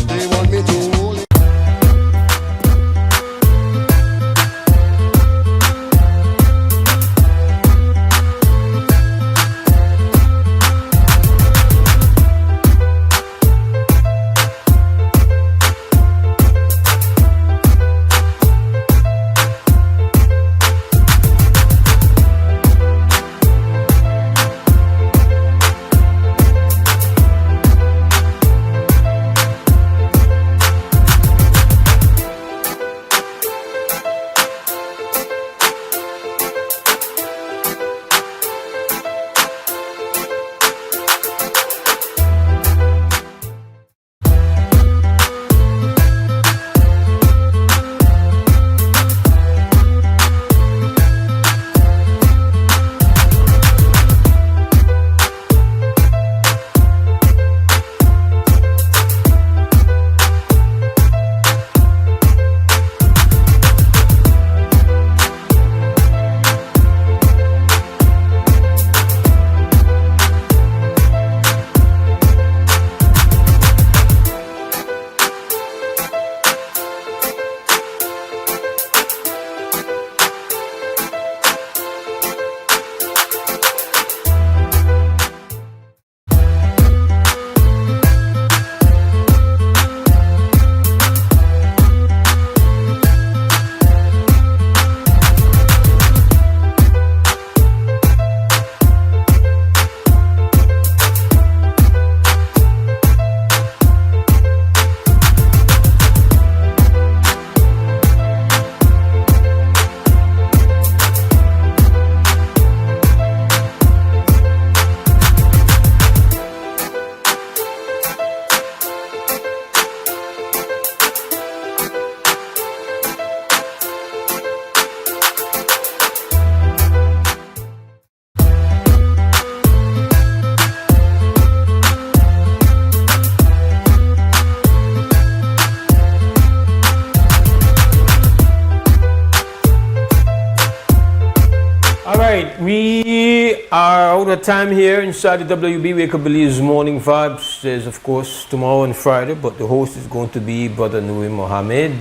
We are out of time here inside the WB Wake Up Belize Morning Vibes. There's of course tomorrow and Friday, but the host is going to be Brother Nuri Mohammed.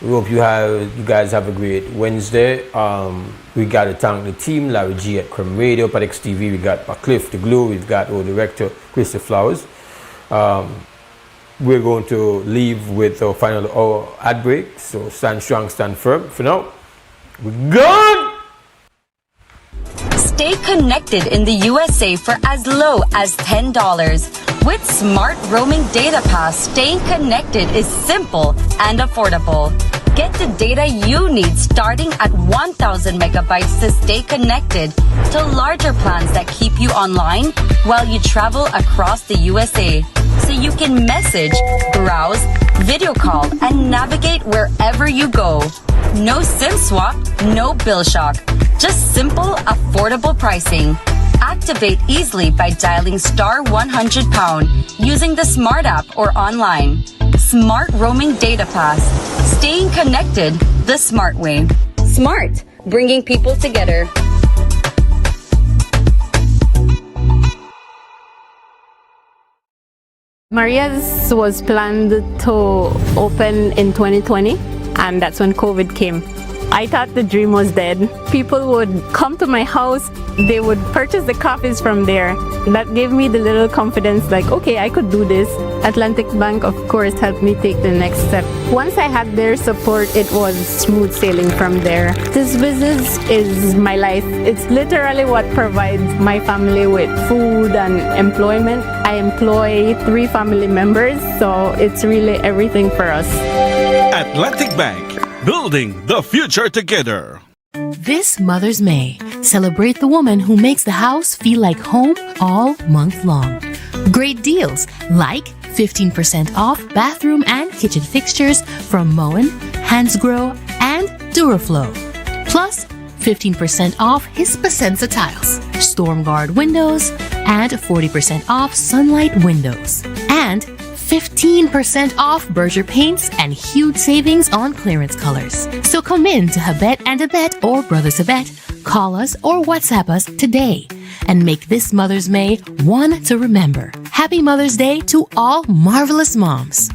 We hope you guys have a great Wednesday. We got to thank the team, Larry G at Creme Radio, at XTV. We got Cliff the Glue. We've got our director, Christopher Flowers. We're going to leave with our final ad break. So stand strong, stand firm. For now, we're gone. Stay connected in the USA for as low as $10. With Smart Roaming Data Pass, staying connected is simple and affordable. Get the data you need starting at 1,000 megabytes to stay connected to larger plans that keep you online while you travel across the USA. So you can message, browse, video call, and navigate wherever you go. No SIM swap, no bill shock. Just simple, affordable pricing. Activate easily by dialing *100# using the Smart app or online. Smart Roaming Data Pass. Staying connected the smart way. Smart, bringing people together. Maria's was planned to open in 2020, and that's when COVID came. I thought the dream was dead. People would come to my house, they would purchase the coffees from there. That gave me the little confidence like, okay, I could do this. Atlantic Bank, of course, helped me take the next step. Once I had their support, it was smooth sailing from there. This business is my life. It's literally what provides my family with food and employment. I employ 3 family members, so it's really everything for us. Atlantic Bank, building the future together. This Mother's May, celebrate the woman who makes the house feel like home all month long. Great deals like 15% off bathroom and kitchen fixtures from Moen, Hansgrohe, and Duraflow. Plus 15% off his Placencia tiles, Stormguard windows, and 40% off Sunlight windows. And 15% off Berger paints and huge savings on clearance colors. So come in to Habet and Abet or Brothers Habet, call us or WhatsApp us today and make this Mother's May one to remember. Happy Mother's Day to all marvelous moms.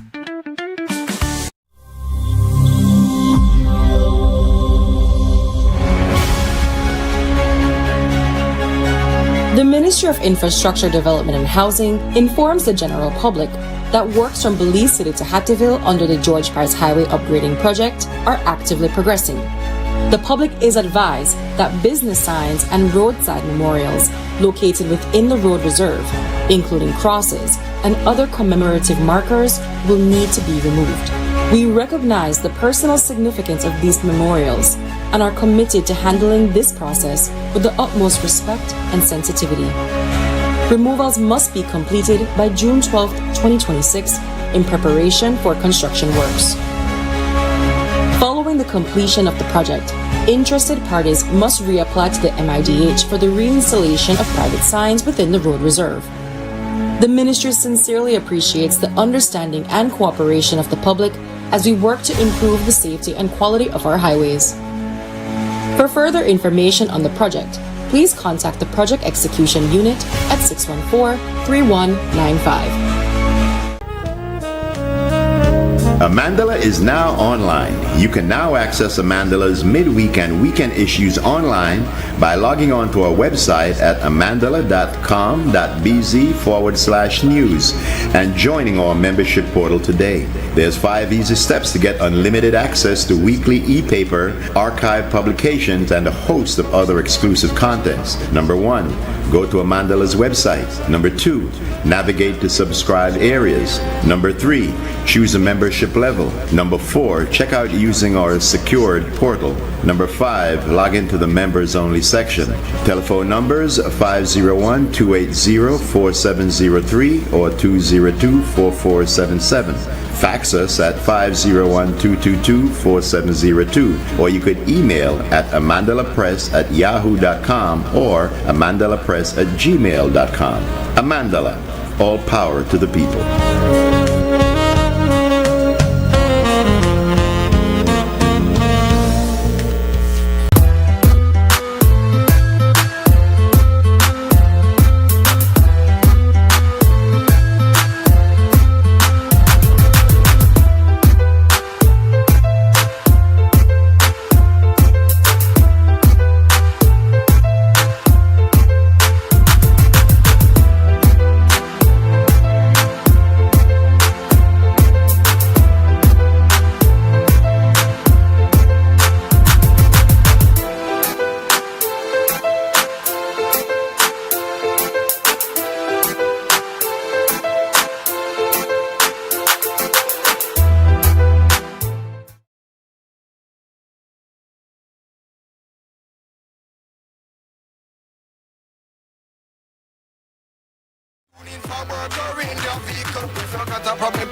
The Ministry of Infrastructure Development and Housing informs the general public that works from Belize City to Hattieville under the George Price Highway Upgrading Project are actively progressing. The public is advised that business signs and roadside memorials located within the road reserve, including crosses and other commemorative markers, will need to be removed. We recognize the personal significance of these memorials and are committed to handling this process with the utmost respect and sensitivity. Removals must be completed by June 12, 2026 in preparation for construction works. Following the completion of the project, interested parties must reapply to the MIDH for the reinstallation of private signs within the road reserve. The Ministry sincerely appreciates the understanding and cooperation of the public as we work to improve the safety and quality of our highways. For further information on the project, please contact the Project Execution Unit at 614-3195. Amandala is now online. You can now access Amandala's midweek and weekend issues online by logging on to our website at amandala.com.bz/news and joining our membership portal today. There's 5 easy steps to get unlimited access to weekly e-paper, archive publications, and a host of other exclusive contents. Number 1, go to Amandala's website. Number 2, navigate to subscribed areas. Number 3, choose a membership level. Number 4, check out using our secured portal. Number 5, log into the members only section. Telephone numbers 501-280-4703 or 202-4477. Fax us at 501-222-4702, or you could email at amandalapress@yahoo.com or amandalapress@gmail.com. Amandala, all power to the people.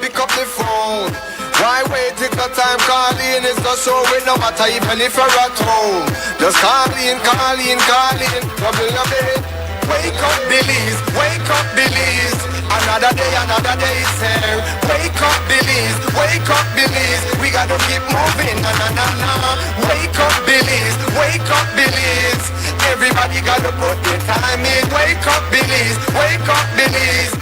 Pick up the phone. Why wait till the time calling? It's not so we no matter even if you're at home. Just call in. Trouble your bed. Wake up, Belize. Wake up, Belize. Another day is here. Wake up, Belize. Wake up, Belize. We gotta keep moving. Na. Wake up, Belize. Wake up, Belize. Everybody gotta put their time in. Wake up, Belize. Wake up, Belize.